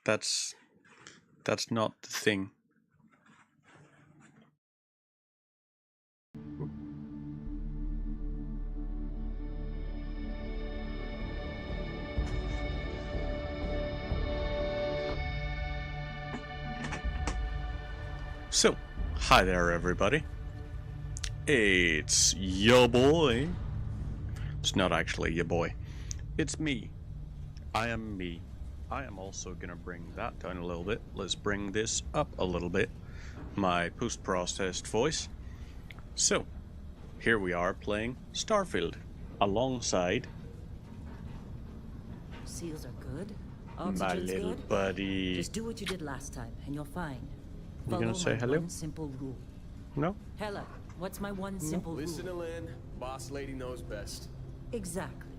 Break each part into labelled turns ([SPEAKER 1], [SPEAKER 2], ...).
[SPEAKER 1] That's not the thing. So, hi there everybody. It's your boy. It's not actually your boy. It's me. I am me. I am also gonna bring that down a little bit. Let's bring this up a little bit. My post-processed voice. So, here we are playing Starfield alongside
[SPEAKER 2] Seals are good.
[SPEAKER 1] my
[SPEAKER 2] Oxygen's
[SPEAKER 1] little
[SPEAKER 2] good.
[SPEAKER 1] buddy.
[SPEAKER 2] Just do what you did last time, and you're fine.
[SPEAKER 1] You gonna say
[SPEAKER 2] my
[SPEAKER 1] hello?
[SPEAKER 2] one simple rule.
[SPEAKER 1] No?
[SPEAKER 2] Hella, what's my one simple
[SPEAKER 3] Listen to
[SPEAKER 2] rule?
[SPEAKER 3] Lynn. Boss lady knows best.
[SPEAKER 2] Exactly.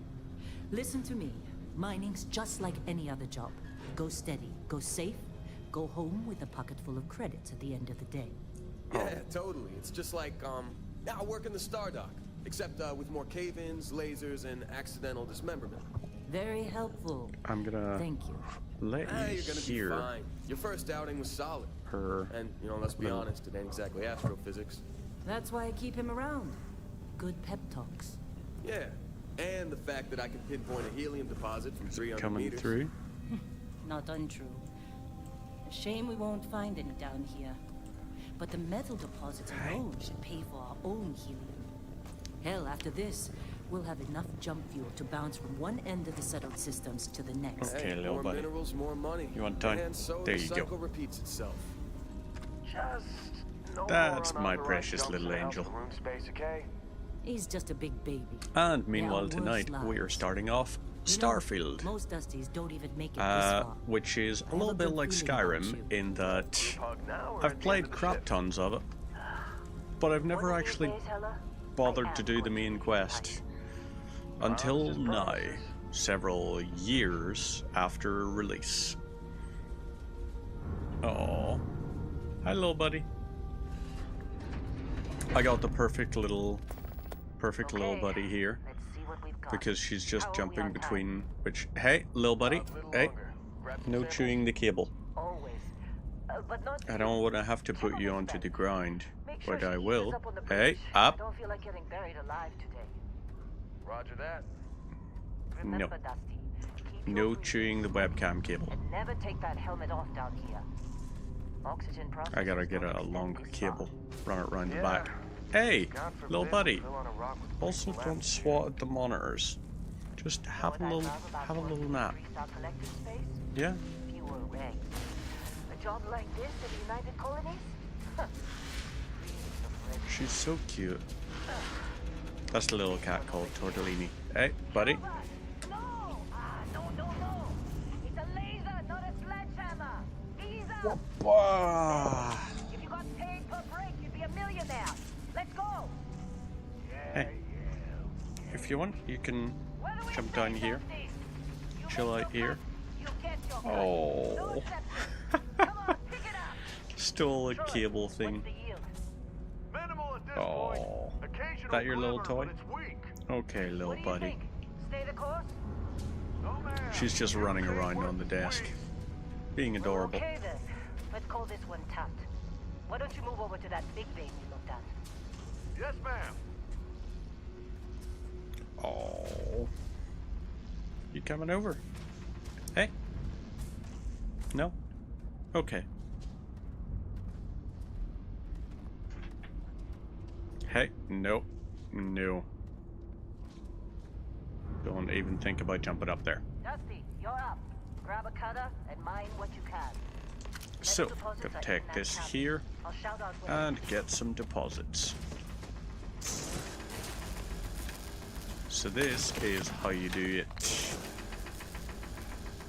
[SPEAKER 2] Listen to me. Mining's just like any other job. Go steady, go safe, go home with a pocket full of credits at the end of the day.
[SPEAKER 3] Yeah, totally. It's just like, now work in the Star Dock. Except, with more cave-ins, lasers, and accidental dismemberment.
[SPEAKER 2] Very helpful.
[SPEAKER 1] I'm gonna
[SPEAKER 2] Thank you.
[SPEAKER 1] let
[SPEAKER 3] You're gonna
[SPEAKER 1] you
[SPEAKER 3] be
[SPEAKER 1] hear
[SPEAKER 3] fine. Your first outing was solid.
[SPEAKER 1] her.
[SPEAKER 3] And, let's be
[SPEAKER 1] little-
[SPEAKER 3] honest, it ain't exactly astrophysics.
[SPEAKER 2] That's why I keep him around. Good pep talks.
[SPEAKER 3] Yeah. And the fact that I can pinpoint a helium deposit from 300
[SPEAKER 1] coming
[SPEAKER 3] meters.
[SPEAKER 1] through.
[SPEAKER 2] Not untrue. A shame we won't find any down here. But the metal deposits alone should pay for our own helium. Hell, after this, we'll have enough jump fuel to bounce from one end of the settled systems to the next.
[SPEAKER 1] Okay,
[SPEAKER 3] Hey,
[SPEAKER 1] little
[SPEAKER 3] more
[SPEAKER 1] buddy.
[SPEAKER 3] minerals, more money.
[SPEAKER 1] You want time?
[SPEAKER 3] And so
[SPEAKER 1] There
[SPEAKER 3] the
[SPEAKER 1] you go.
[SPEAKER 3] cycle repeats itself.
[SPEAKER 4] Just no
[SPEAKER 1] That's
[SPEAKER 4] more
[SPEAKER 1] my
[SPEAKER 4] unauthorized
[SPEAKER 1] precious
[SPEAKER 4] jumps
[SPEAKER 1] little
[SPEAKER 4] in the
[SPEAKER 1] angel.
[SPEAKER 4] room space, okay?
[SPEAKER 2] He's just a big baby.
[SPEAKER 1] And meanwhile
[SPEAKER 2] worst
[SPEAKER 1] tonight we are
[SPEAKER 2] lives.
[SPEAKER 1] starting off
[SPEAKER 2] You know,
[SPEAKER 1] Starfield.
[SPEAKER 2] most Dusties don't even make it this far.
[SPEAKER 1] Which is a
[SPEAKER 2] have
[SPEAKER 1] little
[SPEAKER 2] a
[SPEAKER 1] bit
[SPEAKER 2] good
[SPEAKER 1] like
[SPEAKER 2] feeling about
[SPEAKER 1] Skyrim
[SPEAKER 2] you.
[SPEAKER 1] in that
[SPEAKER 4] Hug now or
[SPEAKER 1] I've
[SPEAKER 4] at the end
[SPEAKER 1] played
[SPEAKER 4] of the
[SPEAKER 1] crap
[SPEAKER 4] ship?
[SPEAKER 1] tons of it, but I've never
[SPEAKER 5] One of these
[SPEAKER 1] actually
[SPEAKER 5] days, Hella,
[SPEAKER 1] bothered
[SPEAKER 5] I
[SPEAKER 1] to
[SPEAKER 5] am
[SPEAKER 1] do the
[SPEAKER 5] going to
[SPEAKER 1] main
[SPEAKER 5] be
[SPEAKER 1] quest
[SPEAKER 5] tight.
[SPEAKER 1] until
[SPEAKER 4] Promises,
[SPEAKER 1] now,
[SPEAKER 4] promises.
[SPEAKER 1] several years after release. Oh, hi little buddy. I got the perfect little
[SPEAKER 5] Okay,
[SPEAKER 1] buddy here
[SPEAKER 5] Let's see what we've got.
[SPEAKER 1] because she's just
[SPEAKER 5] How are we
[SPEAKER 1] jumping
[SPEAKER 5] on time?
[SPEAKER 1] between which. Hey, little buddy.
[SPEAKER 4] A little
[SPEAKER 1] Hey,
[SPEAKER 4] longer. Grab some
[SPEAKER 1] no
[SPEAKER 4] samples.
[SPEAKER 1] chewing the cable.
[SPEAKER 5] Always. But not
[SPEAKER 1] I
[SPEAKER 5] you.
[SPEAKER 1] don't want to have to
[SPEAKER 5] Check
[SPEAKER 1] put
[SPEAKER 5] on
[SPEAKER 1] you
[SPEAKER 5] this
[SPEAKER 1] onto
[SPEAKER 5] vent.
[SPEAKER 1] the ground,
[SPEAKER 5] Make sure
[SPEAKER 1] but
[SPEAKER 5] she
[SPEAKER 1] I
[SPEAKER 5] keeps
[SPEAKER 1] will.
[SPEAKER 5] us up on the
[SPEAKER 1] Hey,
[SPEAKER 5] bridge.
[SPEAKER 1] up.
[SPEAKER 5] I don't feel like getting buried alive today.
[SPEAKER 4] Roger that.
[SPEAKER 5] Remember, Dusty, keep your
[SPEAKER 1] No
[SPEAKER 5] breathing
[SPEAKER 1] chewing the webcam cable.
[SPEAKER 5] and never take that helmet off down here. Oxygen processors
[SPEAKER 1] I gotta get
[SPEAKER 5] don't
[SPEAKER 1] a
[SPEAKER 5] extend
[SPEAKER 1] longer
[SPEAKER 5] this far.
[SPEAKER 1] cable, run it round the
[SPEAKER 4] Yeah.
[SPEAKER 1] back. Hey,
[SPEAKER 4] God forbid
[SPEAKER 1] little
[SPEAKER 4] we
[SPEAKER 1] buddy.
[SPEAKER 4] fell on a rock with
[SPEAKER 1] Also,
[SPEAKER 4] people
[SPEAKER 1] don't
[SPEAKER 4] left.
[SPEAKER 1] swat at the monitors. Just have a
[SPEAKER 5] Know what I
[SPEAKER 1] little,
[SPEAKER 5] love about
[SPEAKER 1] have a
[SPEAKER 5] working
[SPEAKER 1] little
[SPEAKER 5] in
[SPEAKER 1] nap.
[SPEAKER 5] Three-star collective space?
[SPEAKER 1] Yeah.
[SPEAKER 5] Fewer regs. A job like this at the United Colonies? Huh. Reams of regs.
[SPEAKER 1] She's so cute. That's the little cat called Tortellini. Hey, buddy.
[SPEAKER 5] No! No! It's a laser, not a sledgehammer! Ease up!
[SPEAKER 1] Wah.
[SPEAKER 5] If you got paid per break, you'd be a millionaire! Let's go!
[SPEAKER 1] Hey, if you want, you can
[SPEAKER 5] What do we
[SPEAKER 1] jump
[SPEAKER 5] say,
[SPEAKER 1] down here.
[SPEAKER 5] Dusty? You
[SPEAKER 1] Chill
[SPEAKER 5] make
[SPEAKER 1] out
[SPEAKER 5] your
[SPEAKER 1] here.
[SPEAKER 5] cut, you get your cut.
[SPEAKER 1] Oh.
[SPEAKER 5] No exceptions. Come on, pick it up!
[SPEAKER 1] Stole a
[SPEAKER 5] Troy,
[SPEAKER 1] cable thing.
[SPEAKER 5] What's the yield?
[SPEAKER 4] Minimal at this
[SPEAKER 1] Oh.
[SPEAKER 4] point. Occasional
[SPEAKER 1] That your little
[SPEAKER 4] glimmer,
[SPEAKER 1] toy?
[SPEAKER 4] but it's weak.
[SPEAKER 1] Okay, little
[SPEAKER 5] What do you
[SPEAKER 1] buddy.
[SPEAKER 5] think? Stay the course?
[SPEAKER 4] No, ma'am.
[SPEAKER 1] She's just running
[SPEAKER 4] Okay,
[SPEAKER 1] around
[SPEAKER 4] work
[SPEAKER 1] on the
[SPEAKER 4] the
[SPEAKER 1] desk,
[SPEAKER 4] squeeze.
[SPEAKER 1] being adorable.
[SPEAKER 5] Okay then. Let's call this one tapped. Why don't you move over to that big vein you looked at?
[SPEAKER 4] Yes, ma'am.
[SPEAKER 1] Oh. You coming over? Hey? No? Okay. Hey, no. No. Don't even think about jumping up there.
[SPEAKER 5] Dusty, you're up. Grab a cutter and mine what you can.
[SPEAKER 1] So,
[SPEAKER 5] Metal deposits
[SPEAKER 1] gonna
[SPEAKER 5] are in
[SPEAKER 1] take
[SPEAKER 5] that
[SPEAKER 1] this
[SPEAKER 5] cabinet.
[SPEAKER 1] here
[SPEAKER 5] I'll shout out when
[SPEAKER 1] and get some deposits. So this is how you do it.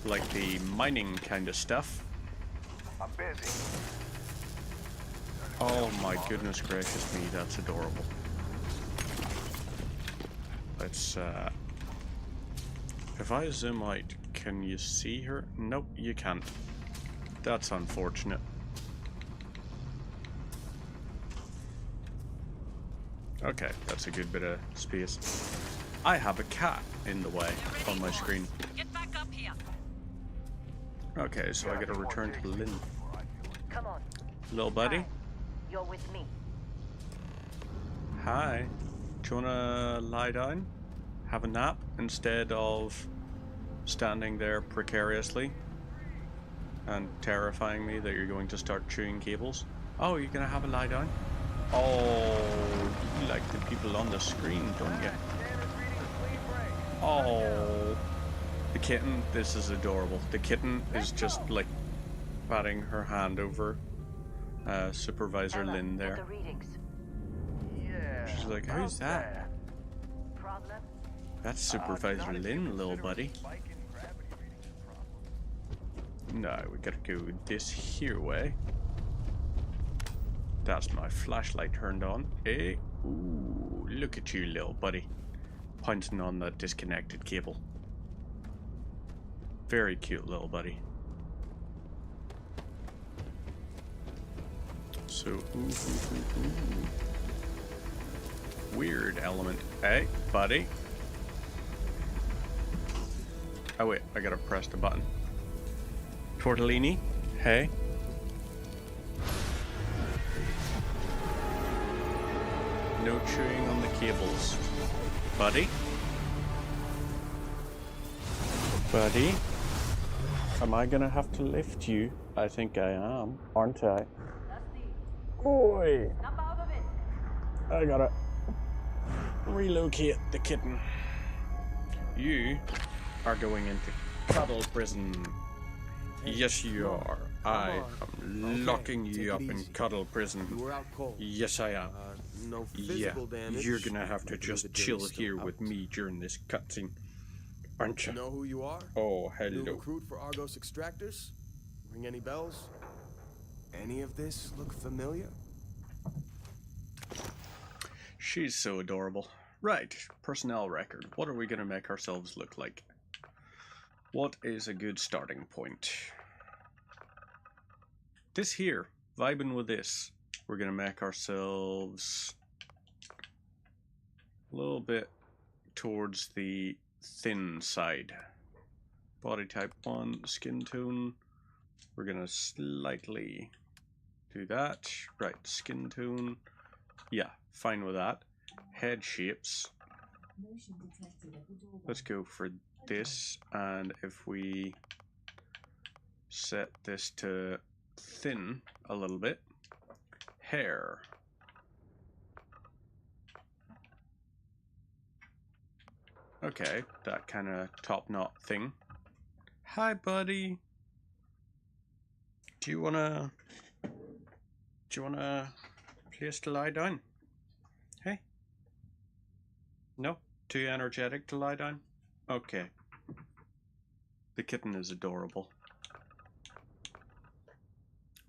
[SPEAKER 1] Like the mining kind of stuff.
[SPEAKER 4] I'm busy.
[SPEAKER 1] Oh my goodness gracious me, that's adorable. Let's if I zoom out, can you see her? Nope, you can't. That's unfortunate. Okay, that's a good bit of space. I have a cat in the way on my screen.
[SPEAKER 2] Get back up here.
[SPEAKER 1] Okay, so I gotta return to Lynn.
[SPEAKER 5] Come on.
[SPEAKER 1] Little buddy?
[SPEAKER 5] Fine. You're with me.
[SPEAKER 1] Hi. Do you wanna lie down? Have a nap instead of standing there precariously and terrifying me that you're going to start chewing cables? Oh, you're gonna have a lie down? Oh, you like the people on the screen, don't you? Oh, the kitten, this is adorable. The kitten is just like patting her hand over Supervisor
[SPEAKER 5] Emma,
[SPEAKER 1] Lynn
[SPEAKER 5] get
[SPEAKER 1] there.
[SPEAKER 5] the readings.
[SPEAKER 4] Yeah.
[SPEAKER 1] She's like,
[SPEAKER 4] about
[SPEAKER 1] who's that?
[SPEAKER 5] Problem?
[SPEAKER 1] That's Supervisor
[SPEAKER 4] Not if you
[SPEAKER 1] Lynn, little
[SPEAKER 4] consider a
[SPEAKER 1] buddy.
[SPEAKER 4] spike in gravity readings a problem.
[SPEAKER 1] No, we gotta go this here way. That's my flashlight turned on. Hey, ooh, look at you, little buddy. Pointing on the disconnected cable. Very cute, little buddy. So, ooh. Weird element. Hey, buddy. Oh wait, I gotta press the button. Tortellini, hey. No chewing on the cables. Buddy? Buddy? Am I gonna have to lift you? I think I am, aren't I? Boy!
[SPEAKER 5] Snap out of it.
[SPEAKER 1] I gotta relocate the kitten. You are going into cuddle prison. Yes, you are. I am locking you up in cuddle prison.
[SPEAKER 3] You were out cold.
[SPEAKER 1] Yes, I am.
[SPEAKER 3] No
[SPEAKER 1] Yeah,
[SPEAKER 3] physical damage.
[SPEAKER 1] you're gonna have to
[SPEAKER 3] Hopefully the
[SPEAKER 1] just
[SPEAKER 3] jury's
[SPEAKER 1] chill
[SPEAKER 3] still
[SPEAKER 1] here
[SPEAKER 3] out.
[SPEAKER 1] with me during this cutscene, aren't
[SPEAKER 3] You
[SPEAKER 1] you?
[SPEAKER 3] know who you are?
[SPEAKER 1] Oh,
[SPEAKER 3] New
[SPEAKER 1] hello.
[SPEAKER 3] recruit for Argos Extractors? Ring any bells? Any of this look familiar?
[SPEAKER 1] She's so adorable. Right, personnel record. What are we gonna make ourselves look like? What is a good starting point? This here, vibing with this. We're gonna make ourselves a little bit towards the thin side. Body type 1, skin tone. We're gonna slightly do that. Right, skin tone. Yeah, fine with that. Head shapes. Let's go for this, and if we set this to thin a little bit. Hair. Okay, that kind of top knot thing. Hi, buddy. Do you wanna place to lie down? Hey? No? Too energetic to lie down? Okay. The kitten is adorable.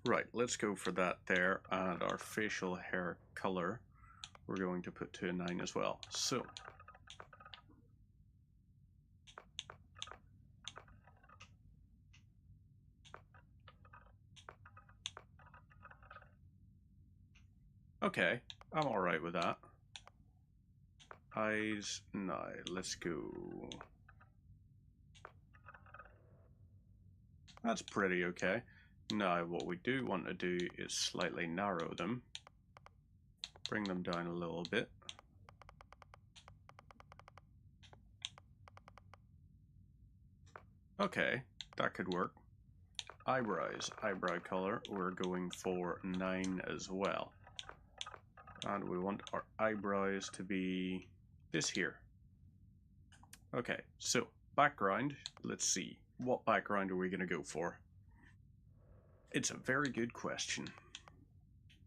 [SPEAKER 1] Right, let's go for that there, and our facial hair color we're going to put to a 9 as well. So, okay, I'm alright with that. Eyes, no, let's go. That's pretty okay. Now, what we do want to do is slightly narrow them. Bring them down a little bit. Okay, that could work. Eyebrows, eyebrow color, we're going for 9 as well. And we want our eyebrows to be this here. Okay, so background, let's see. What background are we going to go for? It's a very good question.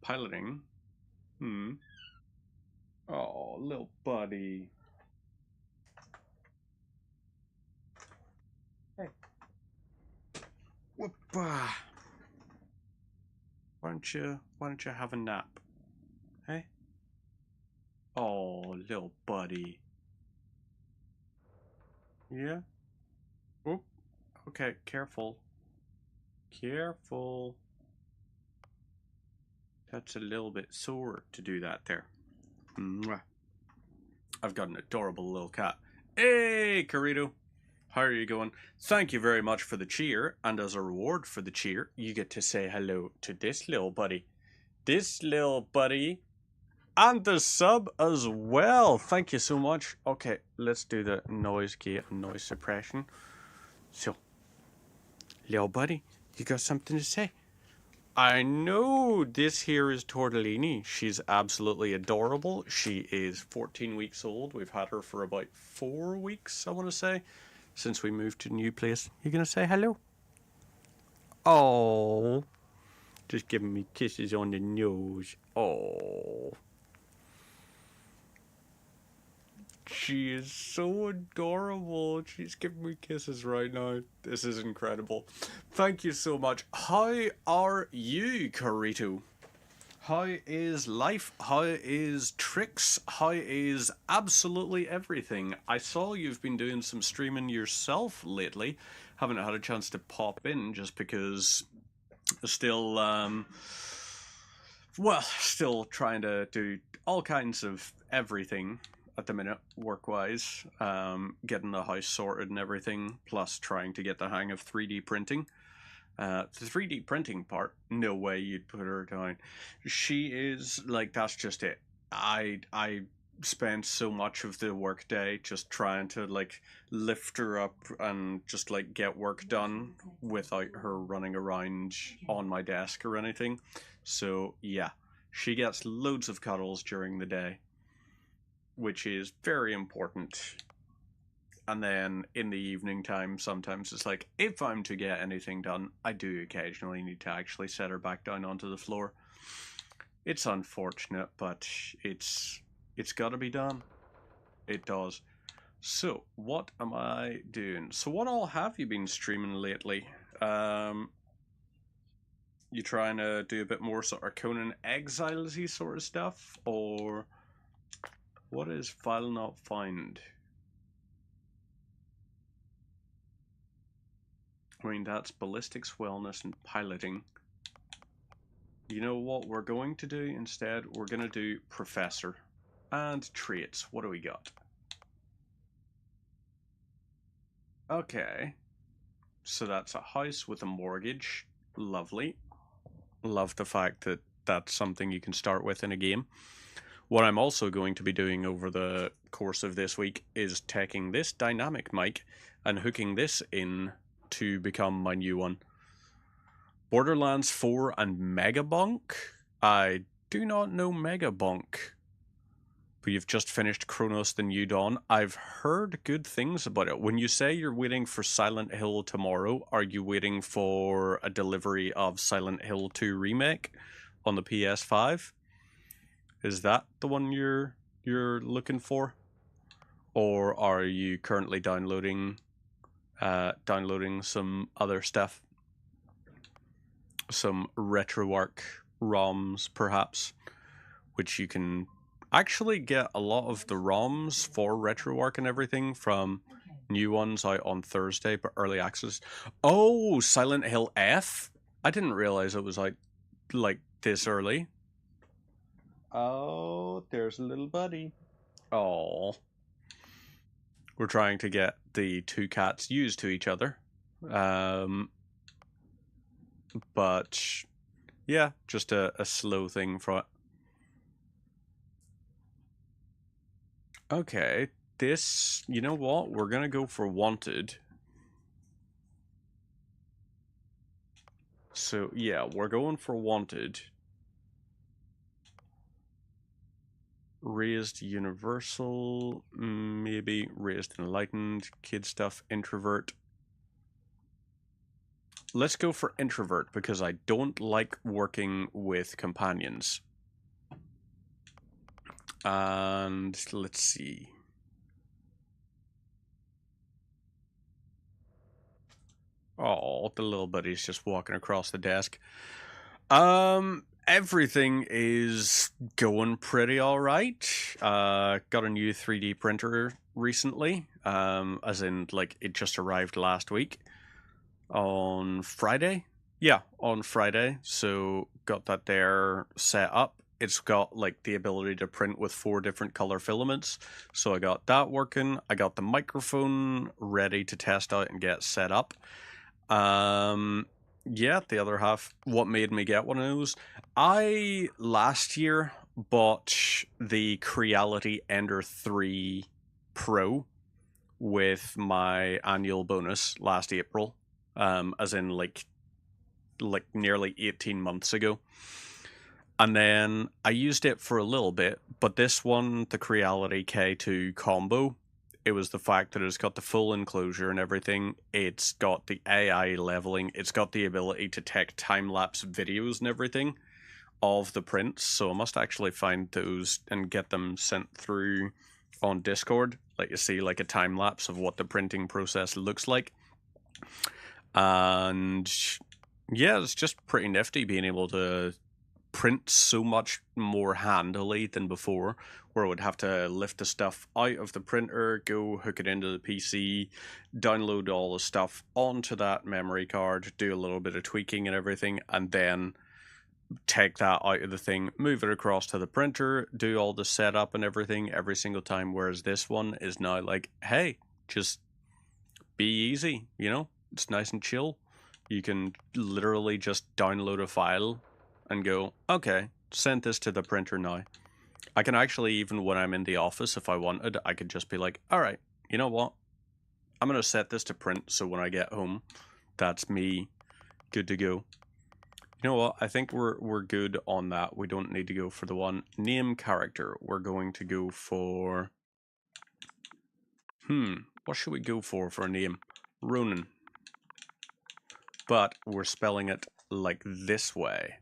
[SPEAKER 1] Piloting. Oh, little buddy. Hey. Whoop-ah. Why don't you have a nap? Hey? Oh, little buddy. Yeah? Whoop. Okay, careful. Careful. That's a little bit sore to do that there. Mwah. I've got an adorable little cat. Hey, Carito. How are you going? Thank you very much for the cheer, and as a reward for the cheer, you get to say hello to this little buddy. This little buddy. And the sub as well. Thank you so much. Okay, let's do the noise gate and noise suppression. So, little buddy, you got something to say? I know this here is Tortellini. She's absolutely adorable. She is 14 weeks old. We've had her for about 4 weeks, I want to say, since we moved to a new place. You gonna say hello? Oh, just giving me kisses on the nose. Oh. She is so adorable. She's giving me kisses right now. This is incredible. Thank you so much. How are you, Carito? How is life? How is tricks? How is absolutely everything? I saw you've been doing some streaming yourself lately. Haven't had a chance to pop in just because still, well, still trying to do all kinds of everything at the minute, work-wise, getting the house sorted and everything, plus trying to get the hang of 3D printing. The 3D printing part, no way you'd put her down. She is, like, that's just it. I spent so much of the workday just trying to, like, lift her up and just, like, get work done without her running around on my desk or anything. So, yeah, she gets loads of cuddles during the day, which is very important. And then in the evening time, sometimes it's like, if I'm to get anything done, I do occasionally need to actually set her back down onto the floor. It's unfortunate, but it's got to be done. It does. So, what am I doing? So, what all have you been streaming lately? You trying to do a bit more sort of Conan Exiles-y sort of stuff, or what is file not found? I mean, that's ballistics, wellness, and piloting. You know what we're going to do instead? We're going to do professor and traits. What do we got? Okay. So that's a house with a mortgage. Lovely. Love the fact that that's something you can start with in a game. What I'm also going to be doing over the course of this week is taking this dynamic mic and hooking this in to become my new one. Borderlands 4 and Megabonk? I do not know Megabonk. But you've just finished Chronos the New Dawn. I've heard good things about it. When you say you're waiting for Silent Hill tomorrow, are you waiting for a delivery of Silent Hill 2 Remake on the PS5? Is that the one you're looking for? Or are you currently downloading some other stuff? Some RetroArch ROMs, perhaps, which you can actually get a lot of the ROMs for RetroArch and everything from new ones out on Thursday, but early access. Oh, Silent Hill F? I didn't realize it was out like this early. Oh, there's a little buddy. Oh. We're trying to get the two cats used to each other. But yeah, just a slow thing for it. Okay, this, you know what? We're gonna go for wanted. So yeah, we're going for wanted. Raised universal, maybe raised enlightened, kid stuff, introvert. Let's go for introvert because I don't like working with companions. And let's see. Oh, the little buddy's just walking across the desk. Everything is going pretty all right. Got a new 3D printer recently. As in, like, it just arrived last week on Friday. Yeah, on Friday. So got that there set up. it's got like the ability to print with 4 different color filaments. So I got that working. I got the microphone ready to test out and get set up. Yeah, the other half, what made me get one of those? I last year bought the Creality Ender 3 Pro with my annual bonus last April, as in like nearly 18 months ago. And then I used it for a little bit, but this one, the Creality K2 combo, it was the fact that it's got the full enclosure and everything. It's got the AI leveling. It's got the ability to take time-lapse videos and everything of the prints. So I must actually find those and get them sent through on Discord. Like you see like a time-lapse of what the printing process looks like. And yeah, it's just pretty nifty being able to print so much more handily than before, where I would have to lift the stuff out of the printer, go hook it into the PC, download all the stuff onto that memory card, do a little bit of tweaking and everything, and then take that out of the thing, move it across to the printer, do all the setup and everything every single time, whereas this one is now like, hey, just be easy, you know? It's nice and chill. You can literally just download a file and go, okay, send this to the printer now. I can actually, even when I'm in the office, if I wanted, I could just be like, all right, you know what? I'm going to set this to print, so when I get home, that's me good to go. You know what? I think we're good on that. We don't need to go for the one. Name character. We're going to go for... what should we go for a name? Ronan. But we're spelling it like this way.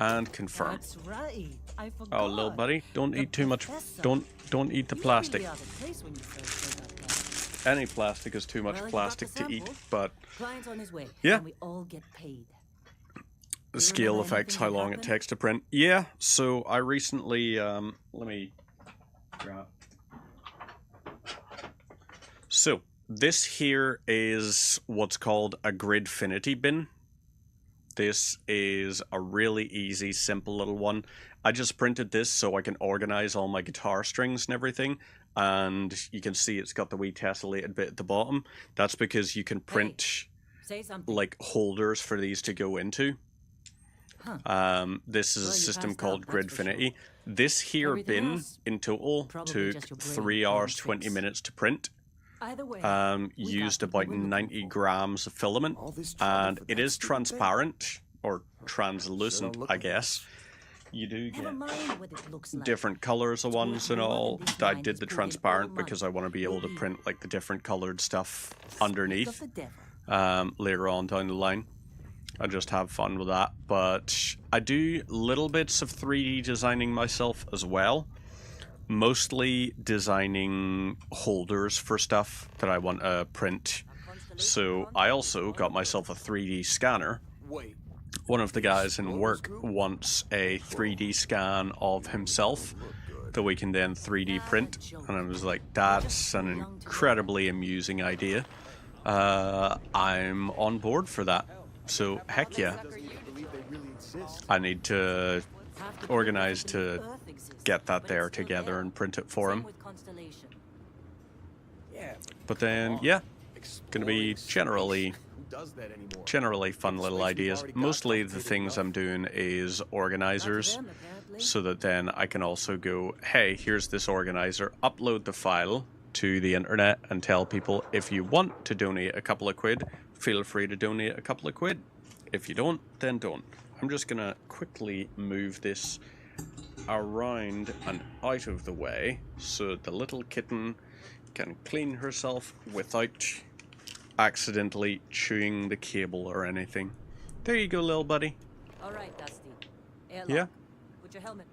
[SPEAKER 1] And confirm.
[SPEAKER 2] That's right. I forgot.
[SPEAKER 1] Oh, little buddy, don't
[SPEAKER 2] The
[SPEAKER 1] eat too much.
[SPEAKER 2] professor.
[SPEAKER 1] Don't eat the
[SPEAKER 2] You
[SPEAKER 1] plastic.
[SPEAKER 2] really are the place when you first showed up, guys.
[SPEAKER 1] Any plastic is too much
[SPEAKER 2] Well, you got
[SPEAKER 1] plastic
[SPEAKER 2] the
[SPEAKER 1] to eat,
[SPEAKER 2] sample.
[SPEAKER 1] but
[SPEAKER 2] Client's on his way.
[SPEAKER 1] Yeah.
[SPEAKER 2] And we all get paid.
[SPEAKER 1] the
[SPEAKER 2] you
[SPEAKER 1] scale
[SPEAKER 2] remember
[SPEAKER 1] affects how
[SPEAKER 2] anything that
[SPEAKER 1] long it
[SPEAKER 2] happened?
[SPEAKER 1] takes to print. Yeah, so I recently, let me grab. So this here is what's called a Gridfinity bin. This is a really easy, simple little one. I just printed this so I can organize all my guitar strings and everything. And you can see it's got the wee tessellated bit at the bottom. That's because you can print
[SPEAKER 2] Say something.
[SPEAKER 1] like holders for these to go into. This is
[SPEAKER 2] Well,
[SPEAKER 1] a
[SPEAKER 2] you
[SPEAKER 1] system
[SPEAKER 2] passed
[SPEAKER 1] called
[SPEAKER 2] out, that's for
[SPEAKER 1] Gridfinity.
[SPEAKER 2] sure.
[SPEAKER 1] This here
[SPEAKER 2] Everything
[SPEAKER 1] bin
[SPEAKER 2] else,
[SPEAKER 1] in total
[SPEAKER 2] probably
[SPEAKER 1] took
[SPEAKER 2] just your brain
[SPEAKER 1] 3
[SPEAKER 2] playing
[SPEAKER 1] hours 20
[SPEAKER 2] tricks.
[SPEAKER 1] minutes to print.
[SPEAKER 2] Either way, we
[SPEAKER 1] Used
[SPEAKER 2] got what
[SPEAKER 1] about
[SPEAKER 2] we were looking
[SPEAKER 1] 90
[SPEAKER 2] for.
[SPEAKER 1] grams of filament,
[SPEAKER 3] All this trouble
[SPEAKER 1] and
[SPEAKER 3] for
[SPEAKER 1] it
[SPEAKER 3] that
[SPEAKER 1] is
[SPEAKER 3] stupid thing?
[SPEAKER 1] transparent or
[SPEAKER 3] Sure
[SPEAKER 1] translucent,
[SPEAKER 3] don't look
[SPEAKER 1] I
[SPEAKER 3] like
[SPEAKER 1] guess. You do
[SPEAKER 2] Never
[SPEAKER 1] get
[SPEAKER 2] mind what it looks like.
[SPEAKER 1] different colors of
[SPEAKER 2] It's
[SPEAKER 1] ones
[SPEAKER 2] worth
[SPEAKER 1] and
[SPEAKER 2] more than
[SPEAKER 1] all.
[SPEAKER 2] this
[SPEAKER 1] I
[SPEAKER 2] mind
[SPEAKER 1] did
[SPEAKER 2] is
[SPEAKER 1] the
[SPEAKER 2] putting all
[SPEAKER 1] transparent
[SPEAKER 2] money.
[SPEAKER 1] because I want to be able to
[SPEAKER 2] Believe
[SPEAKER 1] print like the different colored stuff
[SPEAKER 2] Speak of
[SPEAKER 1] underneath
[SPEAKER 2] the devil.
[SPEAKER 1] later on down the line. I just have fun with that, but I do little bits of 3D designing myself as well. Mostly designing holders for stuff that I want to print. So I also got myself a 3D scanner.
[SPEAKER 3] Wait,
[SPEAKER 1] One of the guys in work wants a 3D scan of himself that we can then 3D print. And I was like, that's an incredibly amusing idea. I'm on board for that. So heck yeah.
[SPEAKER 3] believe they really exist.
[SPEAKER 1] I need to
[SPEAKER 2] Half the
[SPEAKER 1] organize
[SPEAKER 2] people believe
[SPEAKER 1] to
[SPEAKER 2] Earth exists,
[SPEAKER 1] get that
[SPEAKER 2] but
[SPEAKER 1] there
[SPEAKER 2] it's still
[SPEAKER 1] together
[SPEAKER 2] there.
[SPEAKER 1] and print it for
[SPEAKER 2] Same
[SPEAKER 1] him.
[SPEAKER 2] with Constellation.
[SPEAKER 3] Yeah,
[SPEAKER 1] But then, yeah, gonna be
[SPEAKER 3] exploring space.
[SPEAKER 1] generally
[SPEAKER 3] Who does that anymore?
[SPEAKER 1] fun
[SPEAKER 3] Space
[SPEAKER 1] little
[SPEAKER 3] we've
[SPEAKER 1] ideas.
[SPEAKER 3] already got
[SPEAKER 1] Mostly the
[SPEAKER 3] complicated
[SPEAKER 1] things
[SPEAKER 3] enough.
[SPEAKER 1] I'm doing is
[SPEAKER 2] Not to
[SPEAKER 1] organizers,
[SPEAKER 2] them, apparently.
[SPEAKER 1] so that then I can also go, hey, here's this organizer, upload the file to the internet and tell people, if you want to donate a couple of quid, feel free to donate a couple of quid. If you don't, then don't. I'm just gonna quickly move this around and out of the way so the little kitten can clean herself without accidentally chewing the cable or anything. There you go, little buddy.
[SPEAKER 2] All right, Dusty. Airlock.
[SPEAKER 1] Yeah.
[SPEAKER 2] Put your helmet.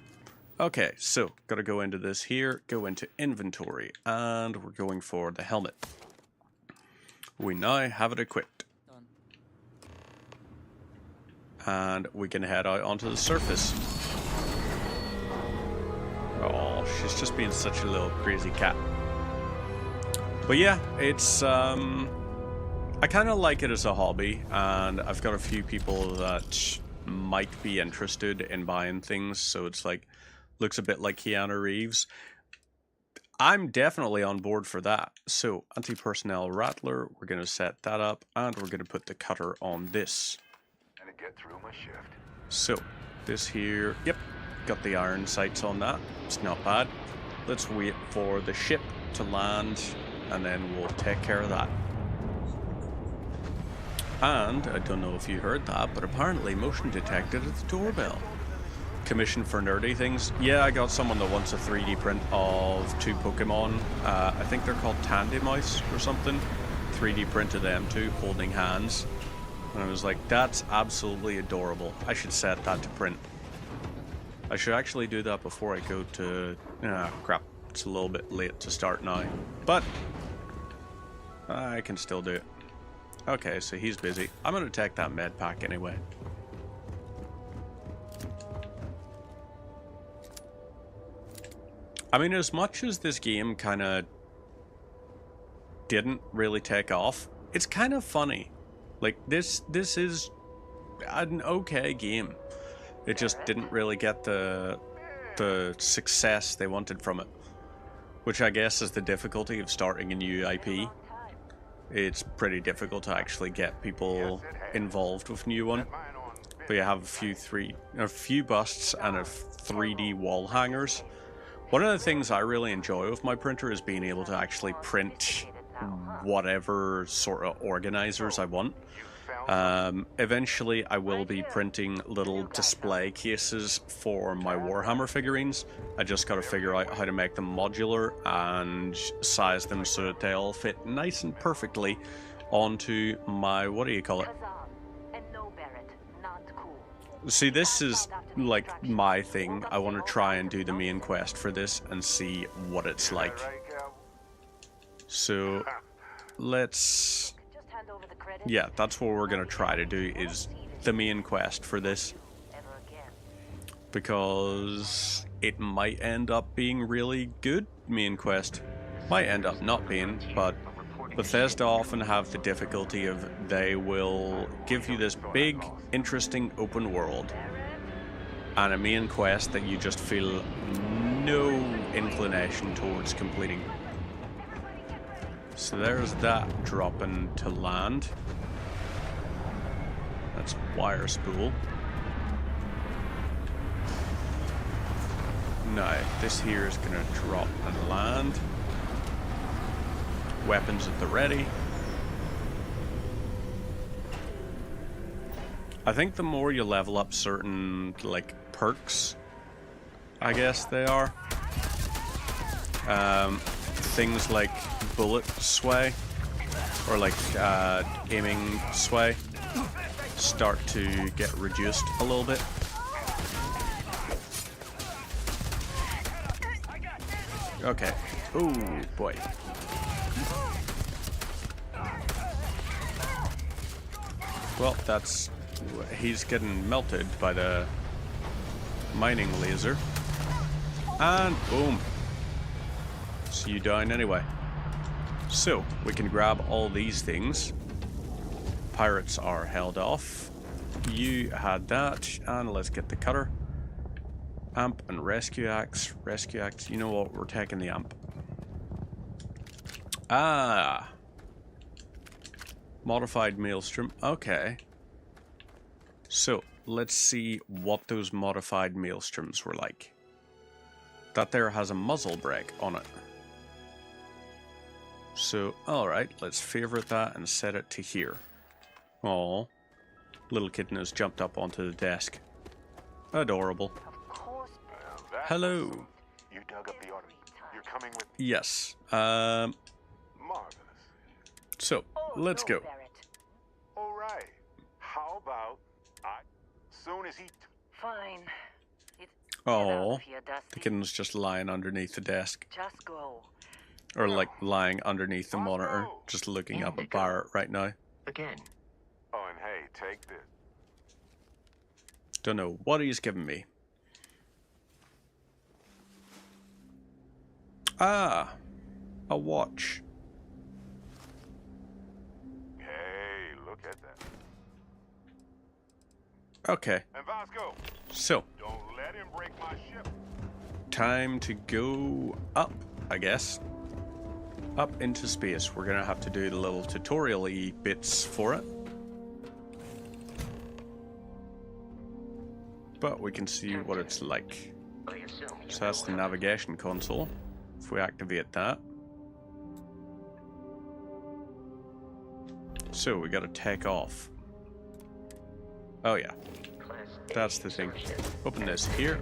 [SPEAKER 1] Okay, so gotta go into this here, go into inventory, and we're going for the helmet. We now have it equipped,
[SPEAKER 2] Done.
[SPEAKER 1] and we can head out onto the surface. Oh, she's just being such a little crazy cat. But yeah, it's I kind of like it as a hobby, and I've got a few people that might be interested in buying things, so it's like, looks a bit like Keanu Reeves. I'm definitely on board for that. So, anti-personnel rattler, we're going to set that up, and we're going to put the cutter on this.
[SPEAKER 4] And to get through my shift.
[SPEAKER 1] So, this here, yep, got the iron sights on that. It's not bad. Let's wait for the ship to land, and then we'll take care of that. And, I don't know if you heard that, but apparently motion detected at the doorbell. Commission for nerdy things. Yeah, I got someone that wants a 3D print of 2 Pokemon. I think they're called Tandemouse or something. 3D printed them two holding hands. And I was like, that's absolutely adorable. I should set that to print. I should actually do that before I go to... Ah, crap. It's a little bit late to start now. But I can still do it. Okay, so he's busy. I'm going to take that med pack anyway. I mean, as much as this game kind of didn't really take off, it's kind of funny. Like, this is an okay game. It just didn't really get the success they wanted from it. Which I guess is the difficulty of starting a new IP. It's pretty difficult to actually get people involved with a new one. But you have a few busts and a 3D wall hangers. One of the things I really enjoy with my printer is being able to actually print whatever sort of organizers I want. Eventually I will be printing little display cases for my Warhammer figurines. I just gotta figure out how to make them modular and size them so that they all fit nice and perfectly onto my, what do you call it? See, this is like my thing. I want to try and do the main quest for this and see what it's like. So let's... Yeah, that's what we're going to try to do, is the main quest for this. Because it might end up being really good main quest. Might end up not being, but Bethesda often have the difficulty of they will give you this big, interesting open world and a main quest that you just feel no inclination towards completing. So there's that dropping to land. That's wire spool. Now, this here is going to drop and land. Weapons at the ready. I think the more you level up certain, like, perks, I guess they are. Things like bullet sway, or like aiming sway, start to get reduced a little bit. Okay. Oh boy. Well, that's... he's getting melted by the mining laser. And boom. So you down anyway. So, we can grab all these things. Pirates are held off. You had that, and let's get the cutter. Amp and rescue axe. Rescue axe. You know what? We're taking the amp. Ah. Modified maelstrom. Okay. So, let's see what those modified maelstroms were like. That there has a muzzle brake on it. So, alright, let's favorite that and set it to here. Aww. Little kitten has jumped up onto the desk. Adorable. Hello.
[SPEAKER 4] You dug up the artery. You're coming with...
[SPEAKER 1] Yes.
[SPEAKER 4] Marvelous.
[SPEAKER 1] So, let's go.
[SPEAKER 4] All right. How about soon as he...
[SPEAKER 5] Fine.
[SPEAKER 1] Oh, the kitten's just lying underneath the desk.
[SPEAKER 5] Just go.
[SPEAKER 1] Or like lying underneath the monitor, just looking up at Barrett right now.
[SPEAKER 6] Again.
[SPEAKER 4] Oh, and hey, take this.
[SPEAKER 1] Don't know what he's giving me. Ah, a watch.
[SPEAKER 4] Hey, look at that.
[SPEAKER 1] Okay,
[SPEAKER 4] And Vasco,
[SPEAKER 1] so
[SPEAKER 4] don't let him break my ship.
[SPEAKER 1] time to go up, I guess. Up into space. We're gonna have to do the little tutorial-y bits for it. But we can see what it's like. So that's the navigation console. If we activate that. So we gotta take off. Oh yeah. That's the thing. Open this here.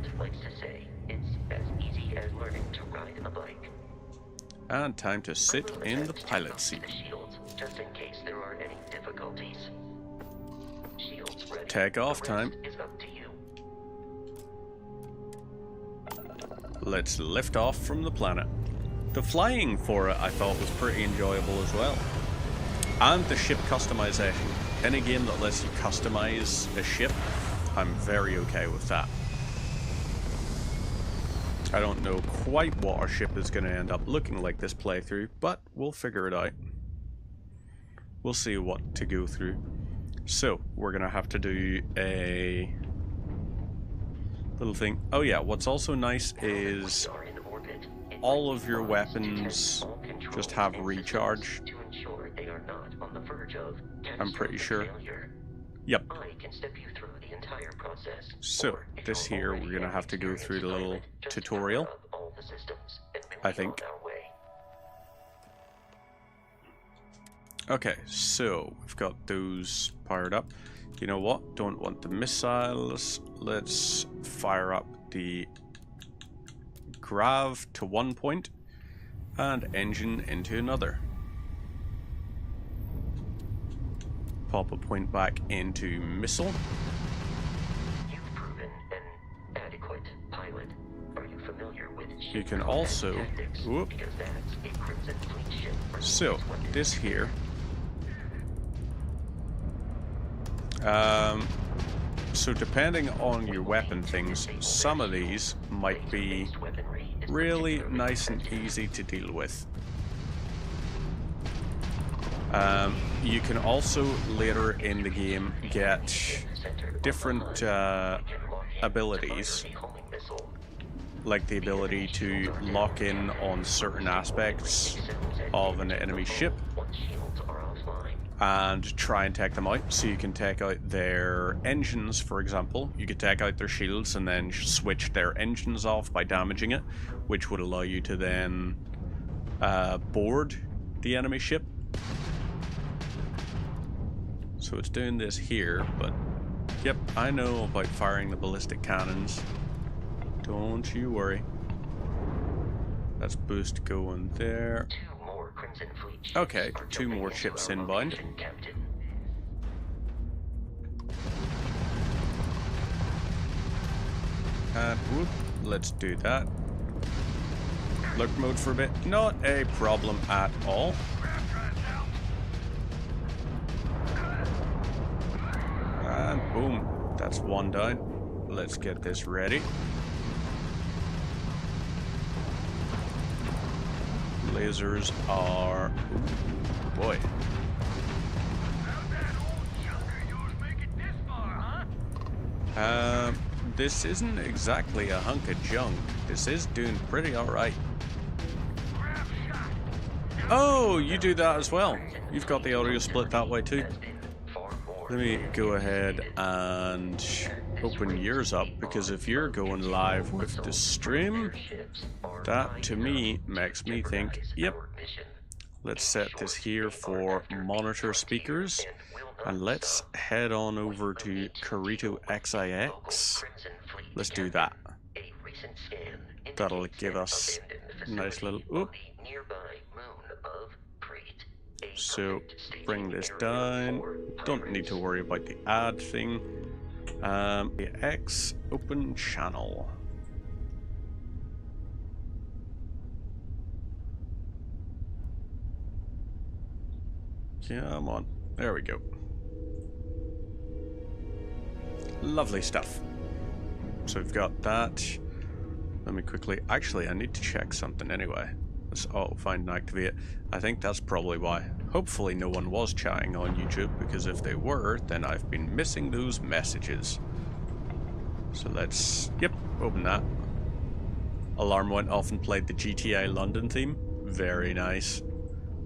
[SPEAKER 1] And time to sit in the pilot seat.
[SPEAKER 6] Just in case there are any difficulties. Shields ready.
[SPEAKER 1] Take off time.
[SPEAKER 6] Is up to you.
[SPEAKER 1] Let's lift off from the planet. The flying for it I thought was pretty enjoyable as well. And the ship customization. Any game that lets you customize a ship, I'm very okay with that. I don't know quite what our ship is going to end up looking like this playthrough, but we'll figure it out. We'll see what to go through. So, we're going to have to do a little thing. Oh yeah, what's also nice is all of your weapons just have recharge. I'm pretty sure. Yep. So, this here, we're going to have to go through the little tutorial, I think. Okay, so we've got those powered up. You know what? Don't want the missiles. Let's fire up the grav to one point and engine into another. Pop a point back into missile.
[SPEAKER 6] You've proven an adequate pilot. Are you familiar with
[SPEAKER 1] You can also whoop.
[SPEAKER 6] because that's a Crimson Fleet ship.
[SPEAKER 1] So this here so depending on your weapon things, some of these might be really nice and easy to deal with. You can also later in the game get different abilities, like the ability to lock in on certain aspects of an enemy ship and try and take them out. So you can take out their engines, for example. You could take out their shields and then switch their engines off by damaging it, which would allow you to then board the enemy ship. So it's doing this here, but yep, I know about firing the ballistic cannons. Don't you worry. That's boost going there. Okay, 2 more ships inbound. And whoop, let's do that. Lurk mode for a bit. Not a problem at all. And boom, that's one down. Let's get this ready. Lasers are... Ooh, boy. This isn't exactly a hunk of junk. This is doing pretty alright. Oh, you do that as well. You've got the audio split that way too. Let me go ahead and open yours up, because if you're going live with the stream, that to me makes me think, yep. Let's set this here for monitor speakers, and let's head on over to Carito XIX. Let's do that. That'll give us a nice little... Oop. So, bring this down. Don't need to worry about the ad thing. The X open channel. Come on. There we go. Lovely stuff. So we've got that. Let me quickly... Actually, I need to check something anyway. Let's find and activate. I think that's probably why. Hopefully no one was chatting on YouTube, because if they were, then I've been missing those messages. So let's, yep, open that. Alarm went off and played the GTA London theme. Very nice.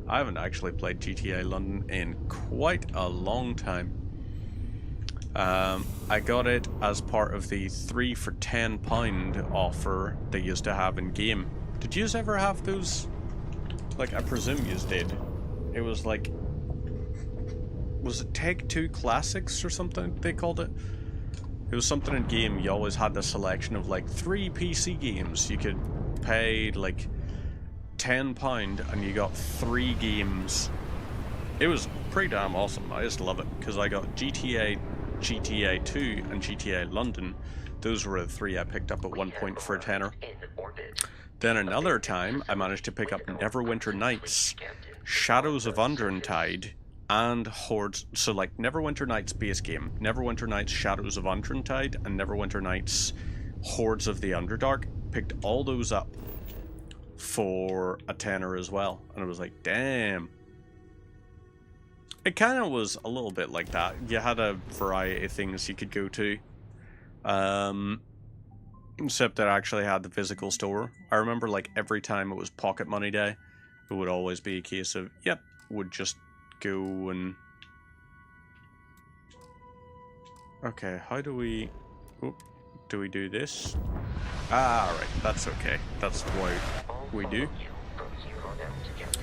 [SPEAKER 1] I haven't actually played GTA London in quite a long time. I got it as part of the 3 for £10 offer they used to have in game. Did you ever have those? Like, I presume you did. It was like, was it Take-Two Classics or something they called it? It was something in game. You always had the selection of like 3 PC games. You could pay like £10 and you got 3 games. It was pretty damn awesome. I just love it because I got GTA, GTA 2 and GTA London. Those were the 3 I picked up at one point for a tenner. Then another time I managed to pick up Neverwinter Nights, Shadows of Undertide, and Hordes. So like Neverwinter Nights base game, Neverwinter Nights Shadows of Undertide, and Neverwinter Nights Hordes of the Underdark. Picked all those up for a tenner as well. And I was like, damn. It kind of was a little bit like that. You had a variety of things you could go to. Except that I actually had the physical store. I remember like every time it was Pocket Money Day, it would always be a case of, yep, would just go and... Okay, how do we... Oh, do we do this? Ah, right, that's okay. That's what we do.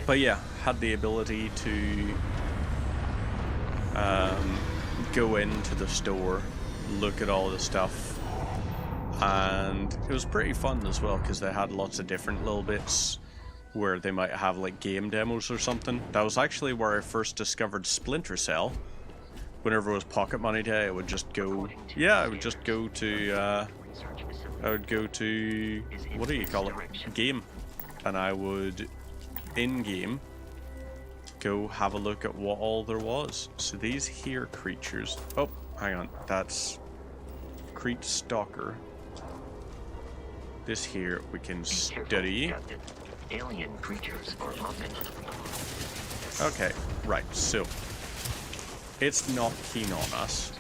[SPEAKER 1] But yeah, had the ability to go into the store, look at all the stuff, and it was pretty fun as well because they had lots of different little bits where they might have like game demos or something. That was actually where I first discovered Splinter Cell. Whenever it was Pocket Money Day, I would just go, yeah, I would just go to, I would go to, what do you call it, game, and I would, in-game, go have a look at what all there was. So these here creatures, oh, hang on, that's Creep Stalker. This here we can study.
[SPEAKER 6] Alien creatures are often.
[SPEAKER 1] Okay, right, so it's not keen on us.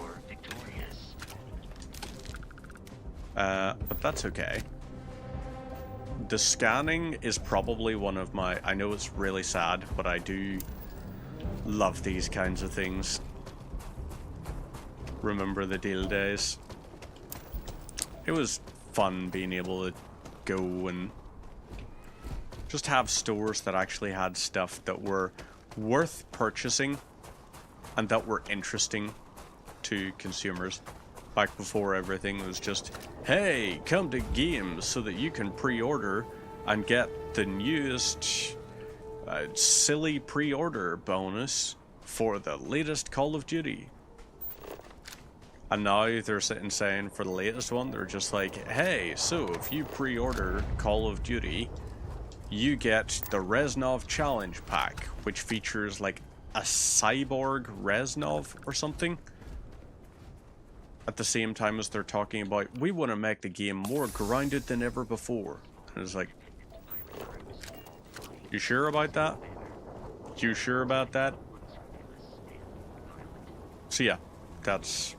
[SPEAKER 6] Or victorious.
[SPEAKER 1] But that's okay. The scanning is probably one of my... I know it's really sad, but I do love these kinds of things. Remember the deal days? It was fun being able to go and just have stores that actually had stuff that were worth purchasing and that were interesting to consumers. Back before everything was just, hey, come to games so that you can pre-order and get the newest silly pre-order bonus for the latest Call of Duty. And now they're sitting saying for the latest one, they're just like, hey, so if you pre-order Call of Duty, you get the Reznov Challenge Pack, which features like a cyborg Reznov or something. At the same time as they're talking about, we want to make the game more grounded than ever before. And it's like, you sure about that? You sure about that? So yeah, that's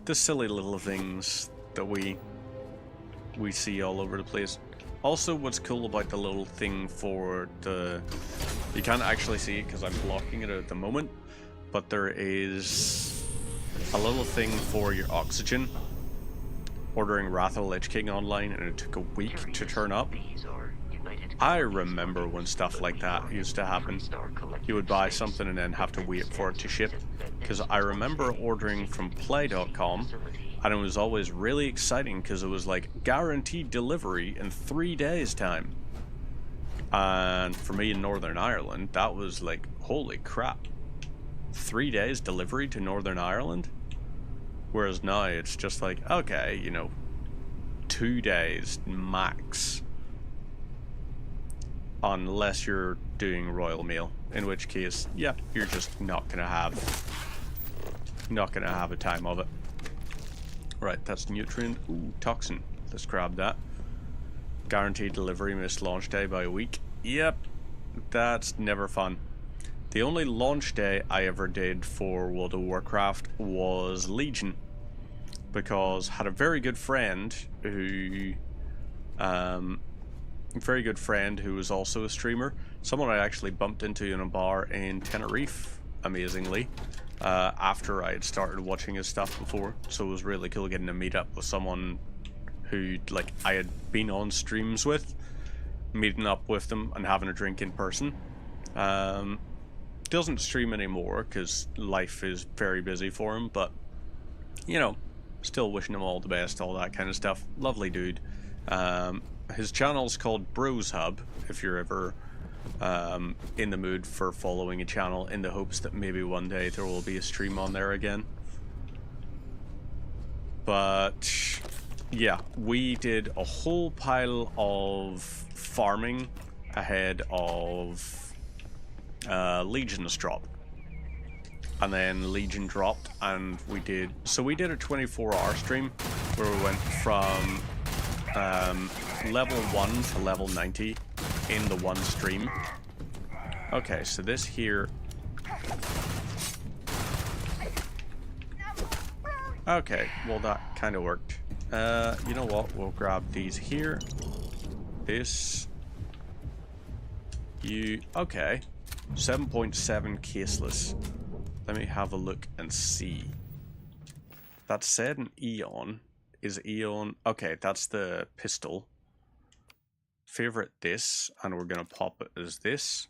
[SPEAKER 1] the silly little things that we see all over the place. Also, what's cool about the little thing for the... You can't actually see it because I'm blocking it at the moment, but there is a little thing for your oxygen. Ordering Wrath of the Lich King online and it took a week to turn up. I remember when stuff like that used to happen. You would buy something and then have to wait for it to ship. Because I remember ordering from play.com and it was always really exciting because it was like guaranteed delivery in 3 days time. And for me in Northern Ireland, that was like, holy crap. 3 days delivery to Northern Ireland? Whereas now it's just like, okay, you know, 2 days max. Unless you're doing Royal Mail, in which case, yeah, you're just not gonna have a time of it. Right, that's nutrient. Ooh, toxin. Let's grab that. Guaranteed delivery, missed launch day by a week. Yep, that's never fun. The only launch day I ever did for World of Warcraft was Legion. because I had a very good friend who was also a streamer. Someone I actually bumped into in a bar in Tenerife, amazingly, after I had started watching his stuff before. So it was really cool getting to meet up with someone who, like, I had been on streams with, meeting up with them and having a drink in person. Doesn't stream anymore because life is very busy for him, but, you know, still wishing him all the best, all that kind of stuff. Lovely dude. His channel's called Bros Hub, if you're ever in the mood for following a channel, in the hopes that maybe one day there will be a stream on there again. But yeah, we did a whole pile of farming ahead of Legion's drop. And then Legion dropped, and we did a 24-hour stream where we went from level 1 to level 90 in the one stream. Okay, so this here... Okay, well that kind of worked. You know what, we'll grab these here. This... Okay. 7.7 caseless. Let me have a look and see. That said an Eon. Is Eon... Okay, that's the pistol. Favorite this, and we're gonna pop it as this.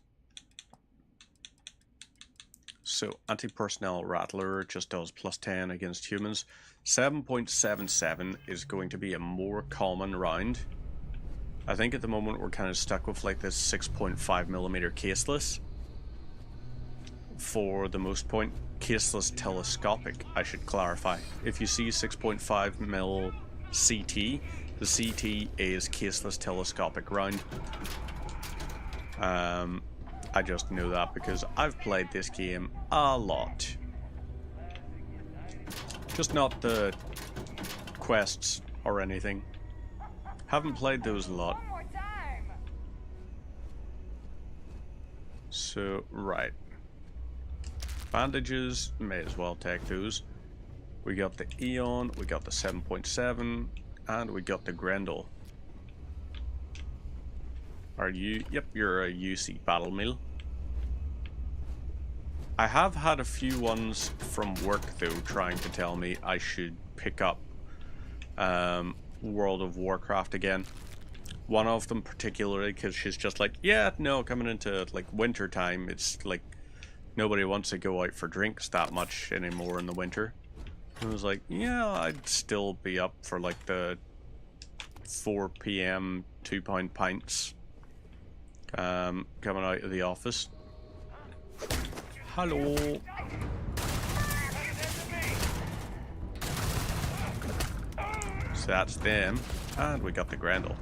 [SPEAKER 1] So, anti-personnel rattler just does +10 against humans. 7.77 is going to be a more common round. I think at the moment we're kind of stuck with like this 6.5mm caseless. For the most point, caseless telescopic, I should clarify. If you see 6.5mm CT, the CT is caseless telescopic round. I just know that because I've played this game a lot. Just not the quests or anything. Haven't played those a lot. So, right. Bandages, may as well take those. We got the Eon, we got the 7.7, and we got the Grendel. Are you? Yep, you're a UC battle meal. I have had a few ones from work though trying to tell me I should pick up World of Warcraft again. One of them particularly because she's just like, yeah, no, coming into like winter time, it's like nobody wants to go out for drinks that much anymore in the winter. I was like, yeah, I'd still be up for like the 4 PM £2 pints coming out of the office. Hello. So that's them, and we got the Grendel.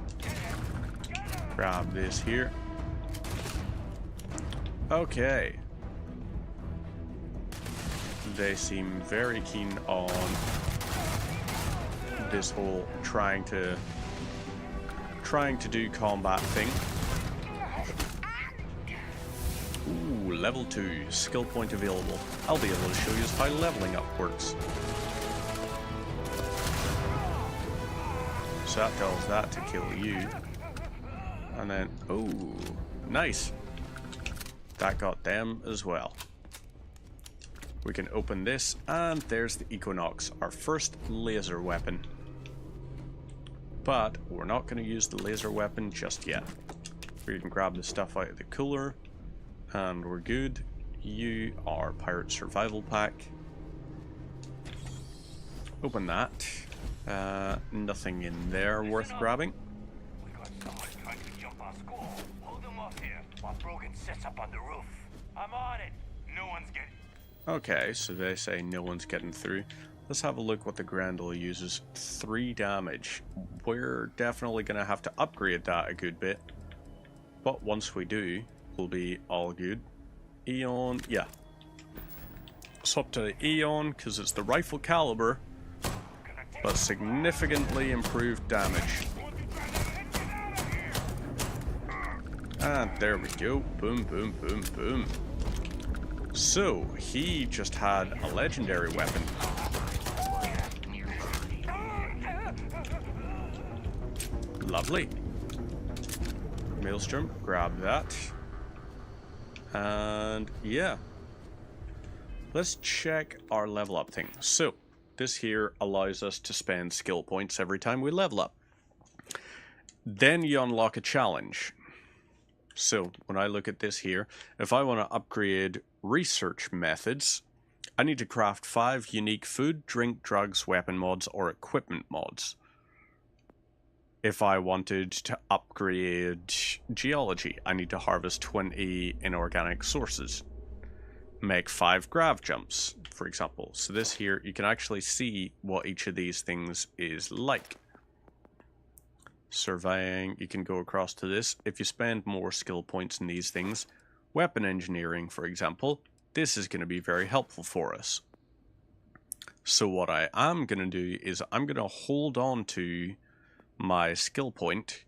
[SPEAKER 1] Grab this here. Okay. They seem very keen on this whole trying to do combat thing. Ooh, level 2, skill point available. I'll be able to show you how leveling up works. So that does that to kill you. And then, ooh, nice. That got them as well. We can open this, and there's the Equinox, our first laser weapon. But we're not going to use the laser weapon just yet. We can grab the stuff out of the cooler, and we're good. You are Pirate Survival Pack. Open that. Nothing in there worth grabbing.
[SPEAKER 4] We got someone trying to jump our squall. Hold them off here while Brogan sets up on the roof. I'm on it. No one's getting...
[SPEAKER 1] Okay, so they say no one's getting through. Let's have a look what the Grendel uses. 3 damage. We're definitely going to have to upgrade that a good bit. But once we do, we'll be all good. Eon, yeah. Swap to the Eon because it's the rifle caliber, but significantly improved damage. And there we go. Boom, boom, boom, boom. So, he just had a legendary weapon. Lovely. Maelstrom, grab that. And yeah. Let's check our level up thing. So, this here allows us to spend skill points every time we level up. Then you unlock a challenge. So, when I look at this here, if I want to upgrade research methods, I need to craft 5 unique food, drink, drugs, weapon mods, or equipment mods. If I wanted to upgrade geology, I need to harvest 20 inorganic sources. Make 5 grav jumps, for example. So this here, you can actually see what each of these things is like. Surveying, you can go across to this. If you spend more skill points in these things, weapon engineering, for example, this is going to be very helpful for us. So what I am going to do is I'm going to hold on to my skill point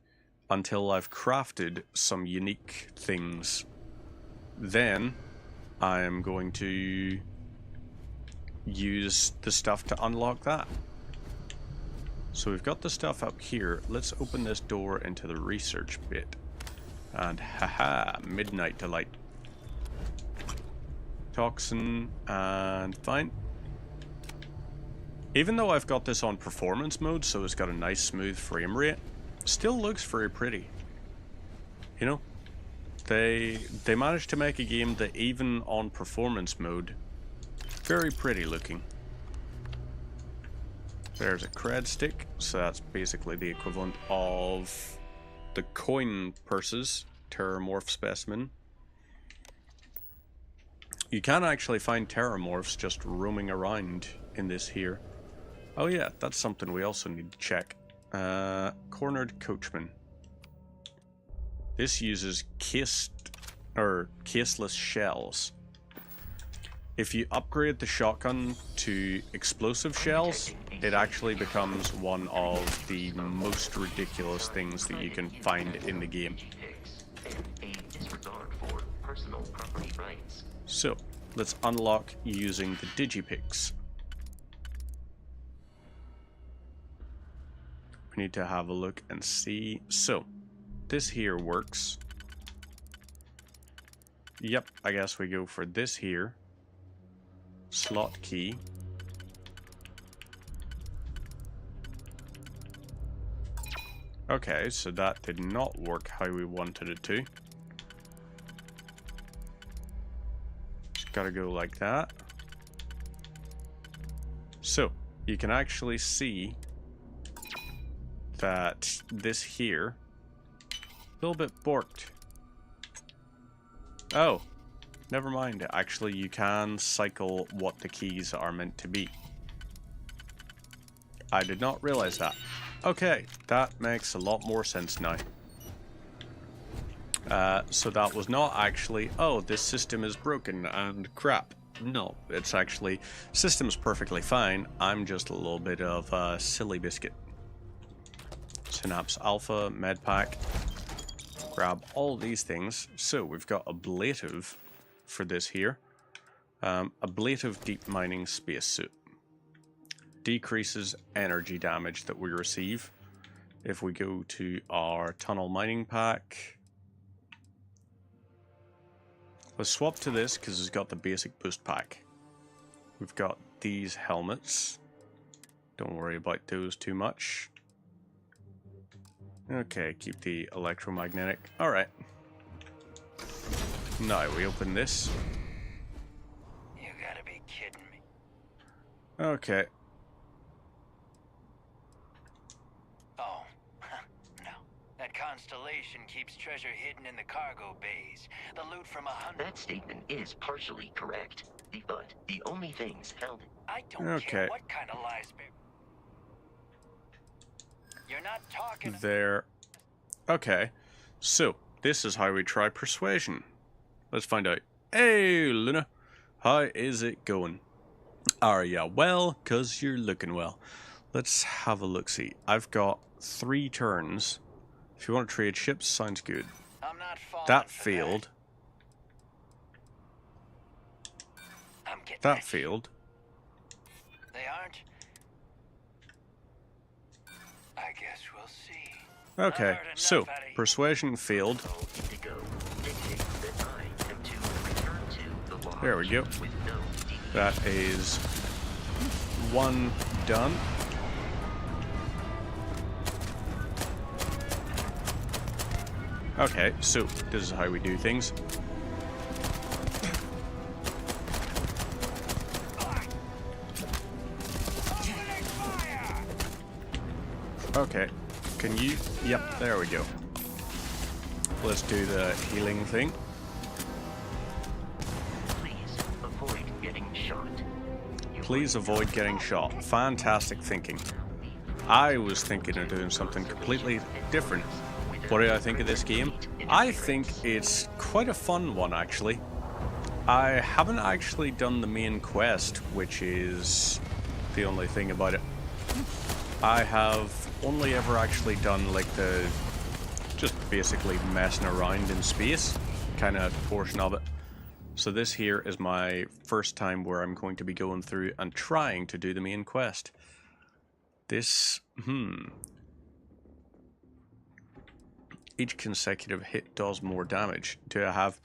[SPEAKER 1] until I've crafted some unique things. Then I am going to use the stuff to unlock that. So we've got the stuff up here. Let's open this door into the research bit. And haha, midnight delight. Toxin and fine. Even though I've got this on performance mode, so it's got a nice smooth frame rate, still looks very pretty. You know? They managed to make a game that even on performance mode, very pretty looking. There's a cred stick, so that's basically the equivalent of the coin purses, terramorph specimen. You can actually find terramorphs just roaming around in this here. Oh yeah, that's something we also need to check. Cornered coachman. This uses caseless shells. If you upgrade the shotgun to explosive shells, it actually becomes one of the most ridiculous things that you can find in the game. So, let's unlock using the digipicks. We need to have a look and see. So, this here works. Yep, I guess we go for this here. Slot key. Okay, so that did not work how we wanted it to. Just gotta go like that. So, you can actually see that this here, a little bit borked. Oh, never mind. Actually, you can cycle what the keys are meant to be. I did not realize that. Okay, that makes a lot more sense now. So that was not actually, oh, this system is broken and crap. No, it's actually, system's perfectly fine. I'm just a little bit of a silly biscuit. Synapse Alpha, Medpack. Grab all these things. So we've got ablative for this here. Ablative deep mining spacesuit. Decreases energy damage that we receive. If we go to our tunnel mining pack, let's swap to this because it's got the basic boost pack. We've got these helmets. Don't worry about those too much. Okay, keep the electromagnetic. Alright. Now we open this.
[SPEAKER 4] You gotta be kidding me.
[SPEAKER 1] Okay.
[SPEAKER 4] Oh, no. That constellation keeps treasure hidden in the cargo bays. The loot from 100...
[SPEAKER 6] That statement is partially correct, but the only things held...
[SPEAKER 4] I don't care what kind of lies, babe. You're not talking...
[SPEAKER 1] There. Okay. So, this is how we try persuasion. Let's find out. Hey, Luna. How is it going? Are ya well? 'Cause you're looking well. Let's have a look-see. I've got 3 turns. If you want to trade ships, sounds good.
[SPEAKER 4] I'm not falling
[SPEAKER 1] That
[SPEAKER 4] for
[SPEAKER 1] failed.
[SPEAKER 4] I'm getting
[SPEAKER 1] That
[SPEAKER 4] it.
[SPEAKER 1] failed.
[SPEAKER 4] They aren't? I guess we'll see.
[SPEAKER 1] Okay, so persuasion failed.
[SPEAKER 6] Indigo dictates that I am to return to the lodge
[SPEAKER 1] There we go.
[SPEAKER 6] with no deviation.
[SPEAKER 1] That is one done. Okay, so this is how we do things. Okay, can you? Yep, there we go. Let's do the healing thing.
[SPEAKER 6] Please avoid getting shot.
[SPEAKER 1] Please avoid getting shot. Fantastic thinking. I was thinking of doing something completely different. What do I think of this game? I think it's quite a fun one, actually. I haven't actually done the main quest, which is the only thing about it. I have only ever actually done like the just basically messing around in space kind of portion of it. So this here is my first time where I'm going to be going through and trying to do the main quest. This, each consecutive hit does more damage. Do I have?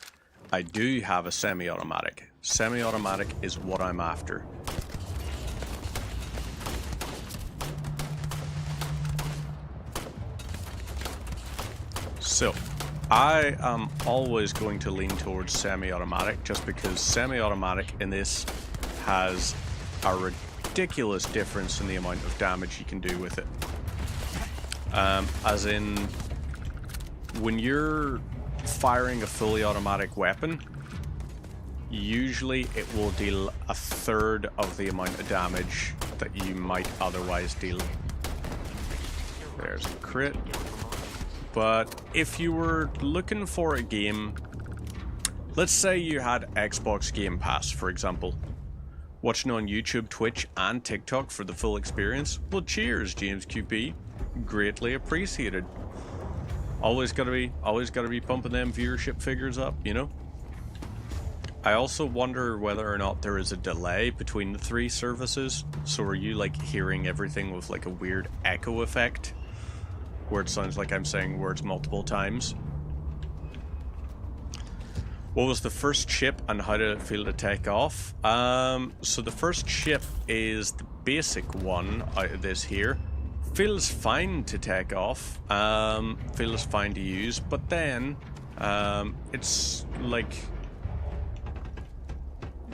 [SPEAKER 1] I do have a semi-automatic. Semi-automatic is what I'm after. So, I am always going to lean towards semi-automatic just because semi-automatic in this has a ridiculous difference in the amount of damage you can do with it. As in, when you're firing a fully automatic weapon, usually it will deal a third of the amount of damage that you might otherwise deal. There's a crit. But if you were looking for a game, let's say you had Xbox Game Pass, for example, watching on YouTube, Twitch, and TikTok for the full experience, well, cheers, James QP. Greatly appreciated. Always gotta be pumping them viewership figures up, you know? I also wonder whether or not there is a delay between the three services. So are you like hearing everything with like a weird echo effect? Where it sounds like I'm saying words multiple times. What was the first ship and how did it feel to take off? So the first ship is the basic one out of this here. Feels fine to take off. Feels fine to use, but then it's like,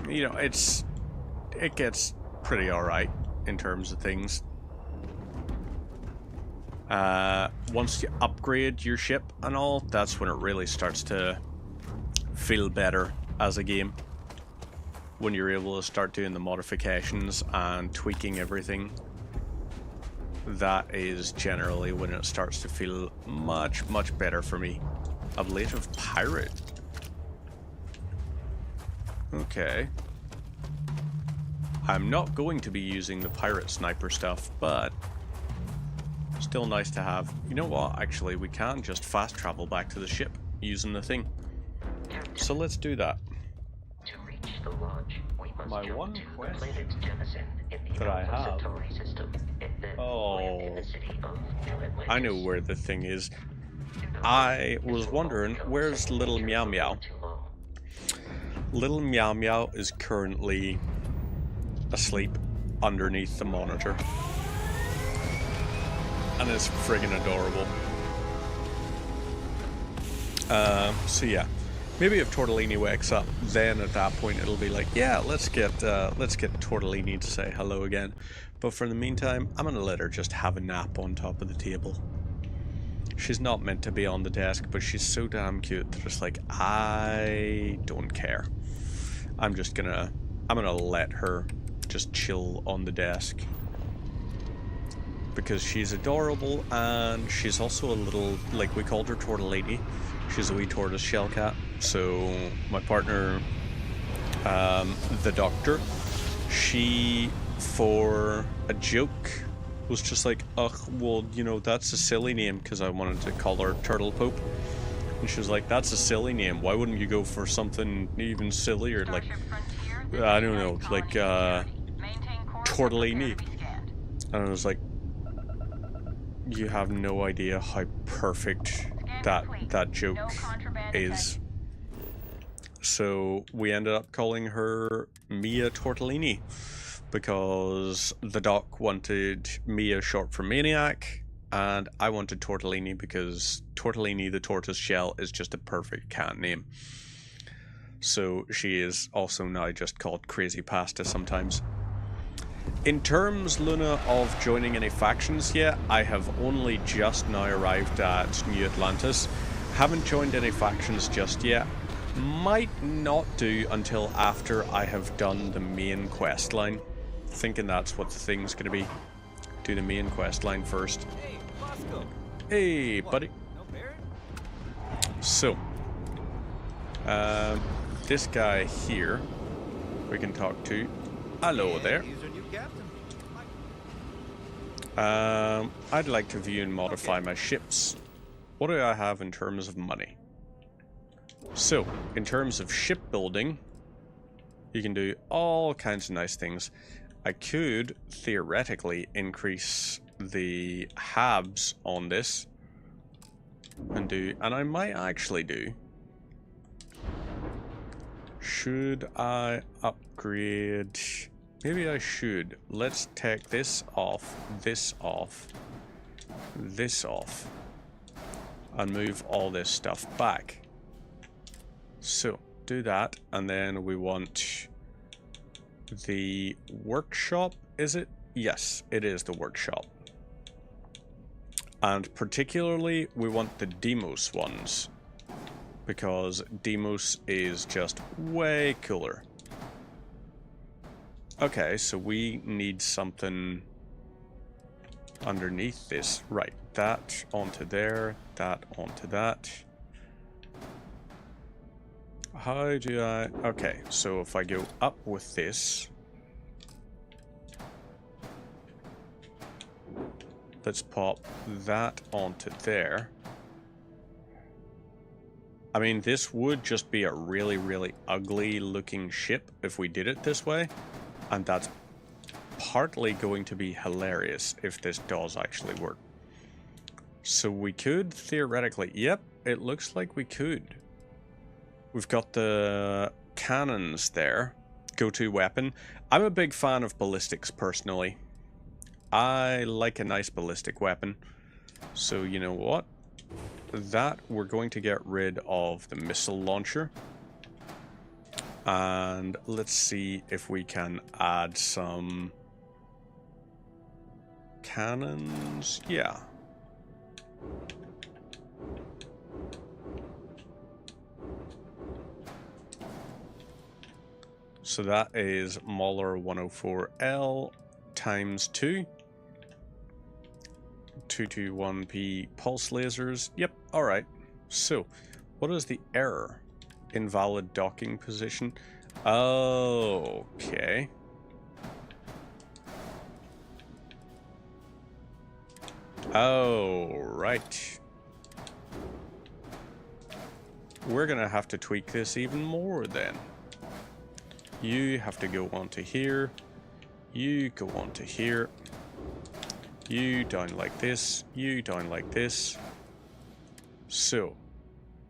[SPEAKER 1] you know, it gets pretty alright in terms of things. Once you upgrade your ship and all, that's when it really starts to feel better as a game. When you're able to start doing the modifications and tweaking everything, that is generally when it starts to feel much, much better for me. Ablative Pirate. Okay. I'm not going to be using the pirate sniper stuff, but still nice to have. You know what? Actually, we can just fast travel back to the ship using the thing. So let's do that.
[SPEAKER 6] To reach the lodge, we must
[SPEAKER 1] My
[SPEAKER 6] jump
[SPEAKER 1] one
[SPEAKER 6] to
[SPEAKER 1] quest
[SPEAKER 6] the planet Jemison in the
[SPEAKER 1] that I
[SPEAKER 6] Alpha
[SPEAKER 1] have.
[SPEAKER 6] Centauri system, and then land in the city of New Atlantis.
[SPEAKER 1] I know where the thing is. I was wondering, where's Little Meow Meow? Little Meow Meow is currently asleep underneath the monitor. And it's friggin' adorable. So yeah. Maybe if Tortellini wakes up, then at that point it'll be like, yeah, let's get Tortellini to say hello again. But for the meantime, I'm gonna let her just have a nap on top of the table. She's not meant to be on the desk, but she's so damn cute that it's like, I don't care. I'm gonna let her just chill on the desk. Because she's adorable, and she's also a little, like, we called her Tortellini. She's a wee tortoise shell cat. So my partner, the doctor, she, for a joke, was just like, ugh, well, you know, that's a silly name, because I wanted to call her Turtle Pope. And she was like, that's a silly name. Why wouldn't you go for something even sillier, like, I don't know, like, Tortellini. And I was like, You have no idea how perfect that joke is. So we ended up calling her Mia Tortellini because the doc wanted Mia short for Maniac, and I wanted Tortellini because Tortellini the tortoise shell is just a perfect cat name. So she is also now just called Crazy Pasta sometimes. In terms, Luna, of joining any factions yet, I have only just now arrived at New Atlantis. Haven't joined any factions just yet. Might not do until after I have done the main quest line. Thinking that's what the thing's gonna be. Do the main quest line first.
[SPEAKER 3] Hey, Bosco.
[SPEAKER 1] Hey,
[SPEAKER 3] What?
[SPEAKER 1] buddy.
[SPEAKER 3] No Barrett?
[SPEAKER 1] So, this guy here, we can talk to. Hello there.
[SPEAKER 3] He's our new captain.
[SPEAKER 1] I'd like to view and modify my ships. What do I have in terms of money? So, in terms of shipbuilding, you can do all kinds of nice things. I could theoretically increase the habs on this and I might actually do. Should I upgrade? Maybe I should. Let's take this off, this off, this off, and move all this stuff back. So, do that, and then we want the workshop, is it? Yes, it is the workshop. And particularly, we want the Demos ones, because Demos is just way cooler. Okay, so we need something underneath this. Right, that onto there, that onto that. How do I... Okay, so if I go up with this... Let's pop that onto there. I mean, this would just be a really, really ugly looking ship if we did it this way. And that's partly going to be hilarious if this does actually work. So we could theoretically... Yep, it looks like we could. We've got the cannons there. Go-to weapon. I'm a big fan of ballistics, personally. I like a nice ballistic weapon. So, you know what? That, we're going to get rid of the missile launcher. And let's see if we can add some cannons. Yeah. So that is Mauler 104L times 2. 221p pulse lasers. Yep, alright. So, what is the error? Invalid docking position. Oh, okay. Oh, right. We're gonna have to tweak this even more then. You have to go onto here. You go onto here. You down like this. You down like this. So,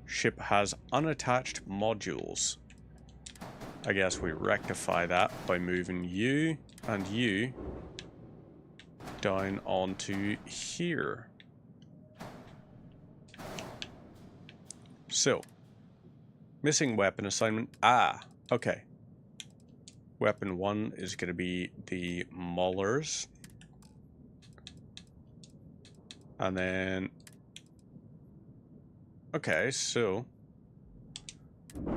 [SPEAKER 1] ship has unattached modules. I guess we rectify that by moving you and you down onto here. So, missing weapon assignment. Ah, okay. Weapon 1 is going to be the Maulers. And then... Okay, so...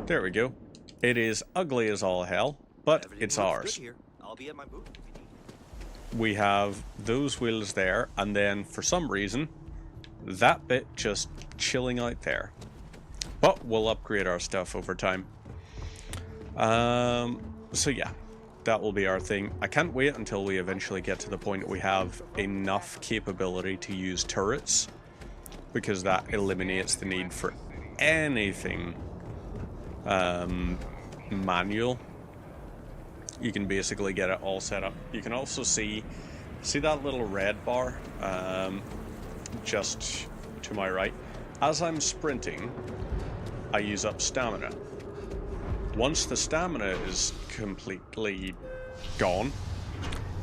[SPEAKER 1] There we go. It is ugly as all hell, but it's ours.
[SPEAKER 3] I'll be at my booth if you need.
[SPEAKER 1] We have those wheels there, and then for some reason, that bit just chilling out there. But we'll upgrade our stuff over time. So yeah, that will be our thing. I can't wait until we eventually get to the point we have enough capability to use turrets, because that eliminates the need for anything manual. You can basically get it all set up. You can also see that little red bar. just to my right. As I'm sprinting, I use up stamina. Once the stamina is completely gone,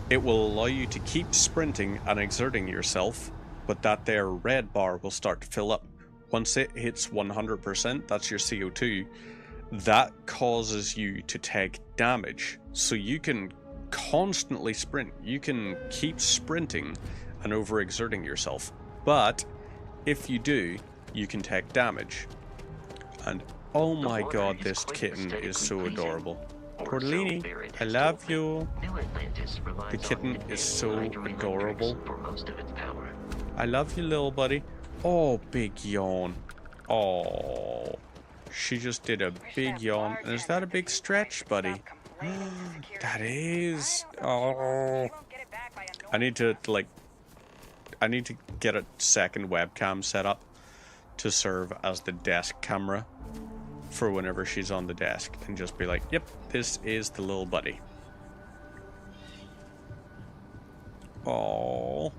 [SPEAKER 1] it will allow you to keep sprinting and exerting yourself, but that there red bar will start to fill up. Once it hits 100%, that's your CO2, that causes you to take damage. So you can constantly sprint. You can keep sprinting and overexerting yourself. But if you do, you can take damage. And oh my god, this kitten is so adorable. Tortellini, I love you. The kitten is so adorable. I love you, little buddy. Oh, big yawn. Oh, she just did a big yawn. And is that a big stretch, buddy? That is. Oh, I need to get a second webcam set up to serve as the desk camera for whenever she's on the desk, and just be like, yep, this is the little buddy. Oh.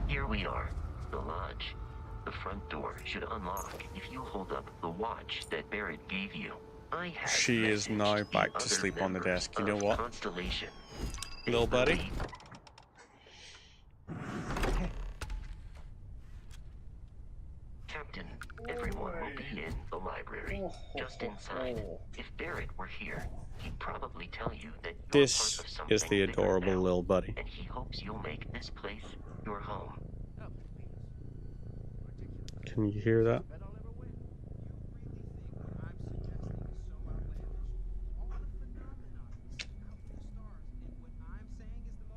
[SPEAKER 6] Here we are, the lodge. The front door should unlock if you hold up the watch that Barrett gave you.
[SPEAKER 1] She is now back to sleep on the desk. You know what?
[SPEAKER 6] Constellation.
[SPEAKER 1] Little buddy.
[SPEAKER 6] Captain, everyone will be in the library, just inside. If Barrett were here, he'd probably tell you that you're
[SPEAKER 1] This
[SPEAKER 6] part of something
[SPEAKER 1] is the adorable
[SPEAKER 6] bigger now,
[SPEAKER 1] little buddy.
[SPEAKER 6] and he hopes you'll make this place your home.
[SPEAKER 1] Can you hear that?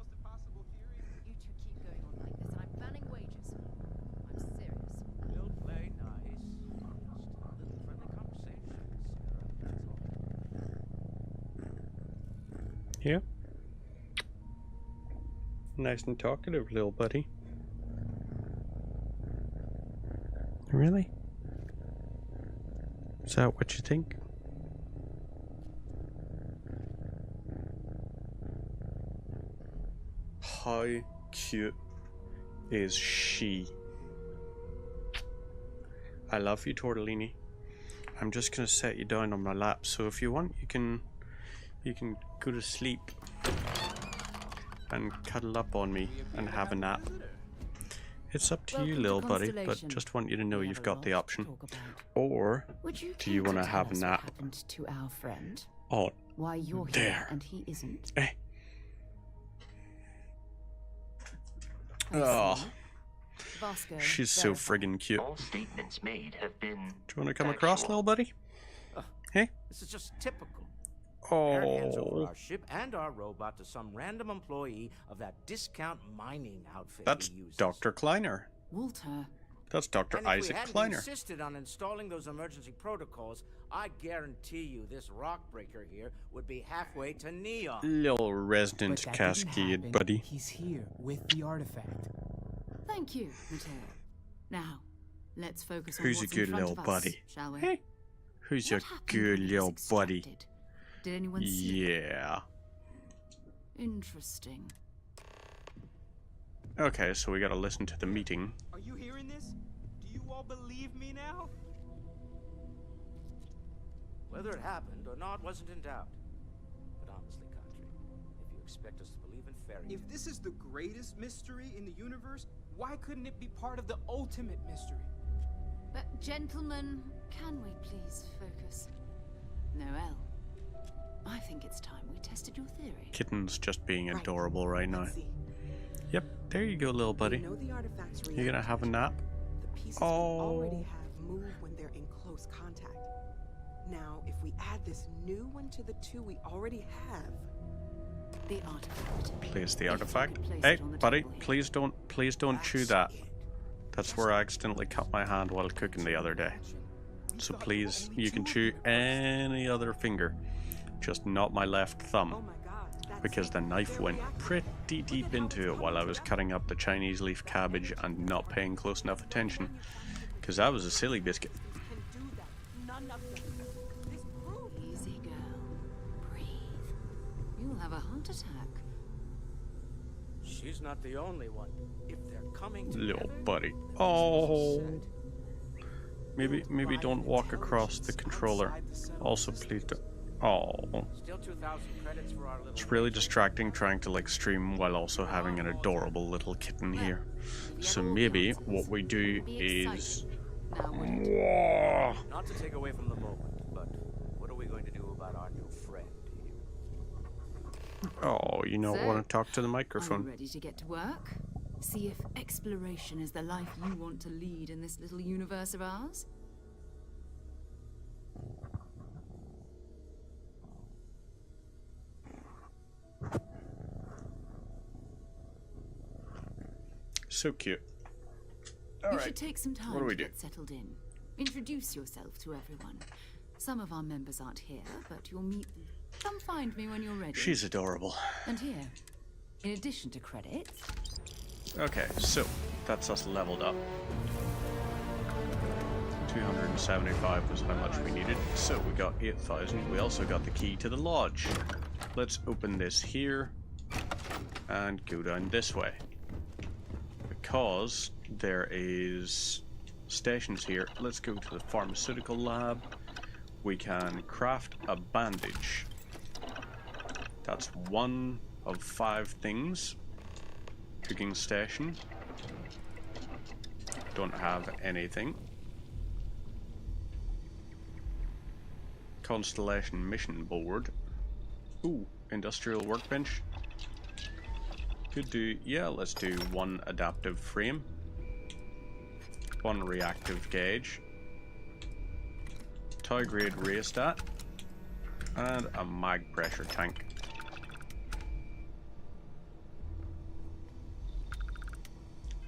[SPEAKER 7] You two keep going on like this, and I'm banning wages. I'm serious.
[SPEAKER 4] We'll play nice. Just little friendly conversations. That's all.
[SPEAKER 1] Yeah. Nice and talkative, little buddy. Really? Is that what you think? How cute is she? I love you, Tortellini. I'm just gonna set you down on my lap, so if you want, you can go to sleep and cuddle up on me and have a nap. It's up to you, little buddy, but just want you to know you've got the option. Or do you want to have a nap?
[SPEAKER 2] Happened to our friend?
[SPEAKER 1] Oh,
[SPEAKER 2] Why you're here
[SPEAKER 1] there.
[SPEAKER 2] and he isn't?
[SPEAKER 1] Eh. Oh,
[SPEAKER 2] Vasco,
[SPEAKER 1] she's so
[SPEAKER 2] verify.
[SPEAKER 1] friggin' cute.
[SPEAKER 6] All statements made have been
[SPEAKER 1] Do you want to come across,
[SPEAKER 6] factual.
[SPEAKER 1] little buddy? Hey?
[SPEAKER 4] This is just typical. Barrett hands over
[SPEAKER 1] Oh,
[SPEAKER 4] our ship and our robot to some random employee of that discount mining outfit
[SPEAKER 1] that's
[SPEAKER 4] he uses.
[SPEAKER 1] Dr. Kleiner.
[SPEAKER 2] Walter,
[SPEAKER 1] That's Dr.
[SPEAKER 4] And if
[SPEAKER 1] Isaac
[SPEAKER 4] we hadn't
[SPEAKER 1] Kleiner.
[SPEAKER 4] insisted on installing those emergency protocols, I guarantee you this rock breaker here would be halfway to Neon.
[SPEAKER 1] Little resonant
[SPEAKER 8] But that didn't
[SPEAKER 1] cascade,
[SPEAKER 8] happen.
[SPEAKER 1] buddy.
[SPEAKER 8] He's here with the artifact.
[SPEAKER 2] thank you, Matteo. Now, let's focus on
[SPEAKER 1] Who's a
[SPEAKER 2] what's in
[SPEAKER 1] good
[SPEAKER 2] front
[SPEAKER 1] little
[SPEAKER 2] of
[SPEAKER 1] buddy?
[SPEAKER 2] us, shall we?
[SPEAKER 1] Hey? Who's
[SPEAKER 2] What
[SPEAKER 1] a
[SPEAKER 2] happened
[SPEAKER 1] good
[SPEAKER 2] when he was
[SPEAKER 1] little buddy?
[SPEAKER 2] extracted? Did anyone see?
[SPEAKER 1] Yeah.
[SPEAKER 2] Interesting.
[SPEAKER 1] Okay, so we gotta listen to the meeting.
[SPEAKER 9] Are you hearing this? Do you all believe me now?
[SPEAKER 4] Whether it happened or not wasn't in doubt. But honestly, Country, if you expect us to believe in fairy
[SPEAKER 9] If this is the greatest mystery in the universe, why couldn't it be part of the ultimate mystery?
[SPEAKER 2] But gentlemen, can we please focus? Noel, I think it's time we tested your theory.
[SPEAKER 1] Kitten's just being
[SPEAKER 10] Right.
[SPEAKER 1] adorable right now.
[SPEAKER 10] Let's see.
[SPEAKER 1] Yep, there you go, little buddy.
[SPEAKER 10] We know the artifacts
[SPEAKER 1] You gonna
[SPEAKER 10] react
[SPEAKER 1] have a
[SPEAKER 10] to
[SPEAKER 1] nap?
[SPEAKER 10] the pieces
[SPEAKER 1] Oh.
[SPEAKER 10] we already have move when they're in close contact. Now, if we add this new one to the two we already have,
[SPEAKER 2] The artifact.
[SPEAKER 1] Place the
[SPEAKER 2] If you
[SPEAKER 1] artifact.
[SPEAKER 2] could place
[SPEAKER 1] Hey,
[SPEAKER 2] it on the
[SPEAKER 1] buddy,
[SPEAKER 2] table here.
[SPEAKER 1] please don't chew that.
[SPEAKER 10] that's it.
[SPEAKER 1] That's where I accidentally cut my hand while cooking the other day. So please, you can chew any other finger, just not my left
[SPEAKER 10] Oh
[SPEAKER 1] thumb,
[SPEAKER 10] my god, that's
[SPEAKER 1] because
[SPEAKER 10] it.
[SPEAKER 1] the knife
[SPEAKER 10] They're
[SPEAKER 1] went
[SPEAKER 10] reacting.
[SPEAKER 1] pretty deep into it while I was cutting up the Chinese leaf cabbage and not paying close enough attention, because I was a silly biscuit.
[SPEAKER 10] Can do that. None of them. This proves
[SPEAKER 2] Easy, girl. Breathe. You'll have a heart attack.
[SPEAKER 9] Shh.
[SPEAKER 11] she's not the only one. If they're coming
[SPEAKER 1] Little
[SPEAKER 11] together,
[SPEAKER 1] buddy.
[SPEAKER 11] then
[SPEAKER 1] Oh.
[SPEAKER 11] she's set.
[SPEAKER 1] Maybe don't walk across the controller. Also, please don't. Oh.
[SPEAKER 11] Still 2,000 credits for our little.
[SPEAKER 1] It's really distracting trying to like stream while also having an adorable little kitten here. So maybe what we do is... Whoa.
[SPEAKER 11] Not to take away from the moment, but what are we going to do about our new friend here?
[SPEAKER 1] Oh, you don't
[SPEAKER 12] So,
[SPEAKER 1] want to talk to the
[SPEAKER 12] Are you
[SPEAKER 1] microphone.
[SPEAKER 12] ready to get to work? See if exploration is the life you want to lead in this little universe of ours?
[SPEAKER 1] So cute.
[SPEAKER 12] You
[SPEAKER 1] Alright,
[SPEAKER 12] should take some time
[SPEAKER 1] what do we
[SPEAKER 12] to
[SPEAKER 1] do?
[SPEAKER 12] get settled in. Introduce yourself to everyone. Some of our members aren't here, but you'll meet them. Come find me when you're ready.
[SPEAKER 1] She's adorable.
[SPEAKER 12] And here, in addition to credits,
[SPEAKER 1] Okay, so that's us leveled up. 275 was how much we needed. So we got 8,000. We also got the key to the lodge. Let's open this here and go down this way. Because there is stations here. Let's go to the pharmaceutical lab. We can craft a bandage. That's one of 5 things. Cooking station. Don't have anything. Constellation mission board. Ooh, industrial workbench. Could do, yeah, let's do 1 adaptive frame. 1 reactive gauge. Tow grade rheostat. And a mag pressure tank.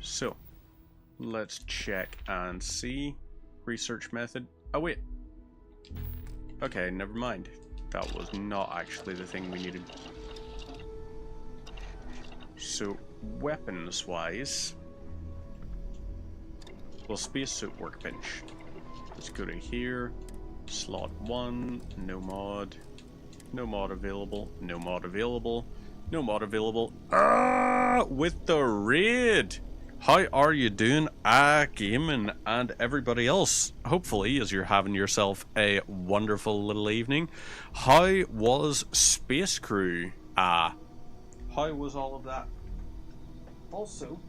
[SPEAKER 1] So, let's check and see. Research method. Oh wait. Okay, never mind. That was not actually the thing we needed. So, weapons wise, well, spacesuit workbench. Let's go to here. Slot 1, no mod. No mod available. No mod available. No mod available. Ah, with the raid. How are you doing, gaming and everybody else? Hopefully, as you're having yourself a wonderful little evening. How was Space Crew? How was all of that? Also,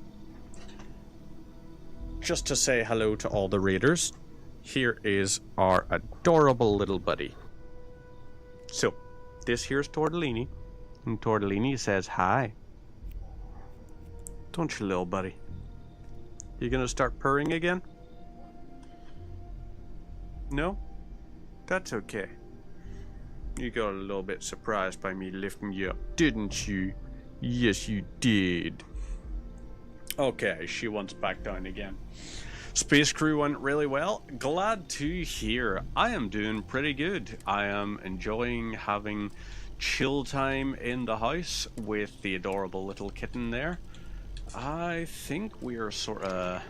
[SPEAKER 1] just to say hello to all the raiders, here is our adorable little buddy. So, this here's Tortellini, and Tortellini says hi. Don't you, little buddy? You gonna start purring again? No? That's okay. You got a little bit surprised by me lifting you up, didn't you? Yes, you did. Okay, she wants back down again. Space Crew went really well. Glad to hear. I am doing pretty good. I am enjoying having chill time in the house with the adorable little kitten there. I think we are sort of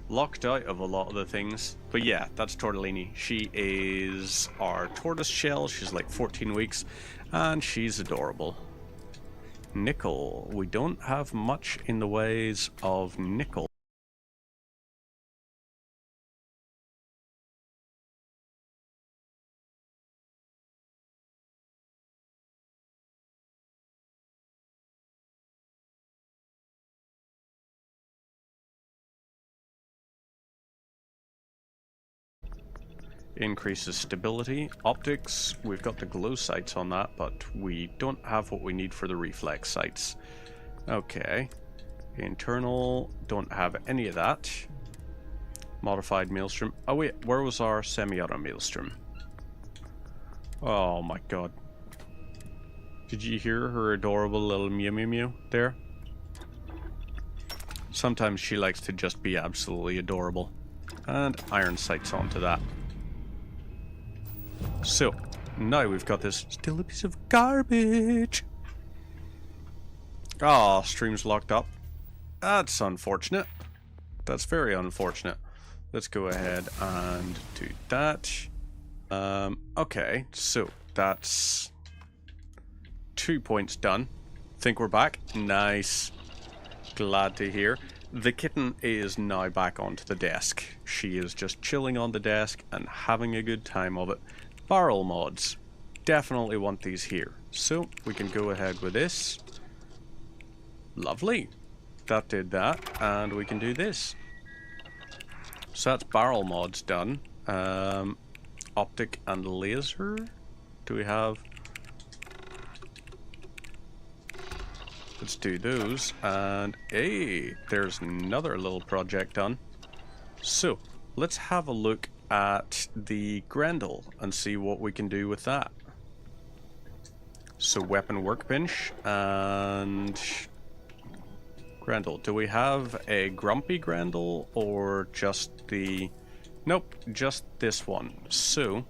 [SPEAKER 1] locked out of a lot of the things. But yeah, that's Tortellini. She is our tortoise shell. She's like 14 weeks and she's adorable. Nickel. We don't have much in the ways of nickel. Increases stability. Optics, we've got the glow sights on that, but we don't have what we need for the reflex sights. Okay. Internal, don't have any of that. Modified maelstrom. Oh wait, where was our semi-auto maelstrom? Oh my god. Did you hear her adorable little mew mew mew there? Sometimes she likes to just be absolutely adorable. And iron sights onto that. So, now we've got this still a piece of garbage. Ah, stream's locked up. That's unfortunate. That's very unfortunate. Let's go ahead and do that. Okay, so that's 2 points done. think we're back. Nice. Glad to hear. The kitten is now back onto the desk. She is just chilling on the desk and having a good time of it. Barrel mods. Definitely want these here. So we can go ahead with this. Lovely. That did that. And we can do this. So that's barrel mods done. Optic and laser. Do we have... Let's do those, and hey, there's another little project done. So, let's have a look at the Grendel and see what we can do with that. So, weapon workbench and Grendel. Do we have a grumpy Grendel or just the... Nope, just this one. So,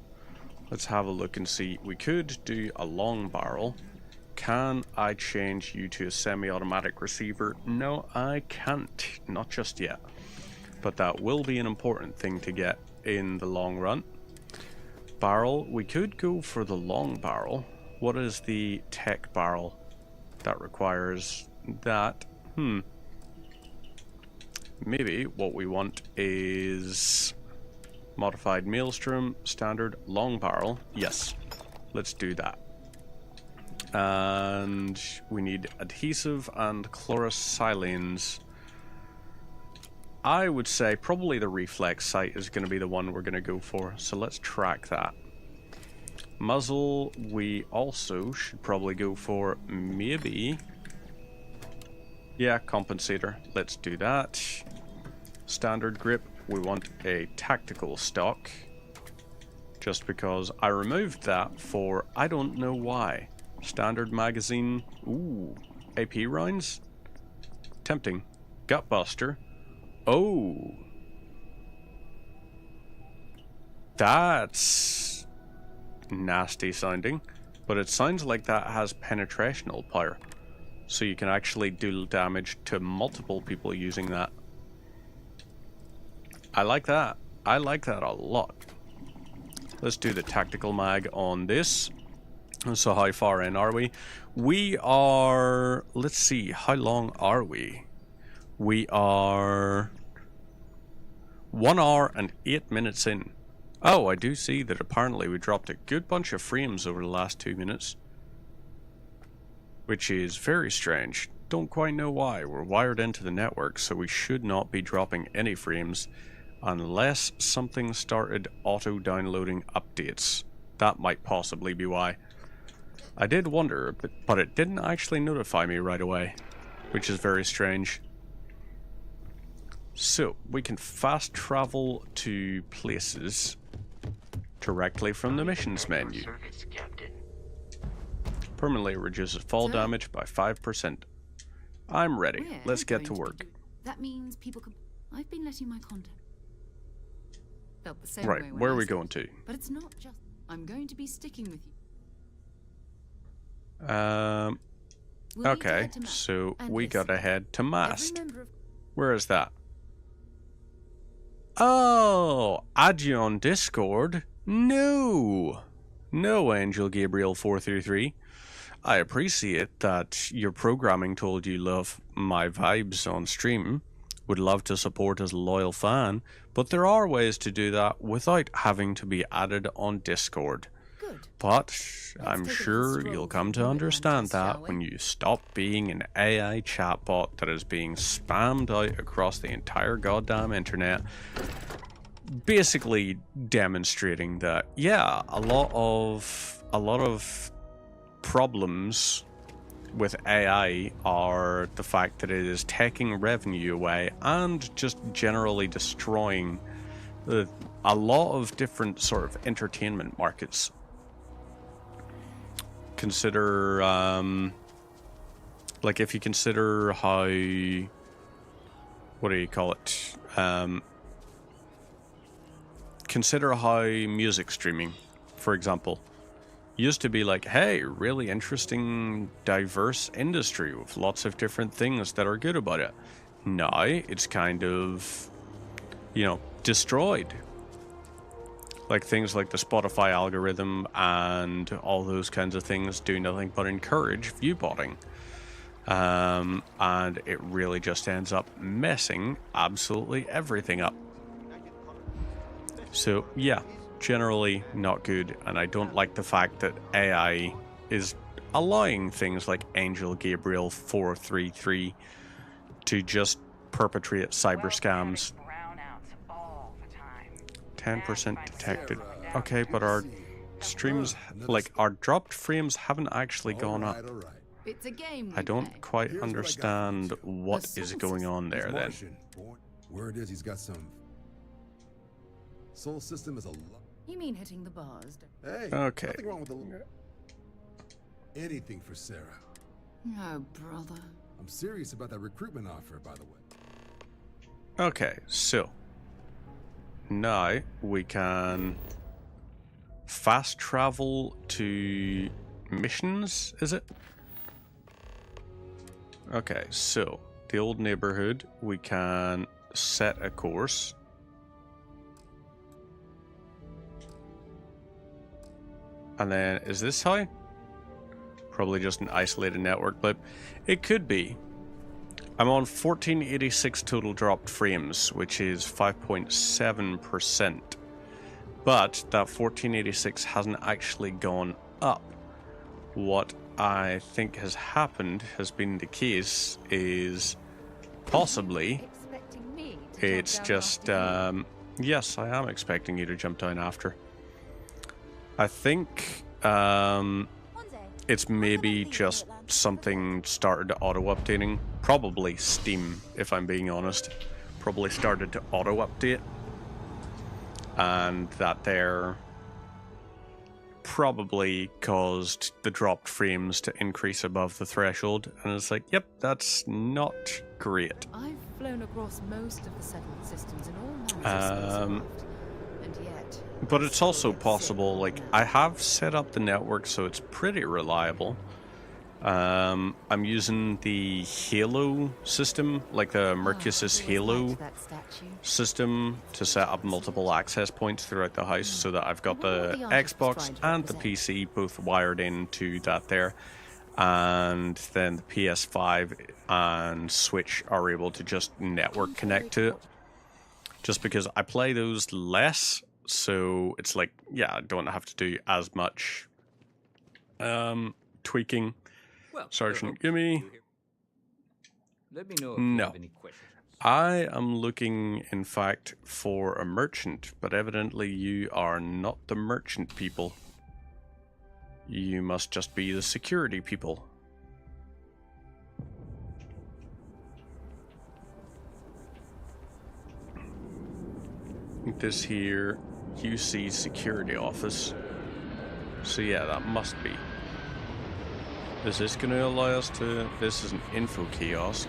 [SPEAKER 1] let's have a look and see. We could do a long barrel. Can I change you to a semi-automatic receiver? No, I can't. Not just yet. But that will be an important thing to get in the long run. Barrel. We could go for the long barrel. What is the tech barrel that requires that? Maybe what we want is modified maelstrom, standard, long barrel. Yes, let's do that. And we need adhesive and chlorosilines. I would say probably the reflex sight is going to be the one we're going to go for. So let's track that. Muzzle, we also should probably go for maybe... Yeah, compensator. Let's do that. Standard grip, we want a tactical stock. Just because I removed that for I don't know why. Standard magazine. Ooh. AP rounds? Tempting. Gutbuster. Oh. That's nasty sounding. But it sounds like that has penetrational power. So you can actually deal damage to multiple people using that. I like that. I like that a lot. Let's do the tactical mag on this. So how far in are we? We are... Let's see. How long are we? We are... 1 hour and 8 minutes in. Oh, I do see that apparently we dropped a good bunch of frames over the last 2 minutes. Which is very strange. Don't quite know why. We're wired into the network, so we should not be dropping any frames unless something started auto-downloading updates. That might possibly be why. I did wonder, but it didn't actually notify me right away, which is very strange. So, we can fast travel to places directly from the missions menu. Permanently reduces fall damage by 5%. I'm ready. Let's get to work.
[SPEAKER 12] That means people can... I've been letting my content... Felt the same
[SPEAKER 1] right,
[SPEAKER 12] way
[SPEAKER 1] where are we going to?
[SPEAKER 12] But it's not just... I'm going to be sticking with you.
[SPEAKER 1] Okay, so we gotta head to Mast. Where is that? Oh, add you on Discord? No! No, Angel Gabriel 433. I appreciate that your programming told you love my vibes on stream. Would love to support as a loyal fan, but there are ways to do that without having to be added on Discord. But I'm sure you'll come to understand that when you stop being an AI chatbot that is being spammed out across the entire goddamn internet, basically demonstrating that, yeah, a lot of problems with AI are the fact that it is taking revenue away and just generally destroying a lot of different sort of entertainment markets. Consider, like if you consider how, what do you call it? Consider how music streaming, for example, used to be like, hey, really interesting, diverse industry with lots of different things that are good about it. Now it's kind of, you know, destroyed. Like things like the Spotify algorithm and all those kinds of things do nothing but encourage viewbotting. And it really just ends up messing absolutely everything up. So yeah, generally not good, and I don't like the fact that AI is allowing things like Angel Gabriel 433 to just perpetrate cyber scams. 10% detected. Okay, but our streams, like our dropped frames, haven't actually gone up.
[SPEAKER 12] It's a game.
[SPEAKER 1] I don't quite understand what is going on there then.
[SPEAKER 13] Word is he's got some. Soul system is a lot.
[SPEAKER 12] You mean hitting the bars?
[SPEAKER 13] Hey,
[SPEAKER 1] okay.
[SPEAKER 13] Nothing wrong with the. Anything for Sarah.
[SPEAKER 12] Oh, brother.
[SPEAKER 13] I'm serious about that recruitment offer, by the way.
[SPEAKER 1] Okay, so now we can fast travel to missions, is it? Okay, so the old neighborhood, we can set a course. And then, is this how? Probably just an isolated network blip. It could be. I'm on 1486 total dropped frames, which is 5.7%. But that 1486 hasn't actually gone up. What I think has happened, has been the case, is possibly it's just, yes, I am expecting you to jump down after. I think it's maybe just something started auto-updating. Probably Steam, if I'm being honest. Probably started to auto-update. And that there probably caused the dropped frames to increase above the threshold. And it's like, yep, that's not great.
[SPEAKER 12] I've flown across most of the settlement systems in all manners and yet.
[SPEAKER 1] But it's also possible, like, I have set up the network so it's pretty reliable. I'm using the Halo system, like the Mercusis Halo system, to set up multiple access points throughout the house so that I've got the Xbox and the PC both wired into that there. And then the PS5 and Switch are able to just network connect to it. Just because I play those less, so it's like, yeah, I don't have to do as much tweaking.
[SPEAKER 11] Well,
[SPEAKER 1] Sergeant Gimme.
[SPEAKER 11] Let me know if you
[SPEAKER 1] No.
[SPEAKER 11] have any questions.
[SPEAKER 1] I am looking, in fact, for a merchant, but evidently you are not the merchant people. You must just be the security people. This here, QC security office. So yeah, that must be. Is this going to allow us to... This is an info kiosk.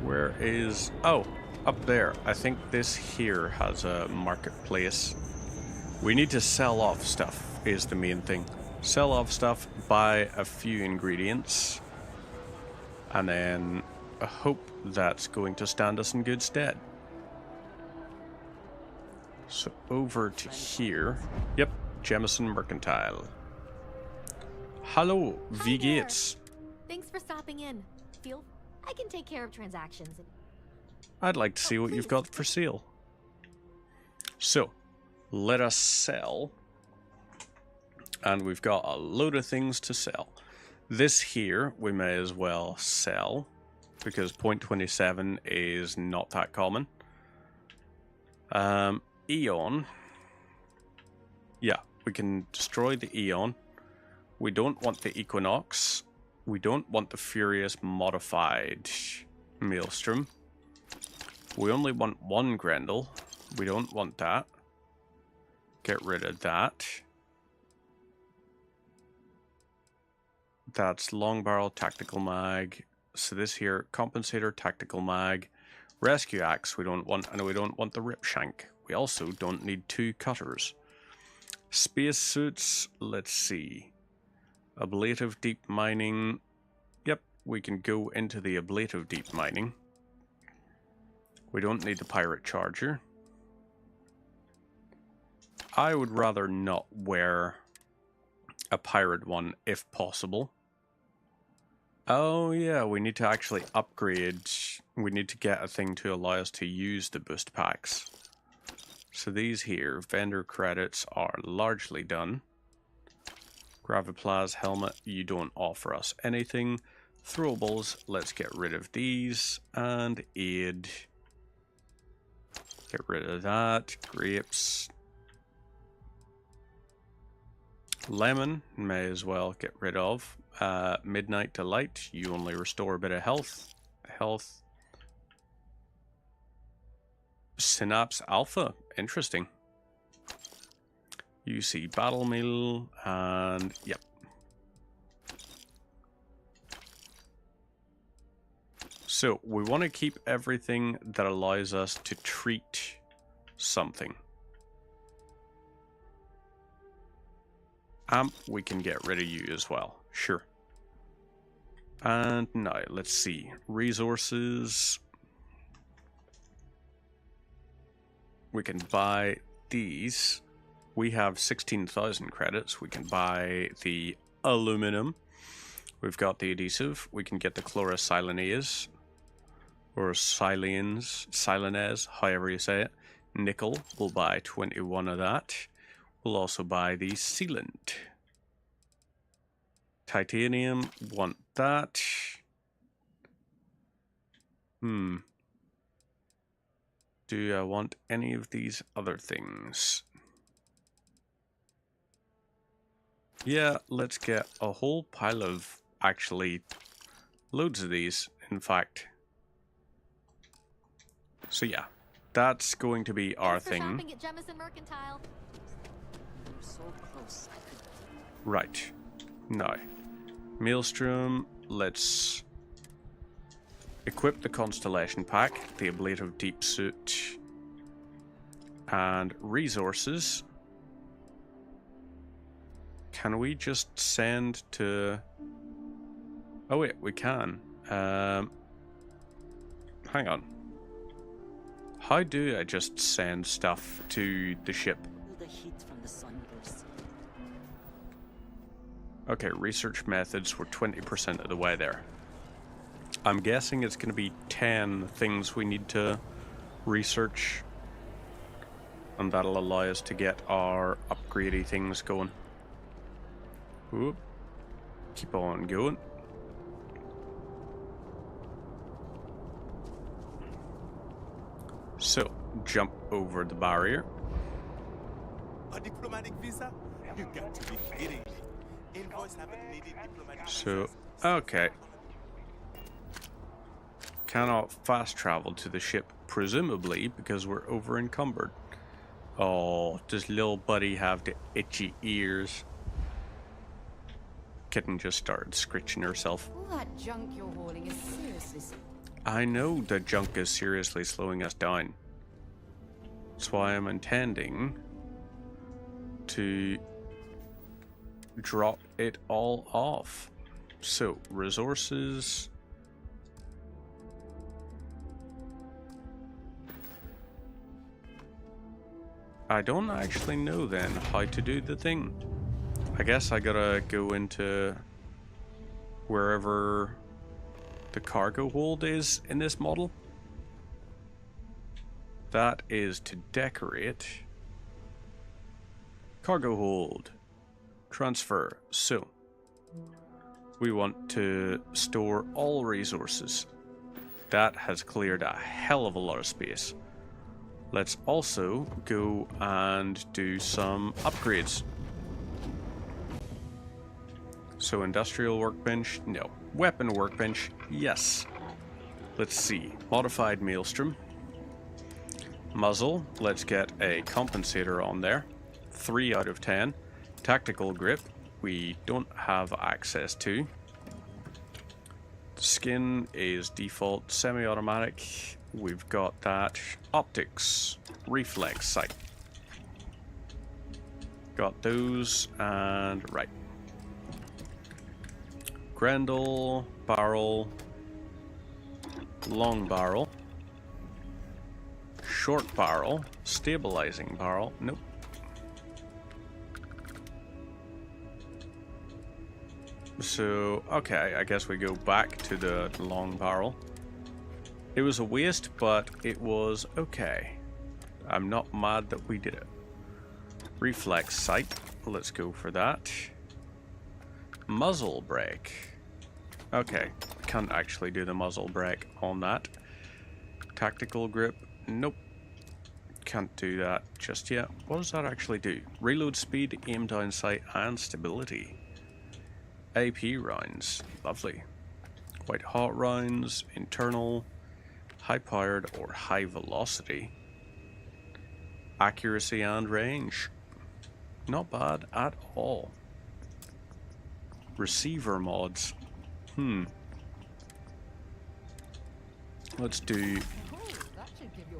[SPEAKER 1] Where is... Oh, up there. I think this here has a marketplace. We need to sell off stuff, is the main thing. Sell off stuff, buy a few ingredients, and then I hope that's going to stand us in good stead. So over to here. Yep, Jemison Mercantile. Hello, wie geht's?
[SPEAKER 14] Thanks for stopping in. I can take care of transactions.
[SPEAKER 1] I'd like to see what you've got for sale. So, let us sell. And we've got a load of things to sell. This here, we may as well sell, because 0.27 is not that common. Eon. Yeah, we can destroy the Eon. We don't want the Equinox. We don't want the Furious Modified Maelstrom. We only want one Grendel. We don't want that. Get rid of that. That's Long Barrel Tactical Mag. So this here, Compensator Tactical Mag. Rescue Axe we don't want, and we don't want the Rip Shank. We also don't need two cutters. Space suits, let's see. Ablative deep mining. Yep, we can go into the ablative deep mining. We don't need the pirate charger. I would rather not wear a pirate one if possible. Oh yeah, we need to actually upgrade. We need to get a thing to allow us to use the boost packs. So these here, vendor credits are largely done. Graviplaz helmet, you don't offer us anything. Throwables, let's get rid of these. And aid, get rid of that. Grapes. Lemon, may as well get rid of. Midnight Delight, you only restore a bit of health. Synapse Alpha, interesting. UC Battle Meal, and yep. So we want to keep everything that allows us to treat something. Amp, we can get rid of you as well, sure. And now, let's see. Resources. We can buy these. We have 16,000 credits. We can buy the aluminum. We've got the adhesive. We can get the chlorosilane or silanese, however you say it. Nickel, we'll buy 21 of that. We'll also buy the sealant. Titanium, want that. Do I want any of these other things? Yeah, let's get a whole pile of, actually, loads of these, in fact. So yeah, that's going to be our thing.
[SPEAKER 14] Shopping at Jemison Mercantile.
[SPEAKER 2] You're so close.
[SPEAKER 1] Right. Now, Maelstrom, let's equip the Constellation Pack, the Ablative Deep Suit, and resources. Can we just send to... Oh wait, we can. Hang on. How do I just send stuff to the ship?
[SPEAKER 2] The heat from the sun bursts.
[SPEAKER 1] Okay, research methods were 20% of the way there. I'm guessing it's going to be 10 things we need to research. And that'll allow us to get our upgradey things going. Whoop. Keep on going. So, jump over the barrier.
[SPEAKER 15] A diplomatic visa? You got to be kidding me. Invoice haven't needed diplomatic
[SPEAKER 1] So, okay. Cannot fast travel to the ship, presumably because we're over encumbered. Oh, does little buddy have the itchy ears? Kitten just started scritching herself.
[SPEAKER 12] All that junk you're hauling is seriously...
[SPEAKER 1] I know the junk is seriously slowing us down. That's why I'm intending to drop it all off. So, resources. I don't actually know then how to do the thing. I guess I gotta go into wherever the cargo hold is in this model. That is to decorate. Cargo hold. Transfer. So, we want to store all resources. That has cleared a hell of a lot of space. Let's also go and do some upgrades. So industrial workbench, no. Weapon workbench, yes. Let's see, modified maelstrom. Muzzle, let's get a compensator on there. 3 out of 10. Tactical grip, we don't have access to. Skin is default semi-automatic. We've got that. Optics, reflex sight. Got those, and right. Grendel, barrel, long barrel, short barrel, stabilizing barrel, nope. So, okay, I guess we go back to the long barrel. It was a waste, but it was okay. I'm not mad that we did it. Reflex sight. Let's go for that. Muzzle brake. Okay, can't actually do the muzzle brake on that. Tactical grip. Nope. Can't do that just yet. What does that actually do? Reload speed, aim down sight, and stability. AP rounds. Lovely. White hot rounds, internal, high powered or high velocity. Accuracy and range. Not bad at all. Receiver mods. Let's do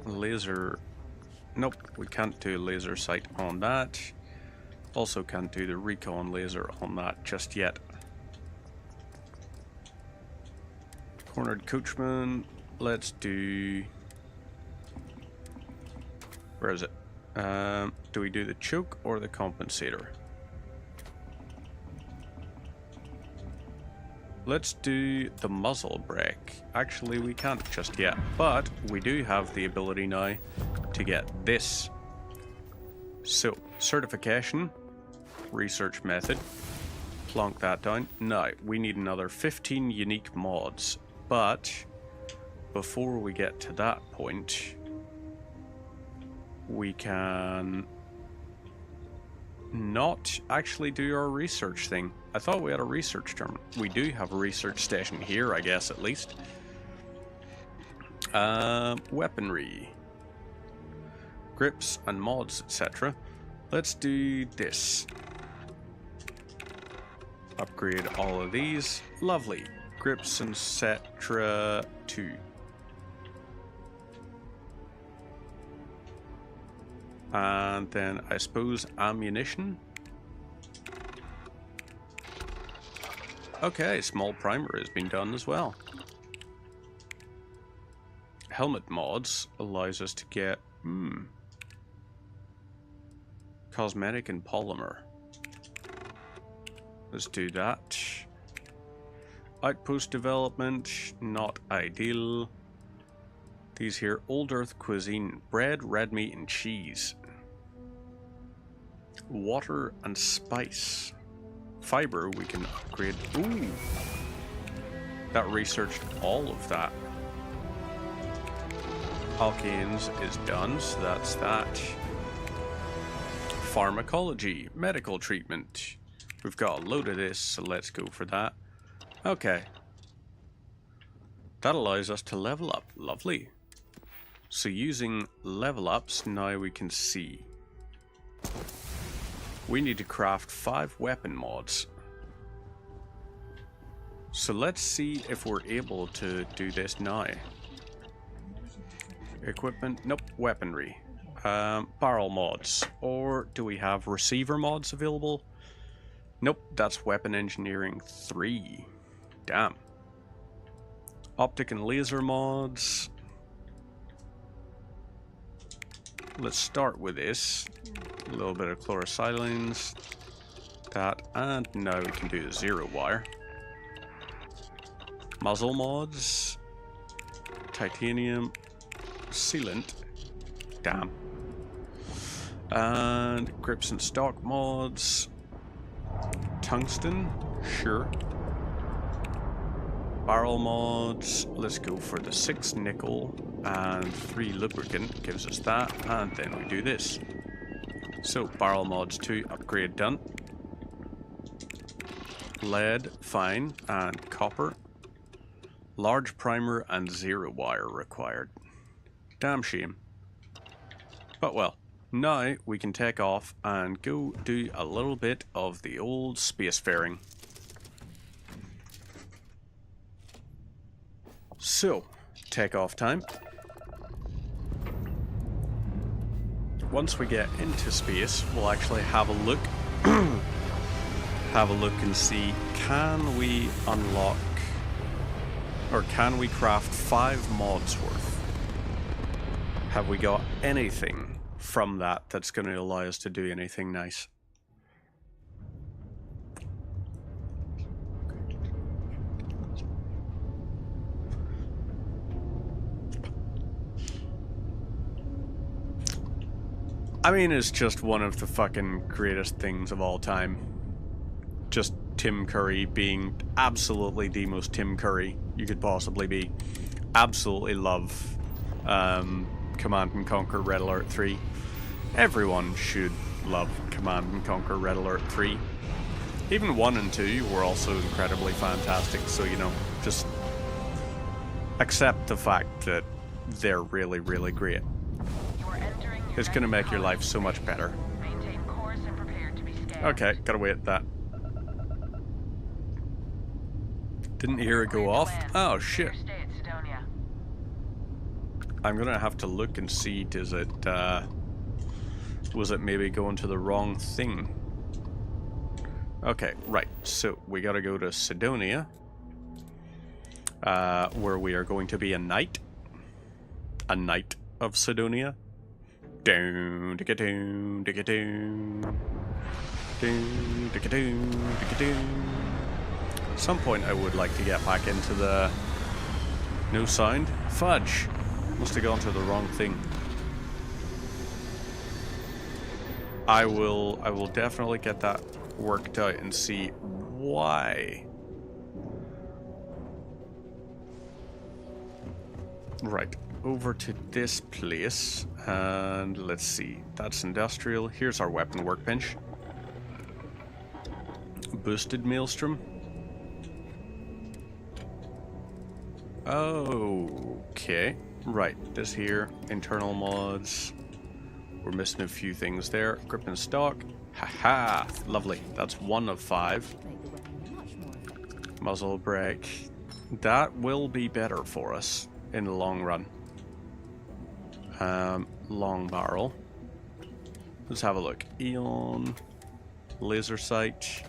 [SPEAKER 1] laser. Nope, we can't do laser sight on that. Also can't do the recon laser on that just yet. Cornered coachman. Let's do... Where is it? Do we do the choke or the compensator? Let's do the muzzle brake. Actually, we can't just yet, but we do have the ability now to get this. So, certification, research method, plonk that down. Now, we need another 15 unique mods, but before we get to that point, we can not actually do our research thing. I thought we had a research terminal. We do have a research station here, I guess, at least. Weaponry. Grips and mods, etc. Let's do this. Upgrade all of these. Lovely. Grips, etc. 2. And then I suppose ammunition. Okay, small primer has been done as well. Helmet mods allows us to get cosmetic and polymer. Let's do that. Outpost development, not ideal. These here, old earth cuisine, bread, red meat and cheese. Water and spice. Fiber we can upgrade. Ooh! That researched all of that. Alkanes is done, so that's that. Pharmacology, medical treatment. We've got a load of this, so let's go for that. Okay. That allows us to level up. Lovely. So using level ups, now we can see. We need to craft 5 weapon mods. So let's see if we're able to do this now. Equipment, nope, weaponry. Barrel mods. Or do we have receiver mods available? Nope, that's weapon engineering 3. Damn. Optic and laser mods. Let's start with this. A little bit of chlorosilines. That, and now we can do the 0 wire. Muzzle mods. Titanium. Sealant. Damn. And grips and stock mods. Tungsten. Sure. Barrel mods. Let's go for the 6 nickel and 3 lubricant. Gives us that. And then we do this. So, barrel mods 2 upgrade done. Lead, fine, and copper. Large primer and 0 wire required. Damn shame. But well, now we can take off and go do a little bit of the old spacefaring. So, takeoff time. Once we get into space, we'll actually have a look. Have a look and see, can we unlock, or can we craft 5 mods worth? Have we got anything from that that's going to allow us to do anything nice? I mean, it's just one of the fucking greatest things of all time. Just Tim Curry being absolutely the most Tim Curry you could possibly be. Absolutely love Command and Conquer Red Alert 3. Everyone should love Command and Conquer Red Alert 3. Even 1 and 2 were also incredibly fantastic, so, you know, just accept the fact that they're really, really great. It's gonna make your life so much better. Okay, gotta wait that. Didn't hear it go off? Oh, shit. I'm gonna have to look and see, does it, was it maybe going to the wrong thing? Okay, right, so we gotta go to Sidonia, where we are going to be a knight. A knight of Sidonia. Down, digga down, digga down. Down, digga down, digga down. At some point I would like to get back into the... No sound? Fudge! Must have gone to the wrong thing. I will definitely get that worked out and see why. Right, over to this place, and let's see, that's industrial. Here's our weapon workbench. Boosted Maelstrom. Okay, right, this here, internal mods. We're missing a few things there. Grip and stock. Haha, lovely. That's 1 of 5. Muzzle brake. That will be better for us in the long run. Long barrel. Let's have a look. Eon. Laser sight.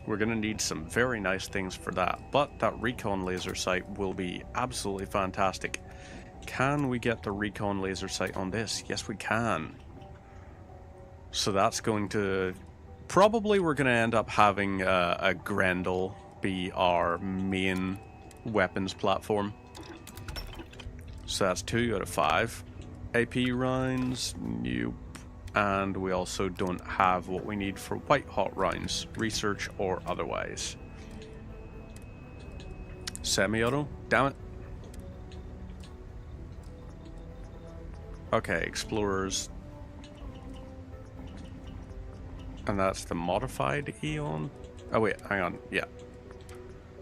[SPEAKER 1] We're going to need some very nice things for that. But that recon laser sight will be absolutely fantastic. Can we get the recon laser sight on this? Yes, we can. So that's going to... Probably we're going to end up having a Grendel be our main weapons platform. So that's 2 out of 5. AP rounds, nope. And we also don't have what we need for white hot rounds, research or otherwise. Semi-auto? Damn it. Okay, explorers. And that's the modified Eon. Oh wait, hang on, yeah.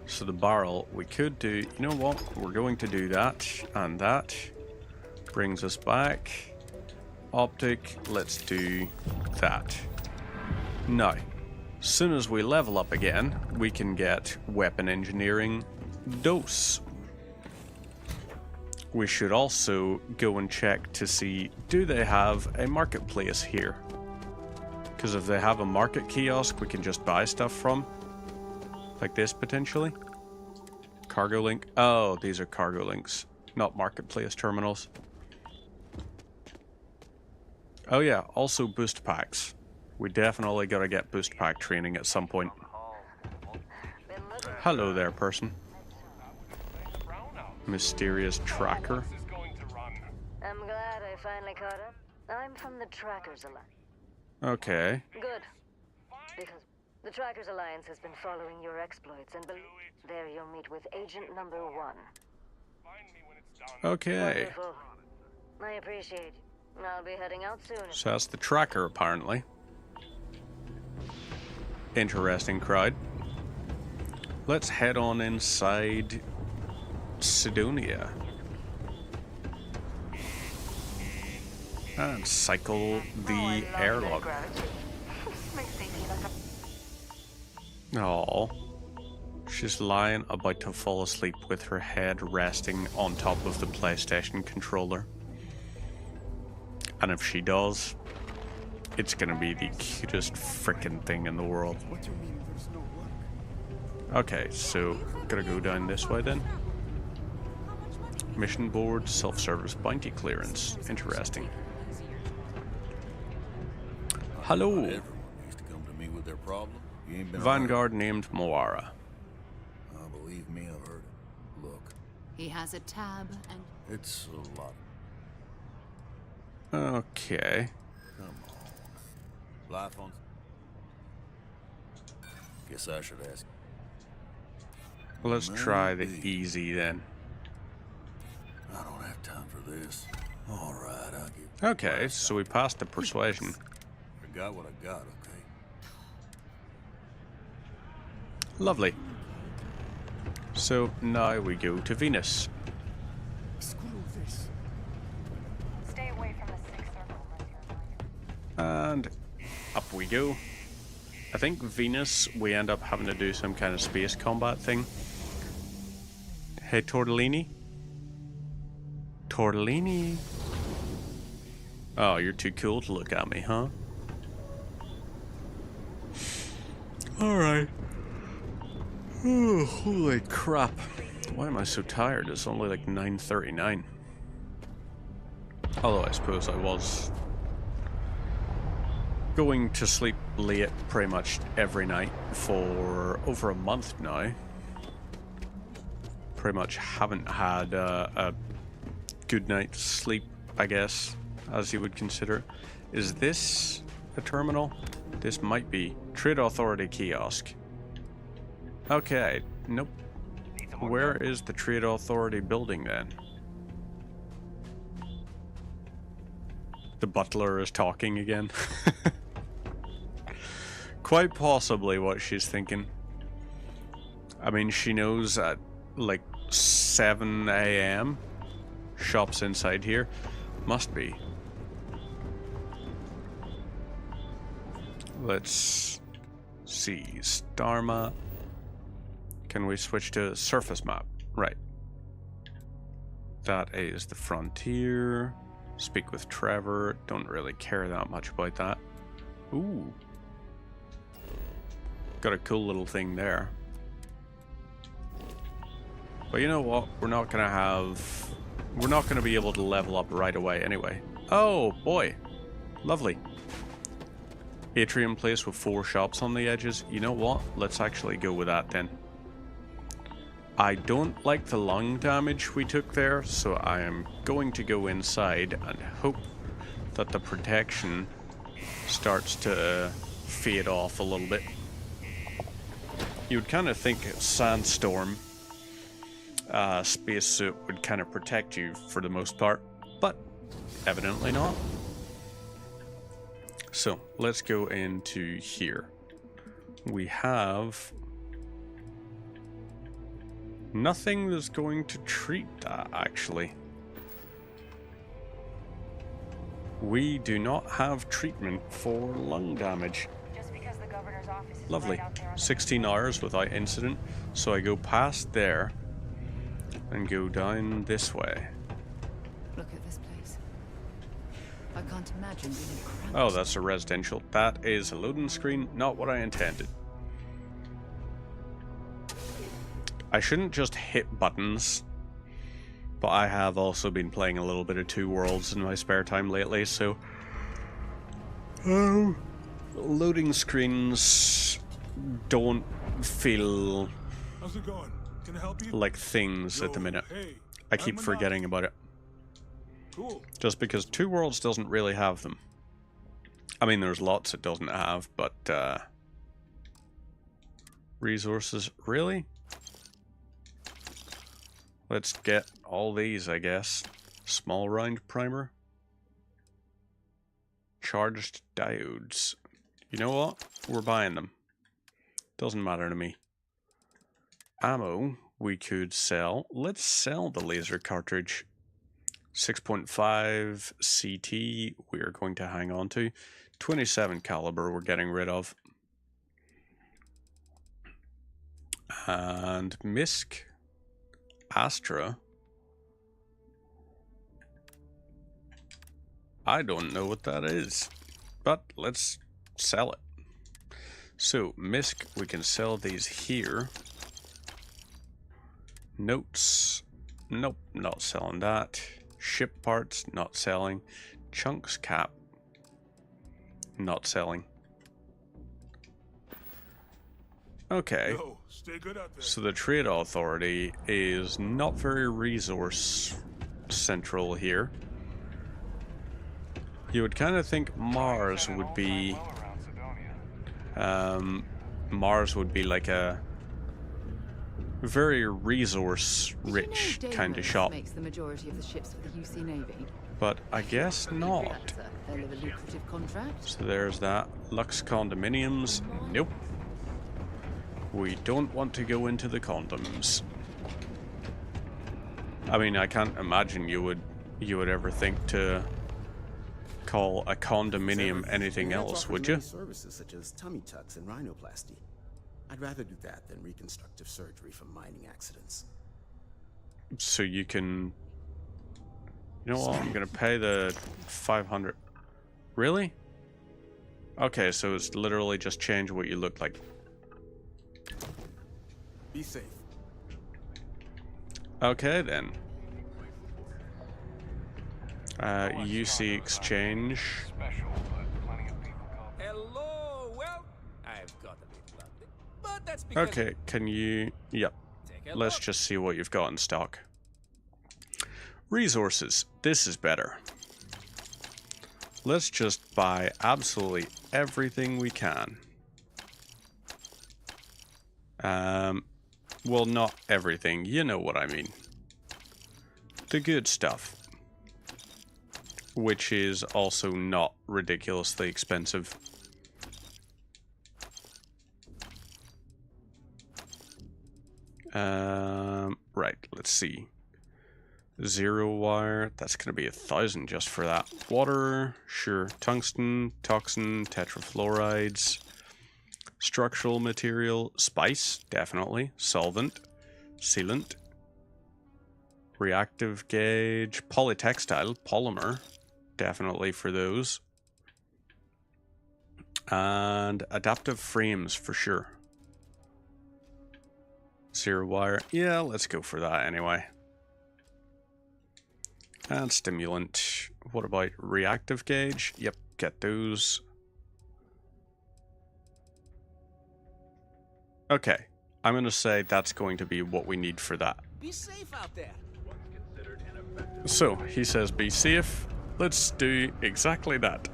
[SPEAKER 1] So the barrel, we could do, you know what, we're going to do that, and that brings us back. Optic, let's do that. Now, as soon as we level up again, we can get weapon engineering dose. We should also go and check to see, do they have a marketplace here? Because if they have a market kiosk, we can just buy stuff from. Like this, potentially. Cargo link. Oh, these are cargo links, not marketplace terminals. Oh yeah, also boost packs. We definitely gotta get boost pack training at some point. Hello there, person. Mysterious tracker.
[SPEAKER 5] I'm glad I finally caught up. I'm from the Trackers Alliance.
[SPEAKER 1] Okay.
[SPEAKER 5] Good. Because the Trackers Alliance has been following your exploits, and there you'll meet with Agent Number 1.
[SPEAKER 1] Okay.
[SPEAKER 5] Wonderful. I appreciate you. I'll be heading out soon.
[SPEAKER 1] So that's the tracker, apparently. Interesting crowd. Let's head on inside Sidonia. And cycle the airlock. Oh, she's lying about to fall asleep with her head resting on top of the PlayStation controller. And if she does, it's gonna be the cutest frickin' thing in the world. Okay, so gotta go down this way then. Mission board, self-service bounty clearance. Interesting. Hello.
[SPEAKER 16] Used to come to me with their problem. You ain't been
[SPEAKER 1] Vanguard named Moara.
[SPEAKER 16] Believe me, I've heard it. Look,
[SPEAKER 12] He has a tab and...
[SPEAKER 16] it's a lot.
[SPEAKER 1] Okay.
[SPEAKER 16] Come on. Life on... Guess I should ask.
[SPEAKER 1] Let's try the easy then.
[SPEAKER 16] I don't have time for this. All right, I'll give...
[SPEAKER 1] Okay, so we passed the persuasion.
[SPEAKER 16] I got what I got, okay?
[SPEAKER 1] Lovely. So now we go to Venus.
[SPEAKER 9] Screw this.
[SPEAKER 5] Stay away from the sixth circle unless you're
[SPEAKER 1] And up we go. I think Venus, we end up having to do some kind of space combat thing. Hey, Tortellini? Tortellini? Oh, you're too cool to look at me, huh? Alright. Oh, holy crap. Why am I so tired? It's only like 9:39. Although I suppose I was going to sleep late pretty much every night for over a month now. Pretty much haven't had a good night's sleep, I guess, as you would consider. Is this a terminal? This might be. Trade Authority kiosk. Okay, nope. Where is the Trade Authority building then? The butler is talking again. Quite possibly what she's thinking. I mean, she knows at like 7 AM shops inside here. Must be. Let's see. Star map. Can we switch to surface map? Right. That is the frontier. Speak with Trevor. Don't really care that much about that. Ooh. Got a cool little thing there. But you know what? We're not gonna be able to level up right away anyway. Oh boy. Lovely. Atrium place with 4 shops on the edges. You know what? Let's actually go with that then. I don't like the lung damage we took there, so I am going to go inside and hope that the protection starts to fade off a little bit. You'd kind of think Sandstorm spacesuit would kind of protect you for the most part, but evidently not. So let's go into here. We have nothing that's going to treat that, actually. We do not have treatment for lung damage.
[SPEAKER 5] Just because the governor's office is
[SPEAKER 1] Lovely.
[SPEAKER 5] right out there on the
[SPEAKER 1] 16 hours without incident. So I go past there and go down this way.
[SPEAKER 12] Look at this place. I can't imagine being cramped.
[SPEAKER 1] Oh, that's a residential. That is a loading screen. Not what I intended. I shouldn't just hit buttons, but I have also been playing a little bit of Two Worlds in my spare time lately, so loading screens don't feel
[SPEAKER 17] How's it going? Can I help you?
[SPEAKER 1] like things at the minute.
[SPEAKER 17] Hey,
[SPEAKER 1] I keep forgetting about it.
[SPEAKER 17] Cool.
[SPEAKER 1] Just because Two Worlds doesn't really have them. I mean, there's lots it doesn't have, but resources, really? Let's get all these, I guess. Small round primer. Charged diodes. You know what? We're buying them. Doesn't matter to me. Ammo we could sell. Let's sell the laser cartridge. 6.5 CT we are going to hang on to. 27 caliber we're getting rid of. And MISC. Astra. I don't know what that is, but let's sell it. So, MISC, we can sell these here. Notes. Nope, not selling that. Ship parts, not selling. Chunks cap. Not selling. Okay.
[SPEAKER 17] Yo, stay good out there.
[SPEAKER 1] So the Trade Authority is not very resource central here. You would kind of think Mars would be like a very resource-rich kind of shop.
[SPEAKER 12] Makes the majority of the ships for the UC Navy.
[SPEAKER 1] But I guess not.
[SPEAKER 12] They live a lucrative contract.
[SPEAKER 1] So there's that. Lux condominiums. Nope. We don't want to go into the condoms. I mean, I can't imagine you would ever think to call a condominium anything else, would you?
[SPEAKER 18] Services such as tummy tucks and rhinoplasty. I'd rather do that than reconstructive surgery from mining accidents.
[SPEAKER 1] So you can... You know what? I'm gonna pay the 500. Really? Okay, so it's literally just change what you look like.
[SPEAKER 18] Be safe.
[SPEAKER 1] Okay then. UC exchange.
[SPEAKER 11] Hello. Well, I've got a little update, but that's because.
[SPEAKER 1] Okay, can you... Yep. Let's just see what you've got in stock. Resources. This is better. Let's just buy absolutely everything we can. Well, not everything. You know what I mean. The good stuff. Which is also not ridiculously expensive. Right, let's see. Zero wire, that's gonna be 1,000 just for that. Water, sure. Tungsten, toxin, tetrafluorides. Structural material, spice, definitely. Solvent, sealant. Reactive gauge, polytextile, polymer, definitely for those. And adaptive frames for sure. Zero wire, yeah, let's go for that anyway. And stimulant. What about reactive gauge? Yep, get those. Okay, I'm going to say that's going to be what we need for that.
[SPEAKER 11] Be safe out there.
[SPEAKER 1] So, he says be safe. Let's do exactly that.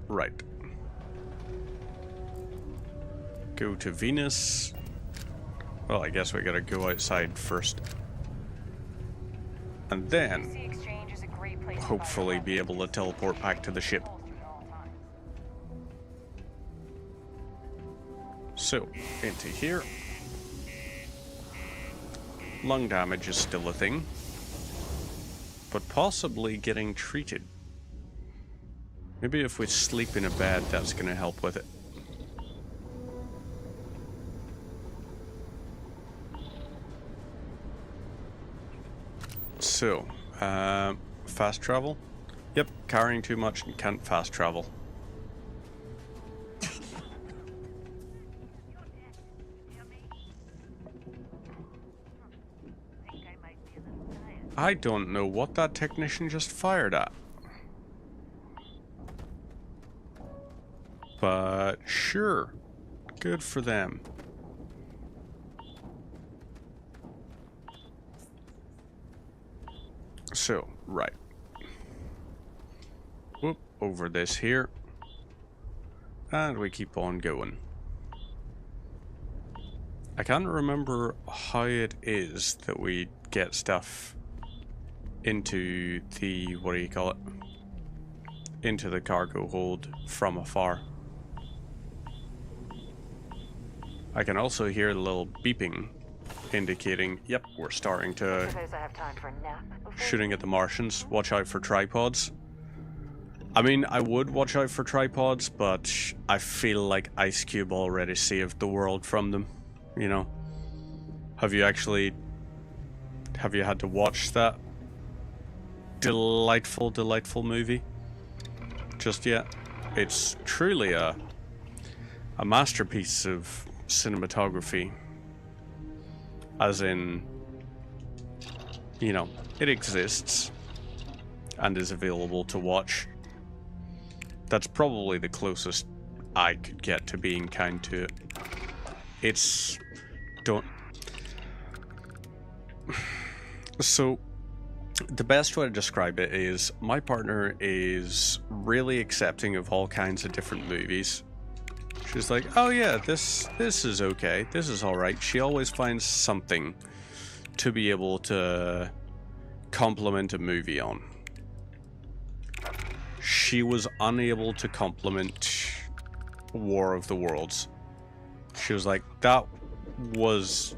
[SPEAKER 1] Right. Go to Venus. Well, I guess we gotta go outside first. And then, hopefully be able to teleport back to the ship. So, into here. Lung damage is still a thing. But possibly getting treated. Maybe if we sleep in a bed, that's gonna help with it. So, fast travel? Yep, carrying too much and can't fast travel. I don't know what that technician just fired at. But sure, good for them. So, right. Whoop, over this here. And we keep on going. I can't remember how it is that we get stuff into the, what do you call it? Into the cargo hold from afar. I can also hear the little beeping indicating, yep, we're starting to shooting at the Martians. Watch out for tripods. I mean, I would watch out for tripods, but I feel like Ice Cube already saved the world from them, you know. Have you had to watch that delightful movie just yet? It's truly a masterpiece of cinematography, as in, you know, it exists and is available to watch. That's probably the closest I could get to being kind to it. So, the best way to describe it is my partner is really accepting of all kinds of different movies. She's like, oh yeah, this is okay, this is alright. She always finds something to be able to compliment a movie on. She was unable to compliment War of the Worlds. She was like, that was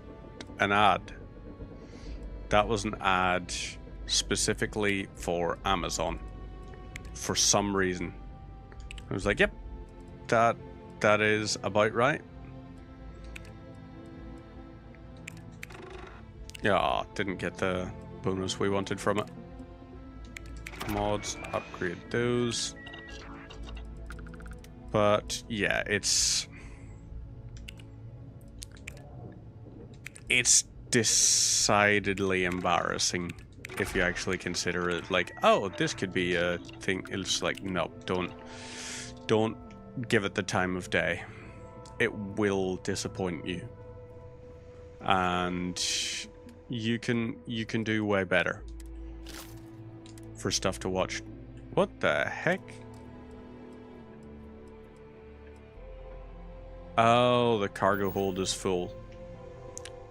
[SPEAKER 1] an ad. That was an ad specifically for Amazon for some reason. I was like, yep, that is about right. Yeah, didn't get the bonus we wanted from it. Mods, upgrade those. But yeah, it's decidedly embarrassing if you actually consider it. Like, oh, this could be a thing. It's like, no, don't give it the time of day. It will disappoint you, and you can do way better for stuff to watch. What the heck? Oh, the cargo hold is full.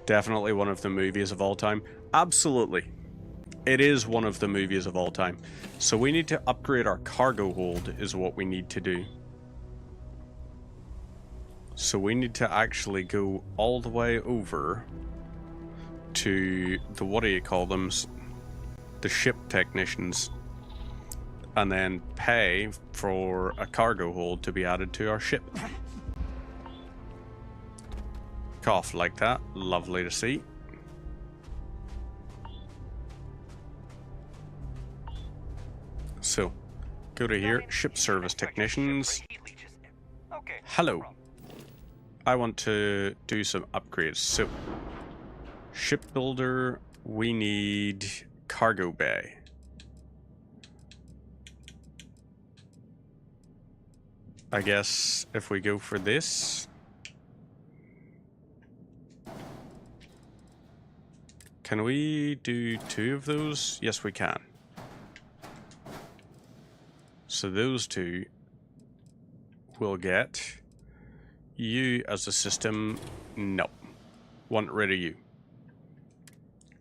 [SPEAKER 1] Definitely one of the movies of all time. Absolutely. It is one of the movies of all time. So we need to upgrade our cargo hold is what we need to do. So we need to actually go all the way over to the, what do you call them? The ship technicians. And then pay for a cargo hold to be added to our ship. Cough like that. Lovely to see. So, go to here, ship service technicians. Hello. I want to do some upgrades. So, shipbuilder, we need cargo bay. I guess if we go for this. Can we do 2 of those? Yes, we can. So those 2 will get you as a system. No. Want rid of you.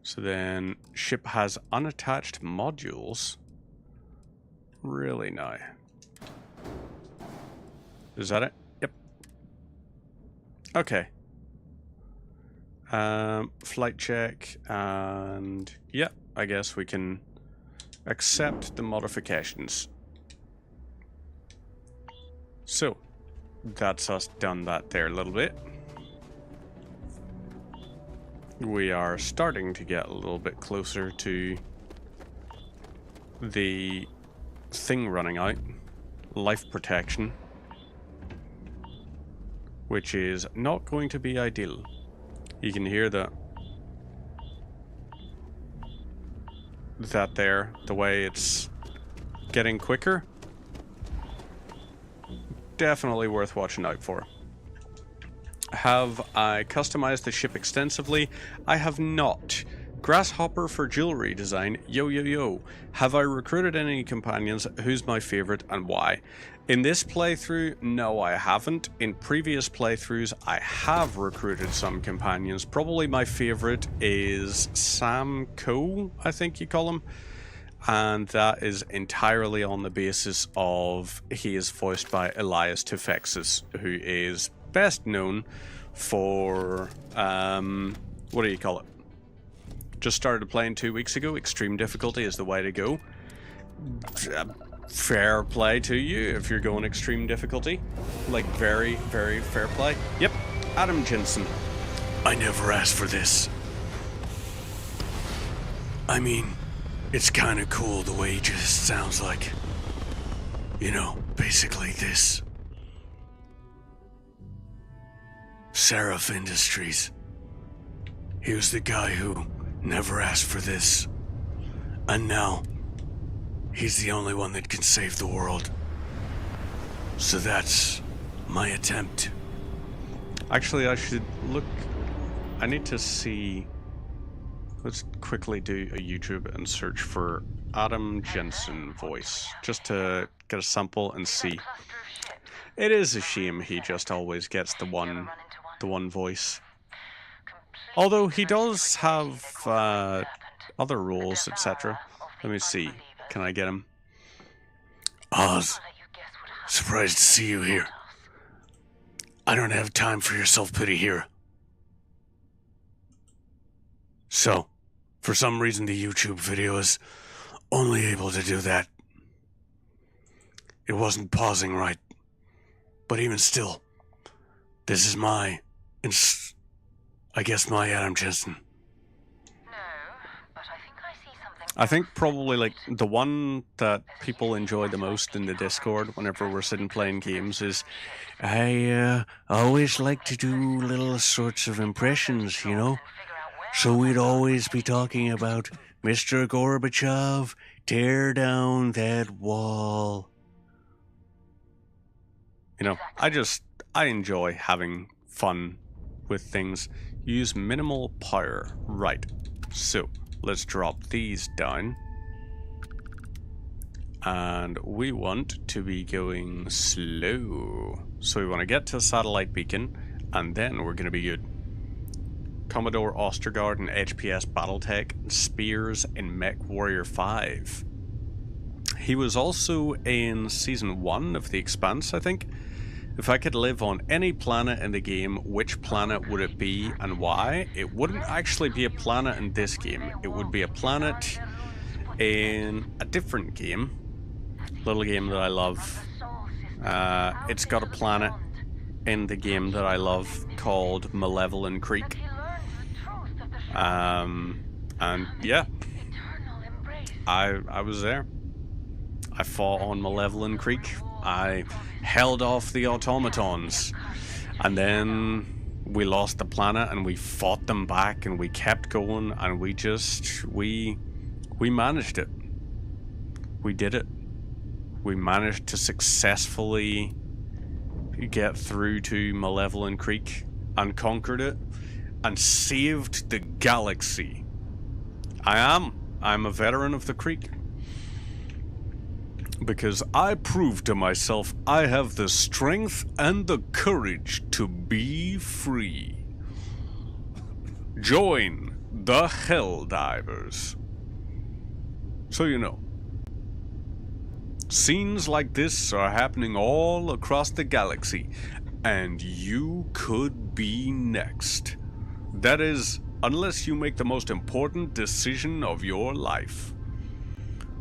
[SPEAKER 1] So then ship has unattached modules. Really now. Is that it? Yep. Okay. Flight check, and yeah, I guess we can accept the modifications. So, that's us done that there a little bit. We are starting to get a little bit closer to the thing running out. Life protection. Which is not going to be ideal. You can hear that there, the way it's getting quicker. Definitely worth watching out for. Have I customized the ship extensively? I have not. Grasshopper for jewelry design. Yo, yo, yo. Have I recruited any companions? Who's my favorite and why? In this playthrough, no, I haven't. In previous playthroughs, I have recruited some companions. Probably my favorite is Sam Coe, I think you call him. And that is entirely on the basis of he is voiced by Elias Tufexis, who is best known for, what do you call it? Just started playing 2 weeks ago. Extreme difficulty is the way to go. Fair play to you if you're going extreme difficulty. Like, very, very fair play. Yep, Adam Jensen.
[SPEAKER 16] I never asked for this. I mean, it's kind of cool the way he just sounds like, you know, basically this. Seraph Industries. He was the guy who never asked for this. And now, he's the only one that can save the world. So that's my attempt.
[SPEAKER 1] Actually, I should look. I need to see Let's quickly do a YouTube and search for Adam Jensen voice, just to get a sample and see. It is a shame he just always gets the one voice. Although he does have other roles, etc. Let me see. Can I get him?
[SPEAKER 16] Oz, surprised to see you here. I don't have time for your self-pity here. So, for some reason the YouTube video is only able to do that. It wasn't pausing right. But even still, this is my, I guess my Adam Jensen.
[SPEAKER 1] I think probably like the one that people enjoy the most in the Discord whenever we're sitting playing games is,
[SPEAKER 16] I always like to do little sorts of impressions, you know? So we'd always be talking about Mr. Gorbachev, tear down that wall.
[SPEAKER 1] You know, I enjoy having fun with things. Use minimal power. Right. So, let's drop these down. And we want to be going slow. So we want to get to a satellite beacon, and then we're going to be good. Commodore Ostergaard and HPS Battletech, Spears in MechWarrior 5. He was also in Season 1 of The Expanse, I think. If I could live on any planet in the game, which planet would it be and why? It wouldn't actually be a planet in this game. It would be a planet in a different game. Little game that I love. It's got a planet in the game that I love called Malevolent Creek. And yeah, I was there. I fought on Malevolent Creek. I held off the automatons, and then we lost the planet and we fought them back and we kept going and we managed it. We did it. We managed to successfully get through to Malevolent Creek and conquered it and saved the galaxy. I'm a veteran of the Creek. Because I proved to myself I have the strength and the courage to be free. Join the Helldivers. So you know, scenes like this are happening all across the galaxy, and you could be next. That is, unless you make the most important decision of your life.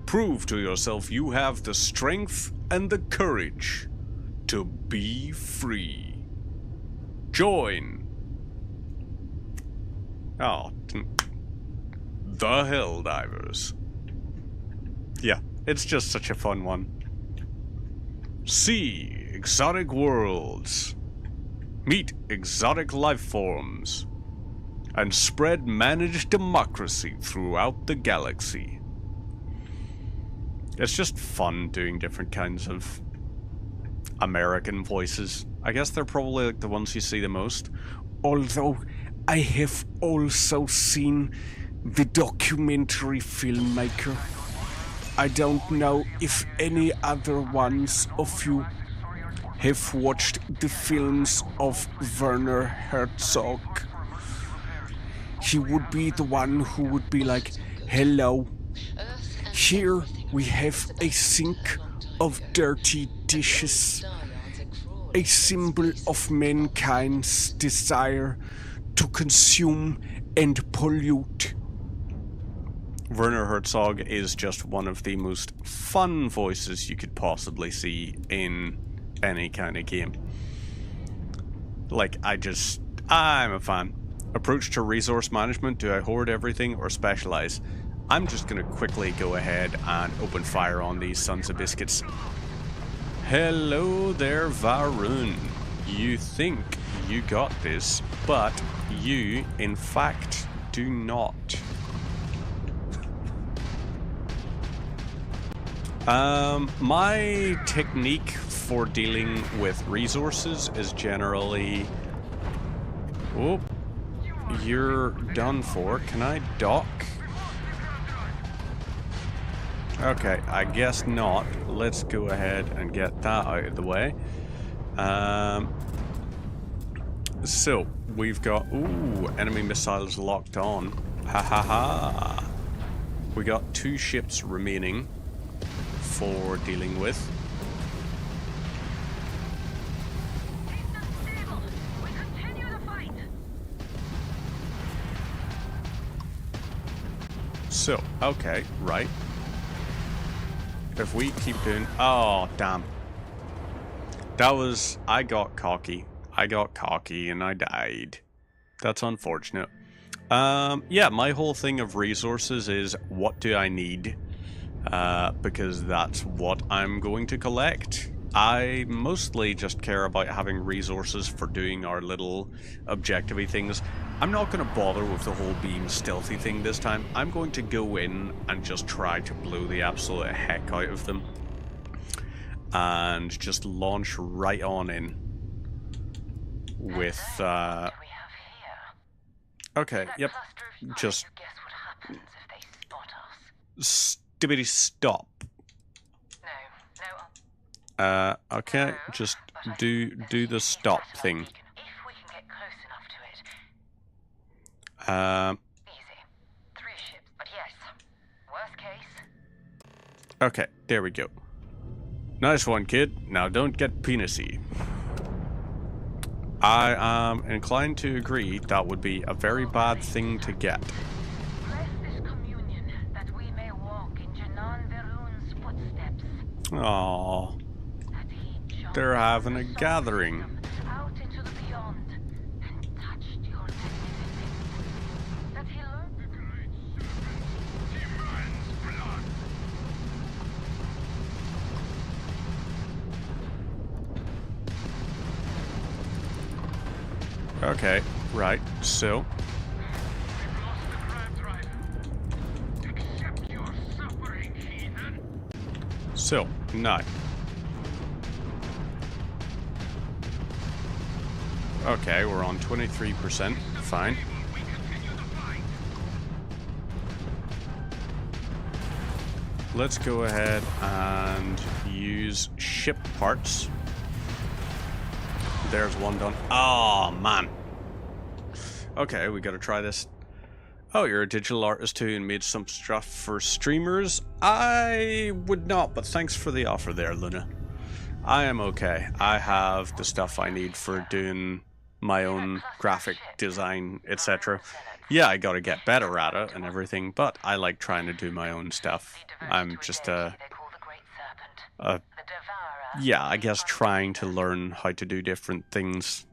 [SPEAKER 1] Prove to yourself you have the strength and the courage to be free. Join. Oh, the Helldivers. Yeah, it's just such a fun one. See exotic worlds. Meet exotic life forms. And spread managed democracy throughout the galaxy. It's just fun doing different kinds of American voices. I guess they're probably like the ones you see the most.
[SPEAKER 16] Although I have also seen the documentary filmmaker. I don't know if any other ones of you have watched the films of Werner Herzog. He would be the one who would be like, hello. Here we have a sink of dirty dishes, a symbol of mankind's desire to consume and pollute.
[SPEAKER 1] Werner Herzog is just one of the most fun voices you could possibly see in any kind of game. Like, I'm a fan. Approach to resource management, do I hoard everything or specialize? I'm just gonna quickly go ahead and open fire on these sons of biscuits. Hello there, Varun. You think you got this, but you, in fact, do not. My technique for dealing with resources is generally... Oh, you're done for. Can I dock? Okay, I guess not. Let's go ahead and get that out of the way. So, we've got... Ooh, enemy missiles locked on. Ha ha ha. We got 2 ships remaining for dealing with. So, okay, right. If we keep doing... Oh, damn. That was... I got cocky. I got cocky and I died. That's unfortunate. Yeah, my whole thing of resources is what do I need? Because that's what I'm going to collect. I mostly just care about having resources for doing our little objective-y things. I'm not going to bother with the whole being stealthy thing this time. I'm going to go in and just try to blow the absolute heck out of them. And just launch right on in. With, okay, yep. Just... Stibbity stop. Okay, just do the stop thing. Okay, there we go. Nice one, kid. Now don't get penisy. I am inclined to agree that would be a very bad thing to get. Aww. They're having a gathering. Okay, right, so... So, now. Okay, we're on 23%, fine. Let's go ahead and use ship parts. There's one done. Oh, man. Okay, we gotta try this. Oh, you're a digital artist too and made some stuff for streamers? I would not, but thanks for the offer there, Luna. I am okay. I have the stuff I need for doing my own graphic design, etc. Yeah, I gotta get better at it and everything, but I like trying to do my own stuff. I'm just yeah, I guess trying to learn how to do different things.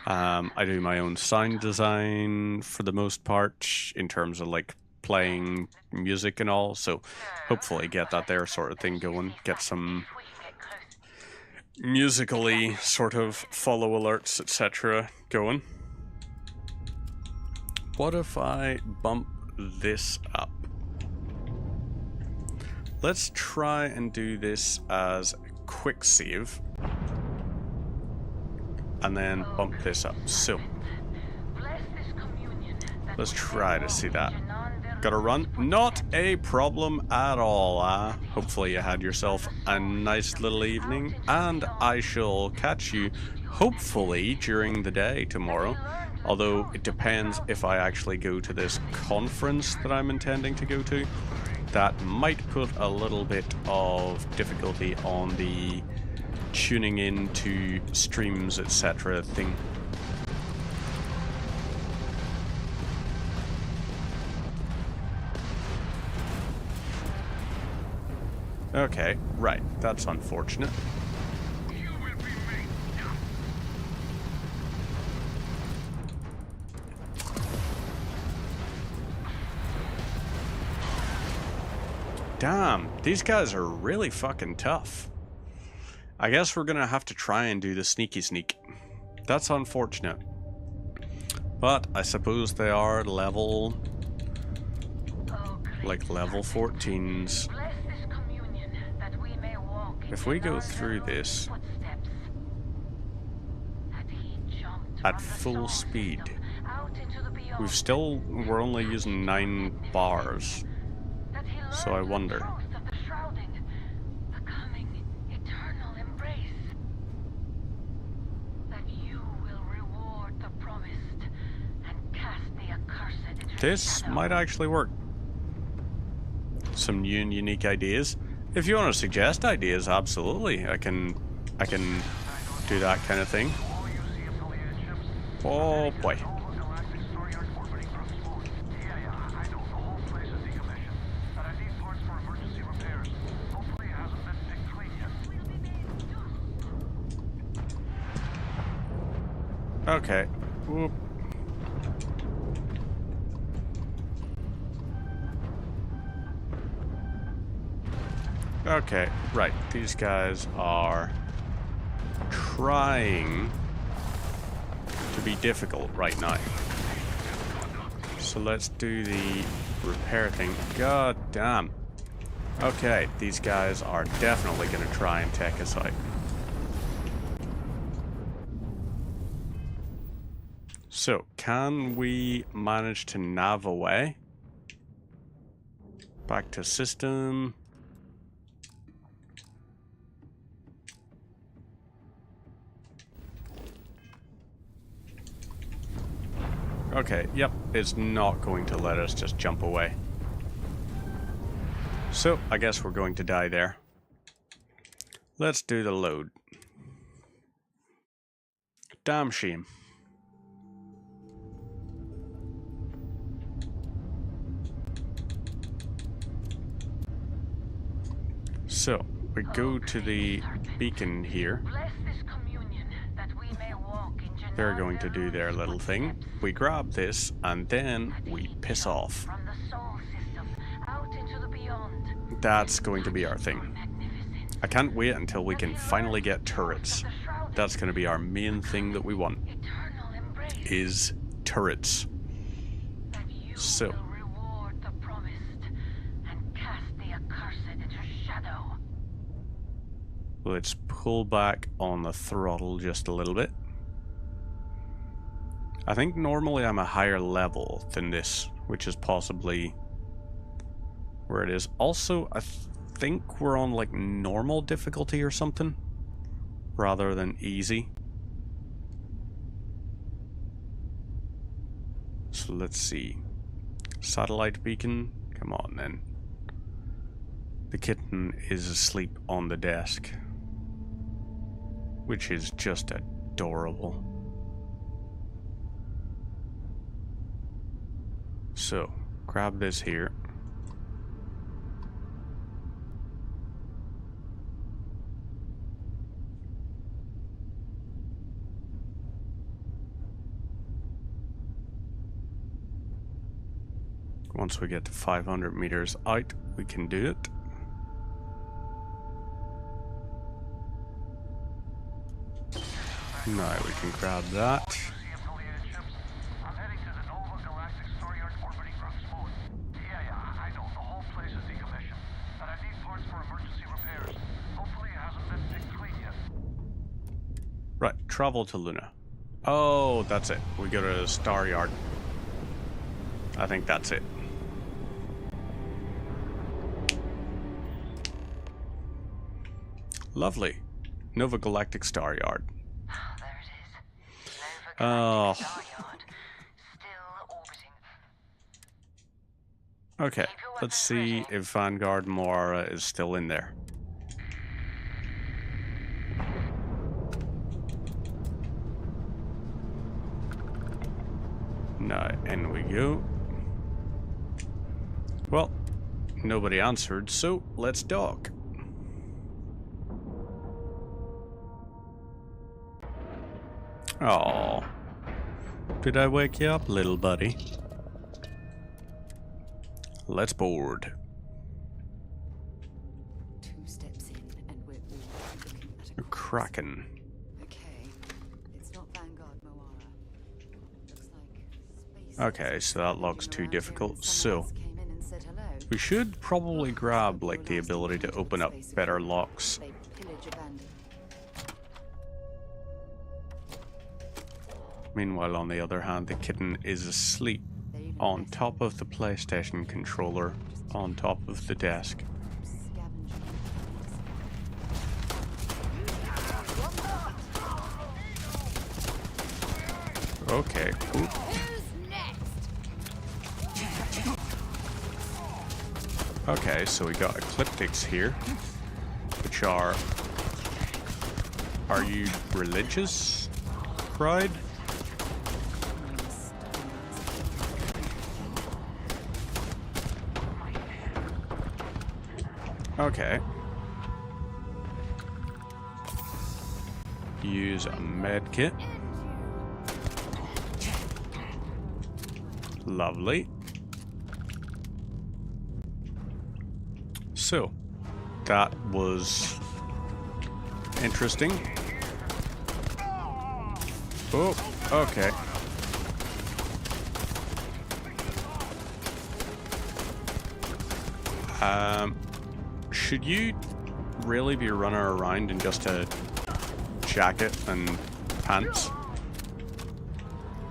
[SPEAKER 1] I do my own sound design for the most part, in terms of like playing music and all, so hopefully get that there sort of thing going, get some musically sort of follow alerts, etc. going. What if I bump this up? Let's try and do this as a quick save. And then bump this up. So, let's try to see that. Gotta run? Not a problem at all. Hopefully you had yourself a nice little evening, and I shall catch you hopefully during the day tomorrow. Although it depends if I actually go to this conference that I'm intending to go to. That might put a little bit of difficulty on the tuning in to streams, etc. thing. Okay, right, that's unfortunate. Damn, these guys are really fucking tough. I guess we're gonna have to try and do the sneaky sneak. That's unfortunate. But I suppose they are level... like level 14s. If we go through this at full speed... We're only using 9 bars. So I wonder. This might actually work. Some new and unique ideas. If you want to suggest ideas, absolutely. I can do that kind of thing. Oh boy. Okay. Whoop. Okay, right. These guys are trying to be difficult right now. So let's do the repair thing. God damn. Okay, these guys are definitely going to try and take us out. So, can we manage to nav away? Back to system. Okay, yep, it's not going to let us just jump away. So, I guess we're going to die there. Let's do the load. Damn shame. So, we go to the beacon here. They're going to do their little thing. We grab this, and then we piss off. That's going to be our thing. I can't wait until we can finally get turrets. That's going to be our main thing that we want. Is turrets. So. Let's pull back on the throttle just a little bit. I think normally I'm a higher level than this, which is possibly where it is. Also, I think we're on like normal difficulty or something, rather than easy. So let's see. Satellite beacon, come on then. The kitten is asleep on the desk, which is just adorable. So, grab this here. Once we get to 500 meters out, we can do it. Now we can grab that. Right, travel to Luna. Oh, that's it. We go to Star Yard. I think that's it. Lovely. Nova Galactic Star Yard. Oh. Okay, let's see if Vanguard Moara is still in there. Now, in we go. Well, nobody answered, so let's dock. Oh, did I wake you up, little buddy? Let's board.
[SPEAKER 12] 2 steps in, and we're all looking at a
[SPEAKER 1] Kraken.
[SPEAKER 12] Okay, it's not Vanguard Moara. Looks like space.
[SPEAKER 1] Okay, so that looks too difficult. So we should probably grab like the ability to open up better locks. Meanwhile, on the other hand, the kitten is asleep on top of the PlayStation controller on top of the desk. Okay. Ooh. Okay, so we got ecliptics here, which are you religious, Pride? Okay. Use a med kit. Lovely. So, that was interesting. Oh, okay. Should you really be running around in just a jacket and pants?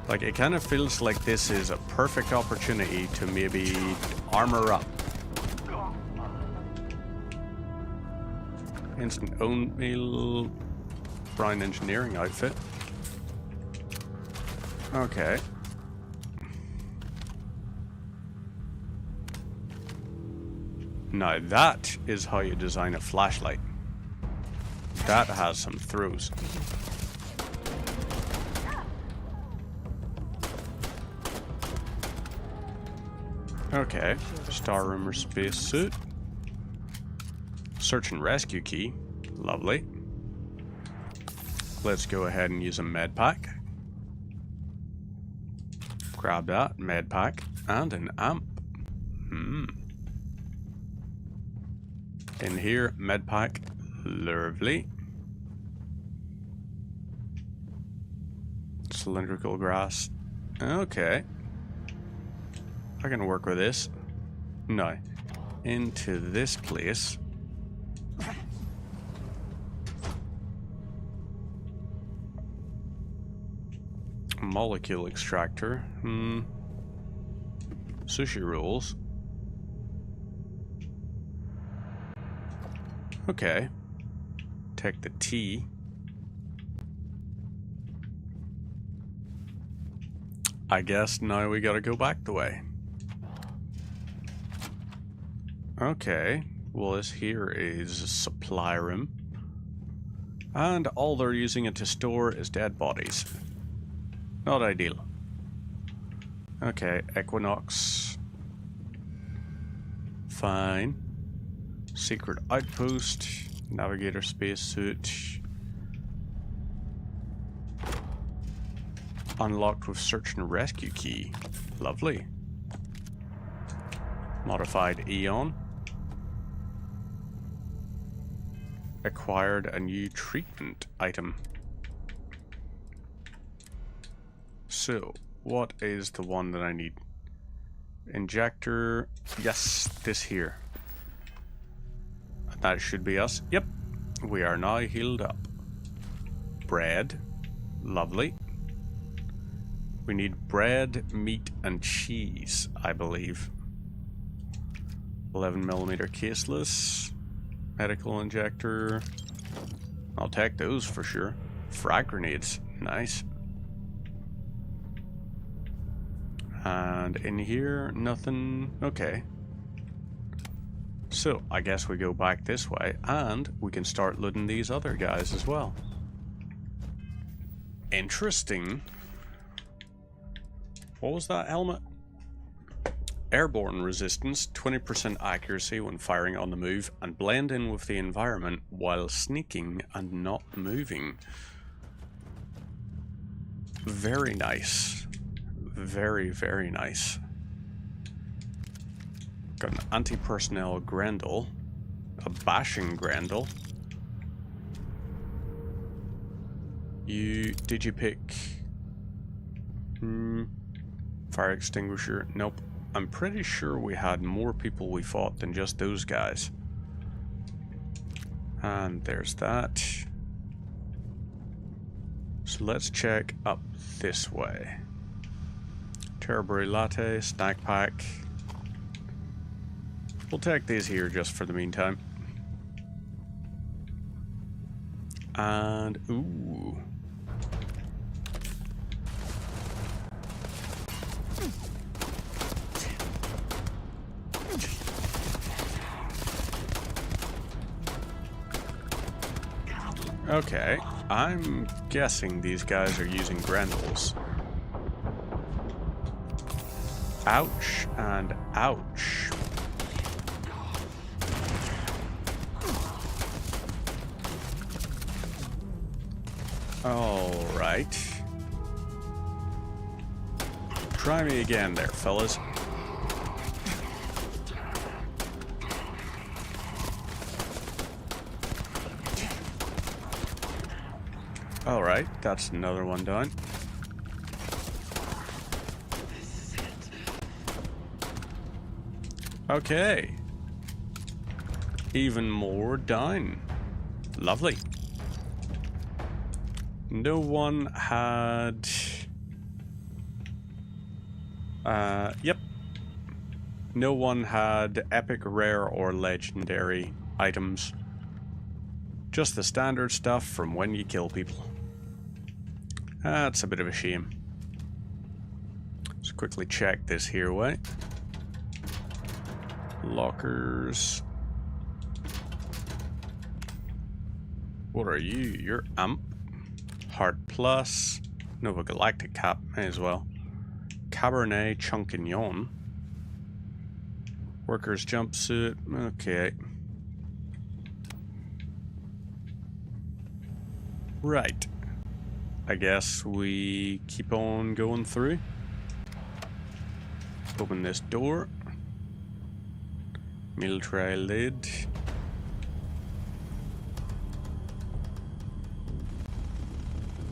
[SPEAKER 1] Like, it kind of feels like this is a perfect opportunity to maybe armor up. Instant oatmeal brown engineering outfit. Okay. Now that is how you design a flashlight. That has some throws. Okay, Star Rumor spacesuit. Search and rescue key. Lovely. Let's go ahead and use a med pack. Grab that, med pack, and an amp. In here, med pack. Lovely. Cylindrical grass. Okay. I can work with this. Now, into this place. Molecule extractor. Sushi rolls. Okay. Take the tea. I guess now we gotta go back the way. Okay. Well, this here is a supply room. And all they're using it to store is dead bodies. Not ideal. Okay, Equinox. Fine. Secret outpost. Navigator spacesuit. Unlocked with search and rescue key. Lovely. Modified Eon. Acquired a new treatment item. So, what is the one that I need? Injector. Yes, this here. That should be us. Yep. We are now healed up. Bread. Lovely. We need bread, meat, and cheese, I believe. 11mm caseless. Medical injector. I'll take those for sure. Frag grenades. Nice. And in here, nothing. Okay. So, I guess we go back this way, and we can start looting these other guys as well. Interesting. What was that helmet? Airborne resistance, 20% accuracy when firing on the move, and blend in with the environment while sneaking and not moving. Very nice. Very, very nice. Got an anti-personnel Grendel. A bashing Grendel. Did you pick... Fire extinguisher? Nope. I'm pretty sure we had more people we fought than just those guys. And there's that. So let's check up this way. Territory latte, snack pack. We'll take these here just for the meantime. And ooh. Okay, I'm guessing these guys are using Grendels. Ouch and ouch. Alright. Try me again there, fellas. Alright, that's another one done. Okay. Even more done. Lovely. No one had... yep. No one had epic, rare, or legendary items. Just the standard stuff from when you kill people. That's a bit of a shame. Let's quickly check this here way. Lockers. What are you? You're Amp. Heart Plus. Nova Galactic Cap. May as well. Cabernet Champignon. Worker's Jumpsuit. Okay. Right. I guess we keep on going through. Open this door. Military lid.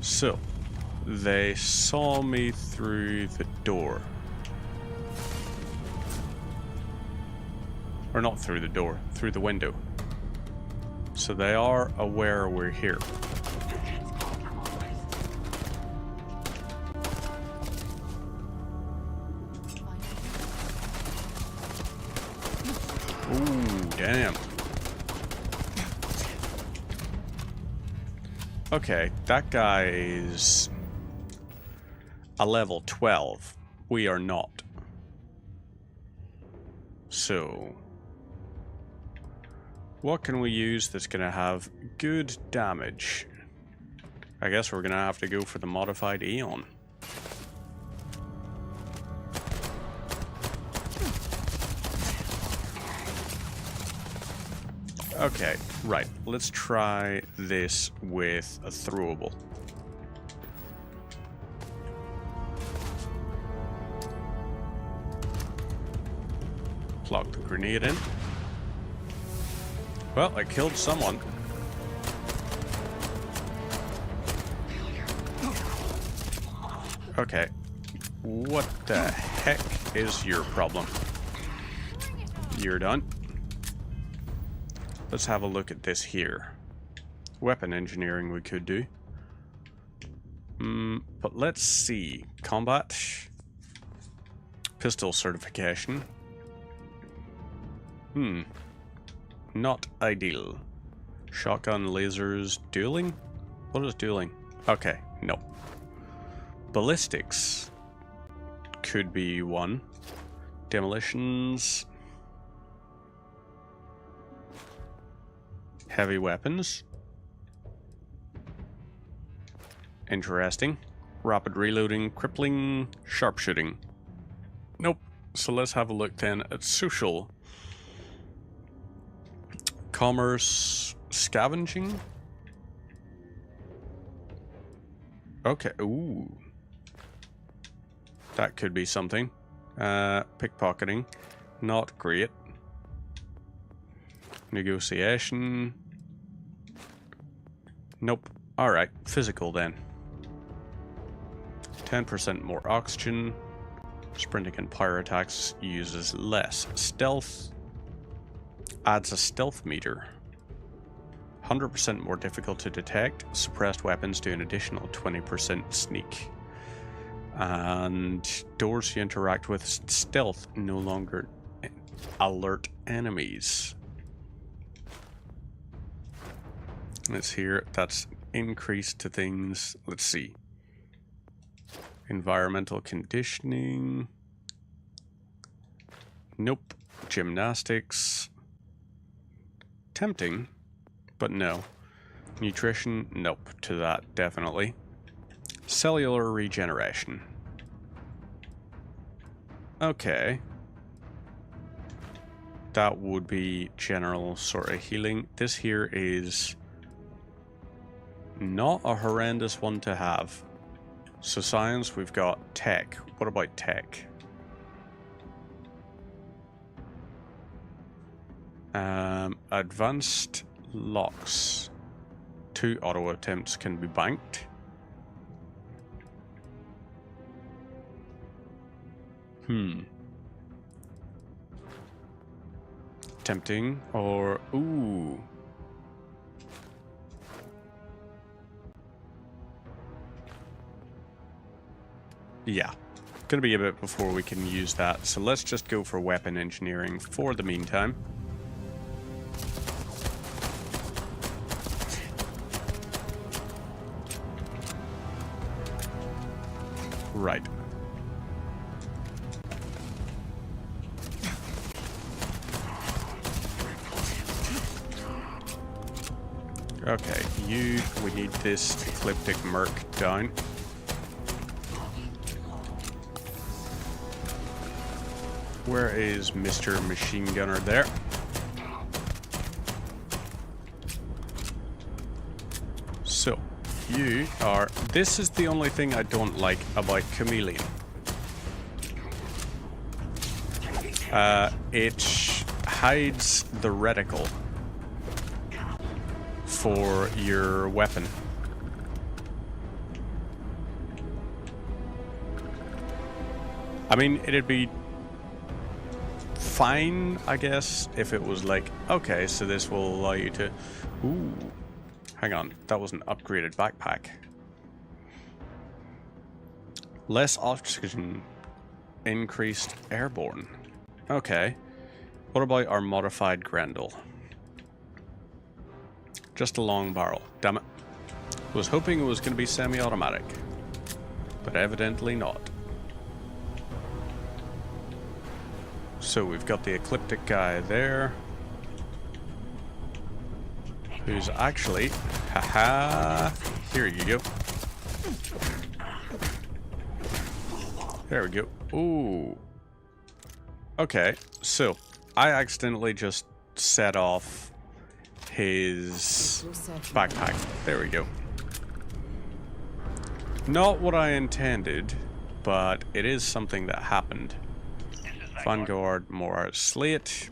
[SPEAKER 1] So, they saw me through the door. Or not through the door, through the window. So they are aware we're here. Ooh, damn. Okay, that guy is a level 12. We are not. So, what can we use that's going to have good damage? I guess we're going to have to go for the modified Aeon. Okay, right. Let's try this with a throwable. Plug the grenade in. Well, I killed someone. Okay. What the heck is your problem? You're done. Let's have a look at this here. Weapon engineering we could do. But let's see. Combat. Pistol certification. Not ideal. Shotgun, lasers, dueling? What is dueling? Okay, no. Ballistics. Could be one. Demolitions. Heavy weapons. Interesting. Rapid reloading, crippling, sharpshooting. Nope. So let's have a look then at social. Commerce, scavenging. Okay, ooh. That could be something. Pickpocketing. Not great. Negotiation. Nope. Alright, physical then. 10% more oxygen. Sprinting and pyro attacks uses less. Stealth. Adds a stealth meter. 100% more difficult to detect. Suppressed weapons do an additional 20% sneak. And doors you interact with stealth no longer alert enemies. Let's hear that's increased to things. Let's see. Environmental conditioning. Nope. Gymnastics. Tempting, but no. Nutrition, nope to that, definitely. Cellular regeneration. Okay. That would be general sort of healing. This here is not a horrendous one to have. So science, we've got tech. What about tech? Advanced locks. 2 auto attempts can be banked. Tempting or ooh. Yeah. Gonna be a bit before we can use that. So let's just go for weapon engineering for the meantime. Right. Okay, we need this ecliptic merc down. Where is Mr. Machine Gunner there? So, you are... This is the only thing I don't like about Chameleon. It hides the reticle for your weapon. I mean, it'd be fine, I guess, if it was like, okay, so this will allow you to... Ooh, hang on, that was an upgraded backpack. Less oxygen, increased airborne. Okay, what about our modified Grendel? Just a long barrel. Damn it. Was hoping it was going to be semi-automatic, but evidently not. So we've got the ecliptic guy there, who's actually, haha, here you go. There we go. Ooh. Okay, so I accidentally just set off his backpack. There we go. Not what I intended, but it is something that happened. Vanguard, more slate.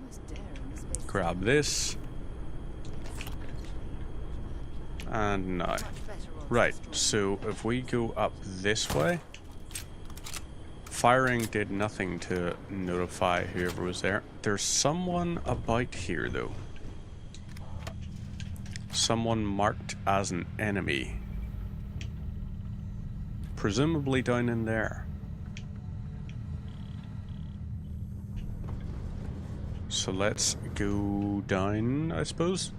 [SPEAKER 1] Grab this. And now. Right, so if we go up this way, firing did nothing to notify whoever was there. There's someone about here though. Someone marked as an enemy. Presumably down in there. So let's go down, I suppose.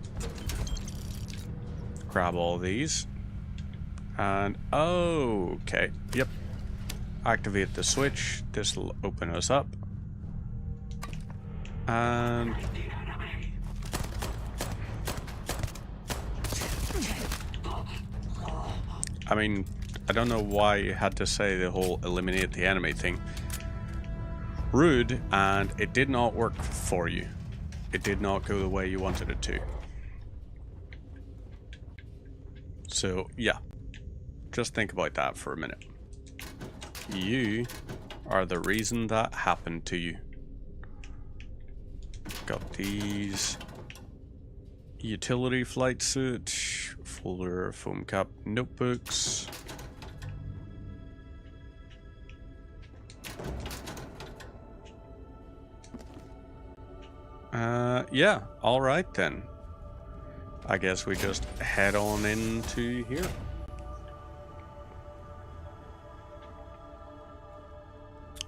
[SPEAKER 1] Grab all these. And, oh, okay, yep. Activate the switch. This will open us up. And... I mean, I don't know why you had to say the whole eliminate the enemy thing. Rude, and it did not work for you. It did not go the way you wanted it to. So, yeah. Just think about that for a minute. You are the reason that happened to you. Got these. Utility flight suit. Folder, foam cup, notebooks. Yeah, alright then. I guess we just head on into here.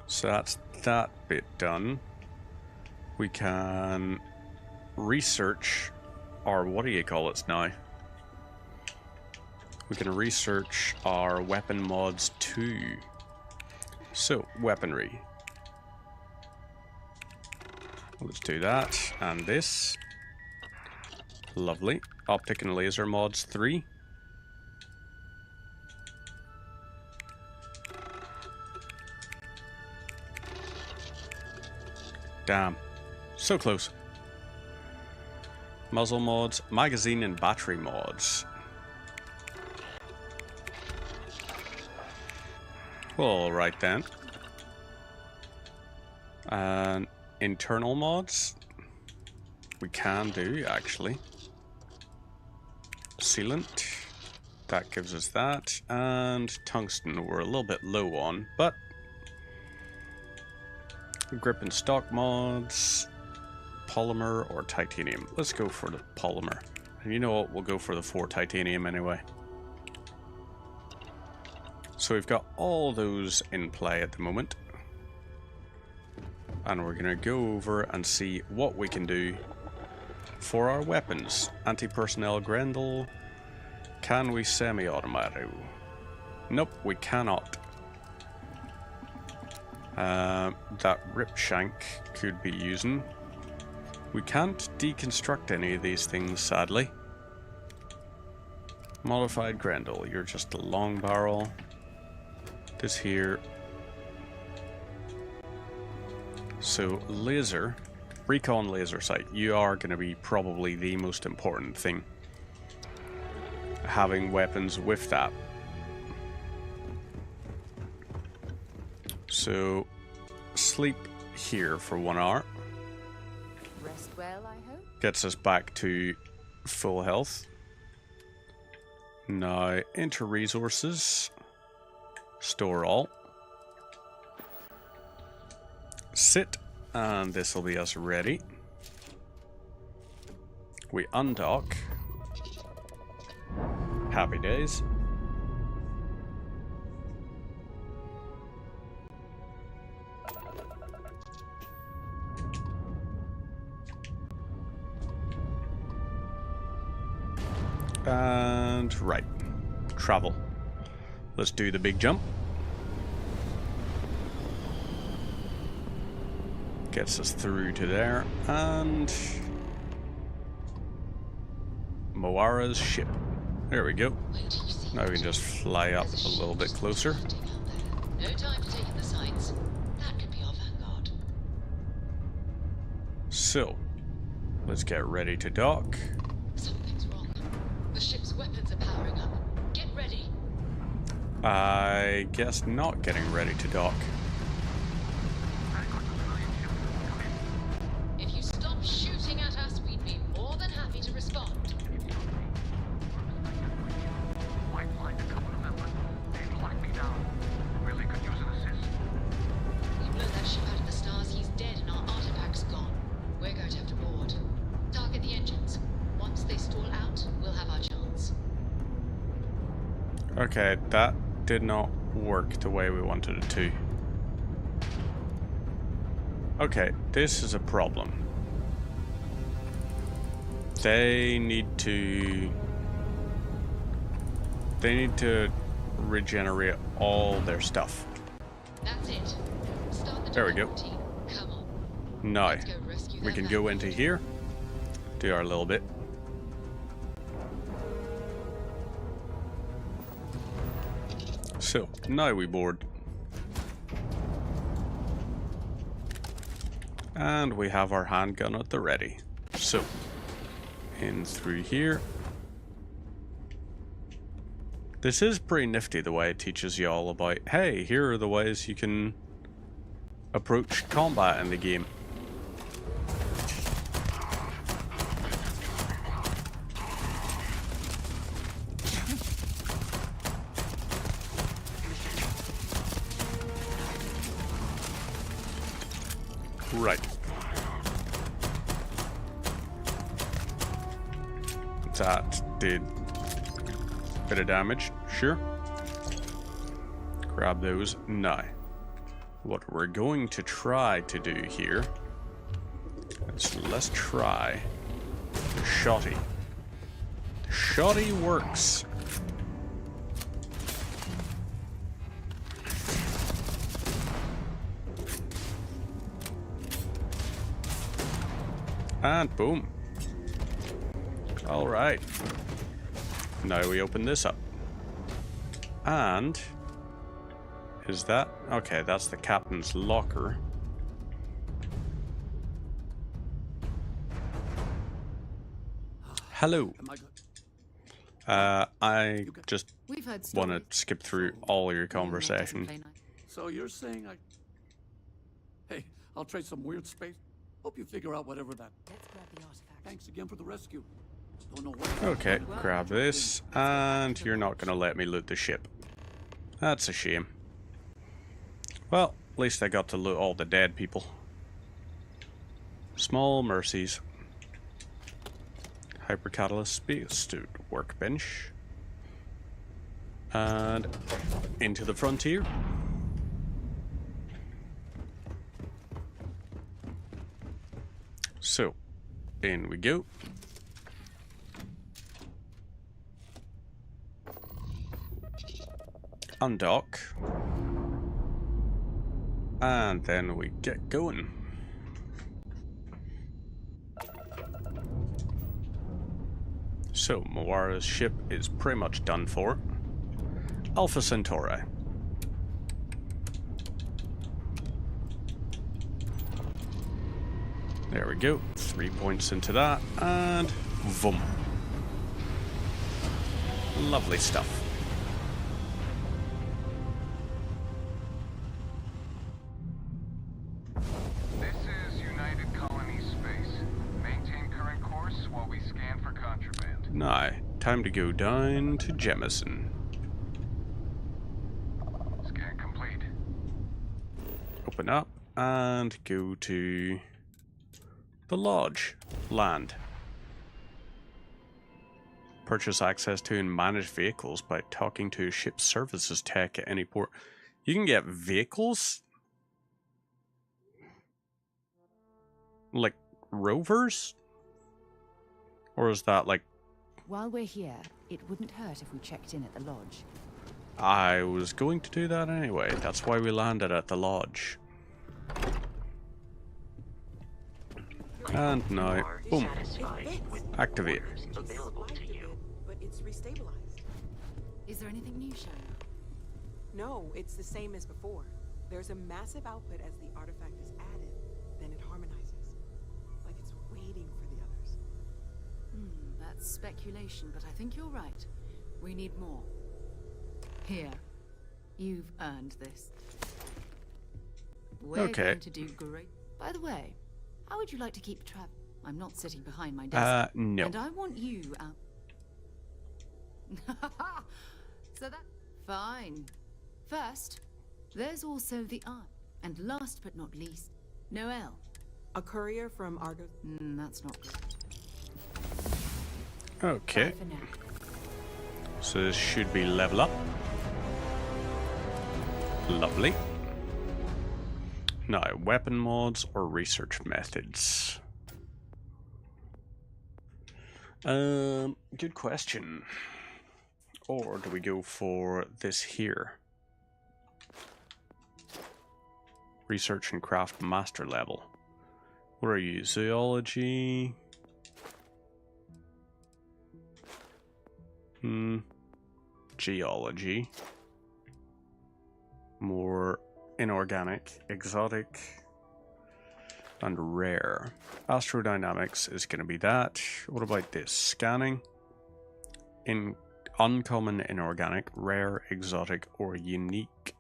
[SPEAKER 1] So that's that bit done. We can research, or what do you call it now? We can research our weapon mods too. So, weaponry. Let's do that, and this. Lovely. Optic and laser mods 3. Damn. So close. Muzzle mods, magazine and battery mods. Alright then. And internal mods. We can do, actually. Sealant. That gives us that. And tungsten we're a little bit low on, but grip and stock mods. Polymer or titanium. Let's go for the polymer. And you know what? We'll go for the 4 titanium anyway. So we've got all those in play at the moment. And we're going to go over and see what we can do for our weapons. Anti-personnel Grendel. Can we semi-automatic? Nope, we cannot. That rip shank could be using. We can't deconstruct any of these things, sadly. Modified Grendel, you're just a long barrel. This here. So, laser, recon laser sight, you are going to be probably the most important thing. Having weapons with that. So, sleep here for 1 hour.
[SPEAKER 7] Rest well, I hope.
[SPEAKER 1] Gets us back to full health. Now, enter resources. Store all. Sit, and this will be us ready. We undock. Happy days. And right, travel. Let's do the big jump. Gets us through to there, and Moara's ship. There we go. Now we can just fly up a little bit closer.
[SPEAKER 19] No time to take in the sights. That could be our vanguard.
[SPEAKER 1] So, let's get ready to dock.
[SPEAKER 19] Something's wrong. The ship's weapons are powering up. Get ready.
[SPEAKER 1] I guess not getting ready to dock.
[SPEAKER 19] If you stop shooting at us, we'd be more than happy to respond.
[SPEAKER 4] Might find a couple of them, but they'd lock me down. Really could use an assist.
[SPEAKER 19] We blow that ship out of the stars, he's dead and our artifact's gone. We're going to have to board. Target the engines. Once they stall out, we'll have our chance.
[SPEAKER 1] Okay, that did not work the way we wanted it to. Okay, this is a problem. They need to regenerate all their stuff.
[SPEAKER 19] That's it. Start the
[SPEAKER 1] There we go.
[SPEAKER 19] routine. Come on.
[SPEAKER 1] Now,
[SPEAKER 19] Let's go rescue
[SPEAKER 1] we
[SPEAKER 19] that
[SPEAKER 1] can go
[SPEAKER 19] vanguard.
[SPEAKER 1] into here, do our little bit. So, now we board. And we have our handgun at the ready. So, in through here. This is pretty nifty the way it teaches you all about, hey, here are the ways you can approach combat in the game. Right. That did a bit of damage, sure. Grab those now. What we're going to try to do here is let's try Shotty. Shotty works. And boom. Alright. Now we open this up. And is that okay, that's the captain's locker. Hello. I just want to skip through all your conversation.
[SPEAKER 20] So you're saying I... Hey, I'll trade some weird space. Hope you figure out whatever that...
[SPEAKER 2] Let's grab the artifact.
[SPEAKER 20] Thanks again for the rescue. Don't know what...
[SPEAKER 1] Okay, grab this, and you're not going to let me loot the ship. That's a shame. Well, at least I got to loot all the dead people. Small mercies. Hypercatalyst space suit workbench. And into the frontier. So, in we go. Undock. And then we get going. So, Moara's ship is pretty much done for. Alpha Centauri. There we go. 3 points into that, and boom. Lovely stuff.
[SPEAKER 21] This is United Colony Space. Maintain current course while we scan for contraband.
[SPEAKER 1] Now, time to go down to Jemison.
[SPEAKER 21] Scan complete.
[SPEAKER 1] Open up and go to the Lodge. Land. Purchase access to and manage vehicles by talking to a ship services tech at any port. You can get vehicles? Like rovers? Or is that like...
[SPEAKER 12] While we're here, it wouldn't hurt if we checked in at the lodge.
[SPEAKER 1] I was going to do that anyway. That's why we landed at the lodge. And now, boom. Activate.
[SPEAKER 6] Available to you.
[SPEAKER 10] But it's restabilized.
[SPEAKER 12] Is there anything new shown?
[SPEAKER 10] No, it's the same as before. There's a massive output as the artifact is added, then it harmonizes. Like it's waiting for the others.
[SPEAKER 12] That's speculation, but I think you're right. We need more. Here. You've earned this. We're going to do great. By the way, how would you like to keep track? I'm not sitting behind my desk.
[SPEAKER 1] No.
[SPEAKER 12] And I want you out. So that... Fine. First, there's also the art. And last but not least, Noel.
[SPEAKER 10] A courier from Argo...
[SPEAKER 12] that's not good.
[SPEAKER 1] Okay. So this should be level up. Lovely. Now, weapon mods or research methods? Good question. Or do we go for this here? Research and craft master level. What are you? Zoology? Geology. More inorganic, exotic, and rare. Astrodynamics is going to be that. What about this? Scanning. In uncommon, inorganic, rare, exotic, or unique.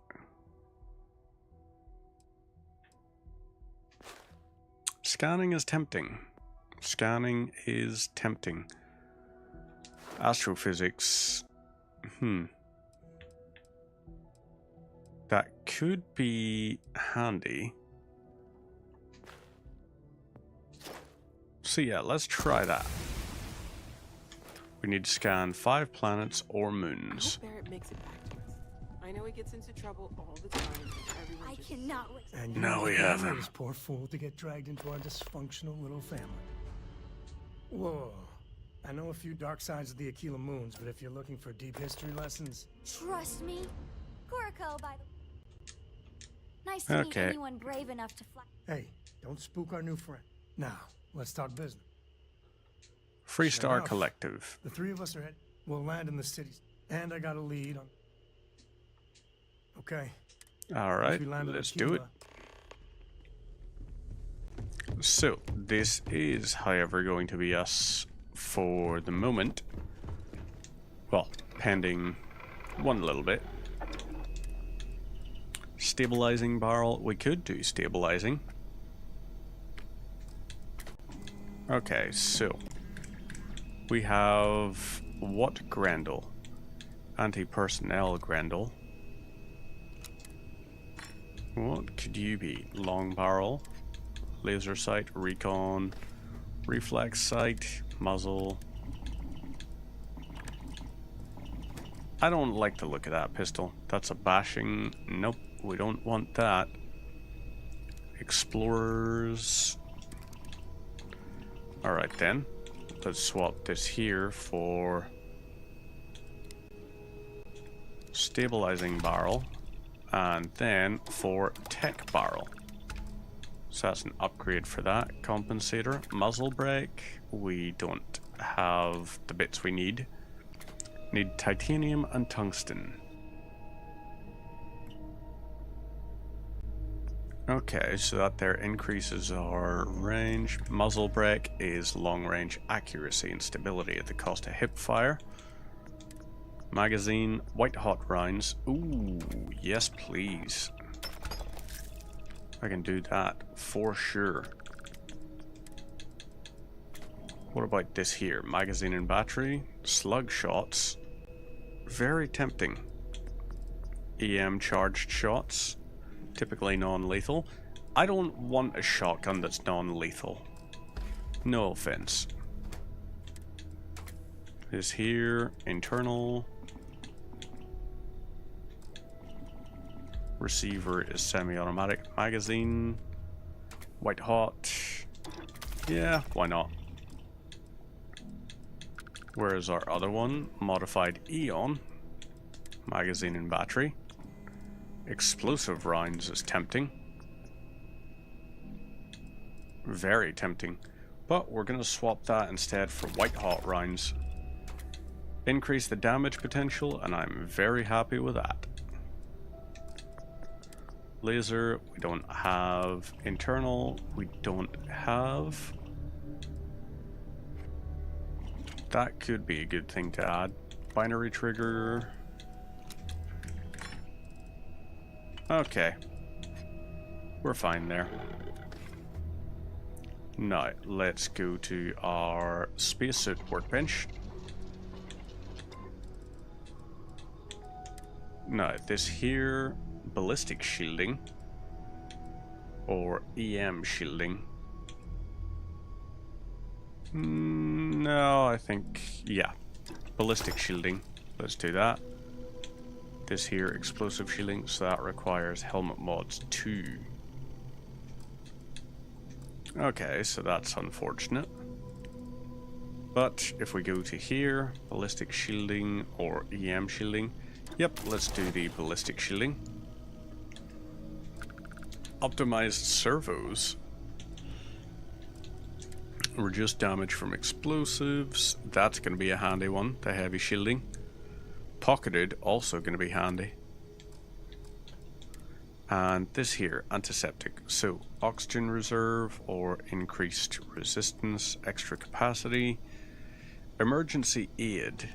[SPEAKER 1] Scanning is tempting. Scanning is tempting. Astrophysics. That could be handy. So yeah, let's try that. We need to scan 5 planets or
[SPEAKER 10] I
[SPEAKER 1] moons.
[SPEAKER 10] hope Barrett makes it back to us. I know he gets into trouble all the time. Everyone
[SPEAKER 14] I
[SPEAKER 10] just
[SPEAKER 14] cannot wait.
[SPEAKER 8] And
[SPEAKER 16] Now
[SPEAKER 8] you
[SPEAKER 16] we
[SPEAKER 8] must
[SPEAKER 16] have
[SPEAKER 8] allow
[SPEAKER 16] him.
[SPEAKER 8] this poor fool to get dragged into our dysfunctional little family. Whoa. I know a few dark sides of the Aquila moons, but if you're looking for deep history lessons...
[SPEAKER 14] Trust me. Kuriko, by the Nice to meet
[SPEAKER 1] Okay.
[SPEAKER 14] anyone brave enough to fly.
[SPEAKER 8] Hey, don't spook our new friend. Now, let's talk business.
[SPEAKER 1] Freestar
[SPEAKER 8] Enough.
[SPEAKER 1] Collective.
[SPEAKER 8] The 3 of us are head. We'll land in the cities. And I got a lead on... Okay.
[SPEAKER 1] Alright,
[SPEAKER 8] Once we land on
[SPEAKER 1] let's do it.
[SPEAKER 8] Aquila,
[SPEAKER 1] So, this is, however, going to be us for the moment. Well, pending one little bit. Stabilizing barrel. We could do stabilizing. Okay, so we have what Grendel? Anti-personnel Grendel. What could you be? Long barrel, laser sight, recon, reflex sight, muzzle. I don't like the look of that pistol. That's a bashing. Nope, we don't want that. Explorers. Alright then. Let's swap this here for stabilizing barrel. And then for tech barrel. So that's an upgrade for that. Compensator. Muzzle brake. We don't have the bits we need. Need titanium and tungsten. Okay, so that there increases our range. Muzzle brake is long range accuracy and stability at the cost of hip fire. Magazine, white hot rounds. Ooh, yes please. I can do that for sure. What about this here? Magazine and battery, slug shots. Very tempting. EM charged shots. Typically non-lethal. I don't want a shotgun that's non-lethal. No offense. This here, internal. Receiver is semi-automatic. Magazine. White hot. Yeah, why not? Whereas our other one, modified Eon. Magazine and battery. Explosive rounds is tempting. Very tempting. But we're going to swap that instead for white hot rounds. Increase the damage potential, and I'm very happy with that. Laser, we don't have. Internal, we don't have. That could be a good thing to add. Binary trigger. Okay. We're fine there. Now, let's go to our spacesuit workbench. Now, this here, ballistic shielding, or EM shielding. No, I think, yeah, ballistic shielding. Let's do that. This here, explosive shielding, so that requires helmet mods 2. Okay, so that's unfortunate. But if we go to here, ballistic shielding or EM shielding, yep, let's do the ballistic shielding. Optimized servos. Reduce damage from explosives. That's going to be a handy one, the heavy shielding. Pocketed, also going to be handy. And this here, antiseptic. So, oxygen reserve or increased resistance, extra capacity. Emergency aid.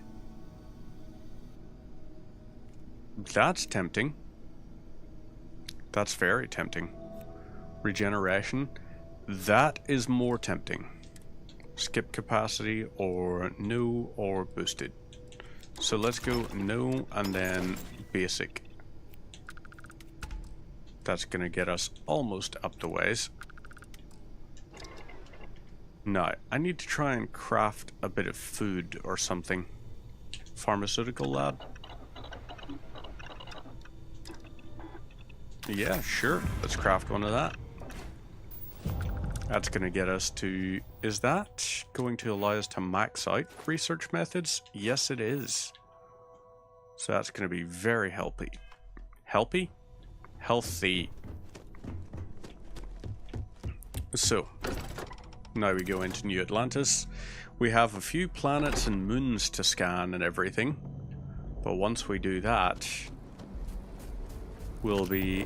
[SPEAKER 1] That's tempting. That's very tempting. Regeneration. That is more tempting. Skip capacity or no or boosted. So let's go no and then basic. That's going to get us almost up the ways. No, I need to try and craft a bit of food or something. Pharmaceutical lab? Yeah, sure. Let's craft one of that. That's going to get us to... Is that going to allow us to max out research methods? Yes, it is. So that's going to be very healthy. Healthy? Healthy. So, now we go into New Atlantis. We have a few planets and moons to scan and everything. But once we do that, we'll be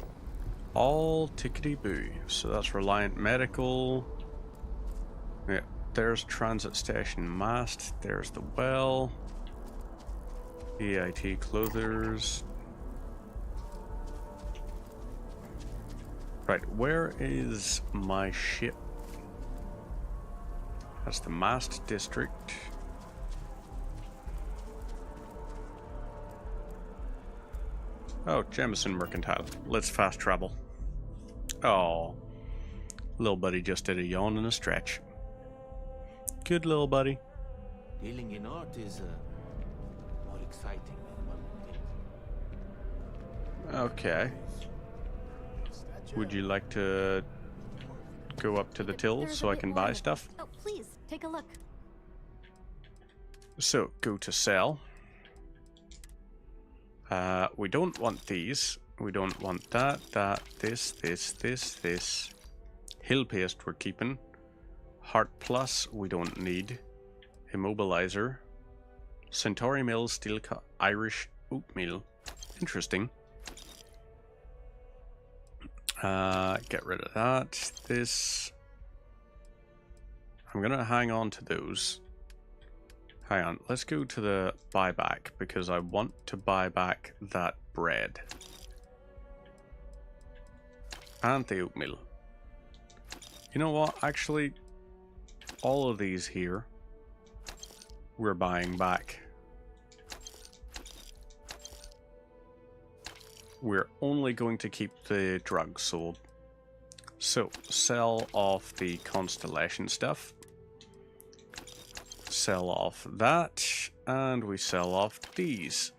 [SPEAKER 1] all tickety-boo. So that's Reliant Medical. Yeah, there's Transit Station Mast. There's the well. EIT Clothers. Right, where is my ship? That's the Mast District. Oh, Jemison Mercantile. Let's fast travel. Oh, little buddy just did a yawn and a stretch. Good little buddy.
[SPEAKER 11] Dealing in art is more exciting than one would think.
[SPEAKER 1] Okay. Would you like to go up to the tills so I can buy stuff?
[SPEAKER 14] Oh, please, take a look.
[SPEAKER 1] So, go to sell. We don't want these. We don't want that, this. Hill paste we're keeping. Heart Plus we don't need. Immobilizer. Centauri Mill Steel Irish Oatmeal. Interesting. Get rid of that. This. I'm gonna hang on to those. Hang on, let's go to the buyback because I want to buy back that bread. And the oatmeal. You know what? Actually, all of these here, we're buying back. We're only going to keep the drugs sold. So, sell off the Constellation stuff. Sell off that, and we sell off these.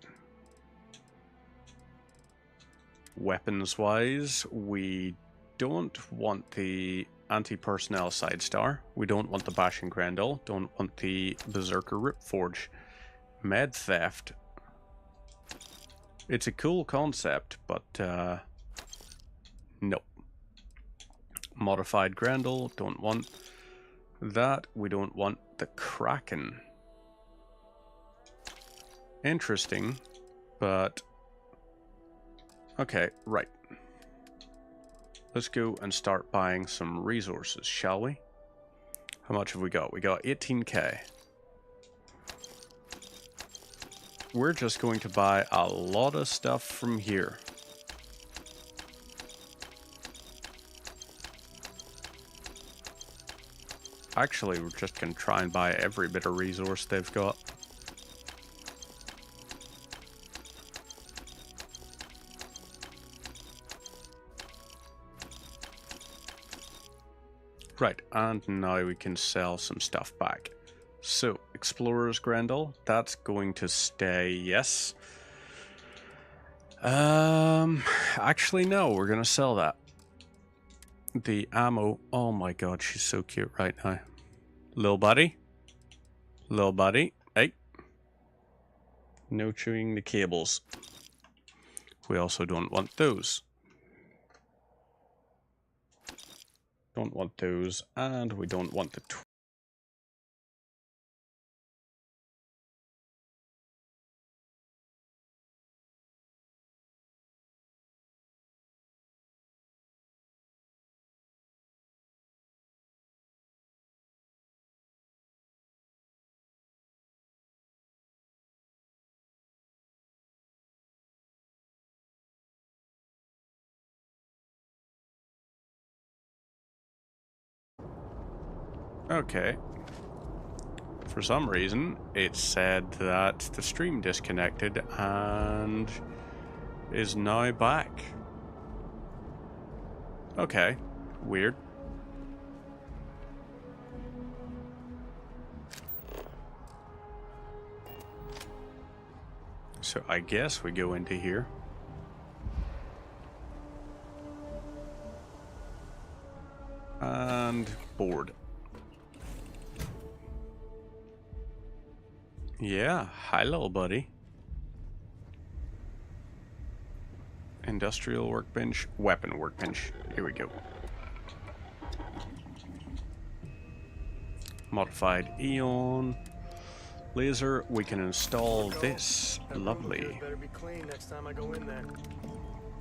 [SPEAKER 1] Weapons wise, we don't want the anti-personnel side star. We don't want the Bashing Grendel. Don't want the Berserker Ripforge. Med theft. It's a cool concept, but no. Modified Grendel, don't want that. We don't want the Kraken. Interesting, but okay, right. Let's go and start buying some resources, shall we? How much have we got? We got 18k. We're just going to buy a lot of stuff from here. Actually, we're just going to try and buy every bit of resource they've got. Right, and now we can sell some stuff back. So, Explorer's Grendel, that's going to stay, yes. Actually, no, we're going to sell that. The ammo, oh my god, she's so cute right now. Lil buddy. Lil buddy, hey. No chewing the cables. We also don't want those. Don't want those, and we don't want the Okay. For some reason, it said that the stream disconnected and is now back. Okay. Weird. So I guess we go into here. And board. Yeah, hi little buddy. Industrial workbench, weapon workbench. Here we go. Modified Eon. Laser, we can install this. Lovely.
[SPEAKER 8] Better be clean next time I go in there.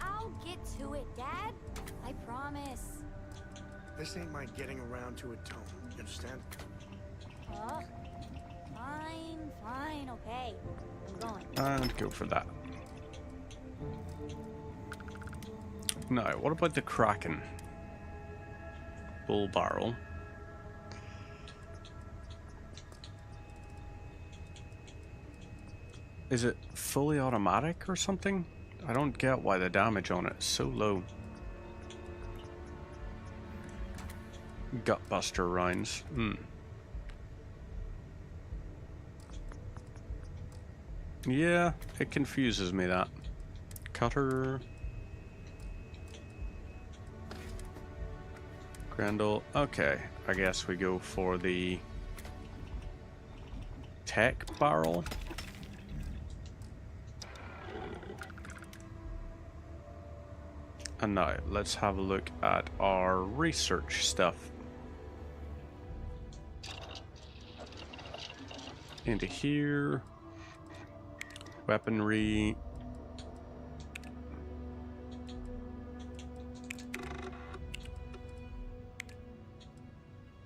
[SPEAKER 14] I'll get to it, Dad. I promise.
[SPEAKER 8] This ain't my getting around to it, Tone. You understand?
[SPEAKER 14] Fine, okay. I'm going.
[SPEAKER 1] And go for that. Now, what about the Kraken? Bull barrel. Is it fully automatic or something? I don't get why the damage on it is so low. Gutbuster rounds. Yeah, it confuses me, that. Cutter. Grendel. Okay, I guess we go for the tech barrel. And now, let's have a look at our research stuff. Into here. Weaponry.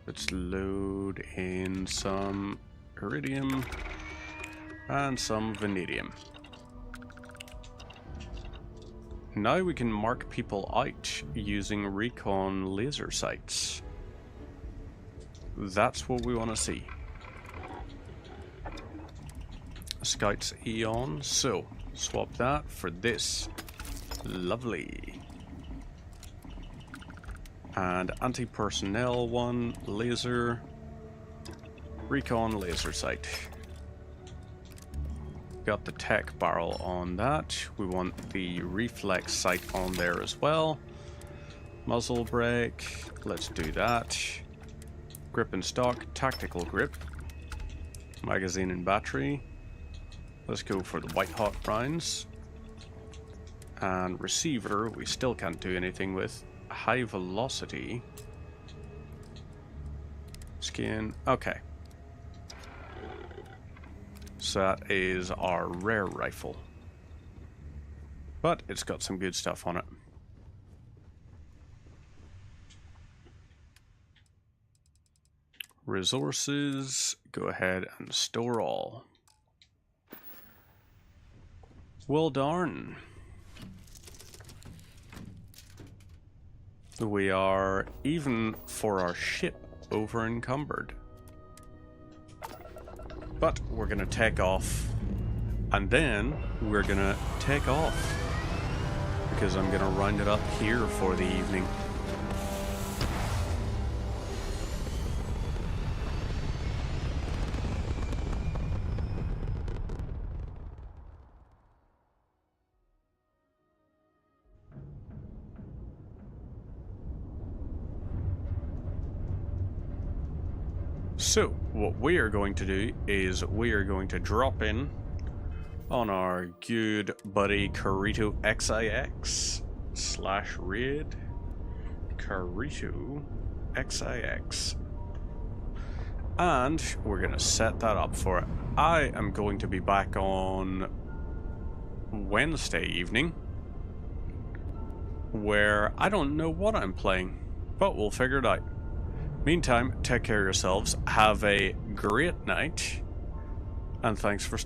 [SPEAKER 1] Let's load in some iridium and some vanadium. Now we can mark people out using recon laser sights. That's what we want to see. Scouts Eon, so swap that for this. Lovely. And anti-personnel one, laser, recon laser sight. Got the tech barrel on that. We want the reflex sight on there as well. Muzzle brake, let's do that. Grip and stock, tactical grip. Magazine and battery. Let's go for the white hot rounds. And receiver, we still can't do anything with. High velocity. Skin, okay. So that is our rare rifle. But it's got some good stuff on it. Resources, go ahead and store all. Well darn. We are even for our ship over encumbered. But we're gonna take off, and then we're gonna take off because I'm gonna round it up here for the evening. So, what we are going to do is we are going to drop in on our good buddy Carito XIX / raid. Carito XIX. And we're going to set that up for it. I am going to be back on Wednesday evening, where I don't know what I'm playing, but we'll figure it out. Meantime, take care of yourselves, have a great night, and thanks for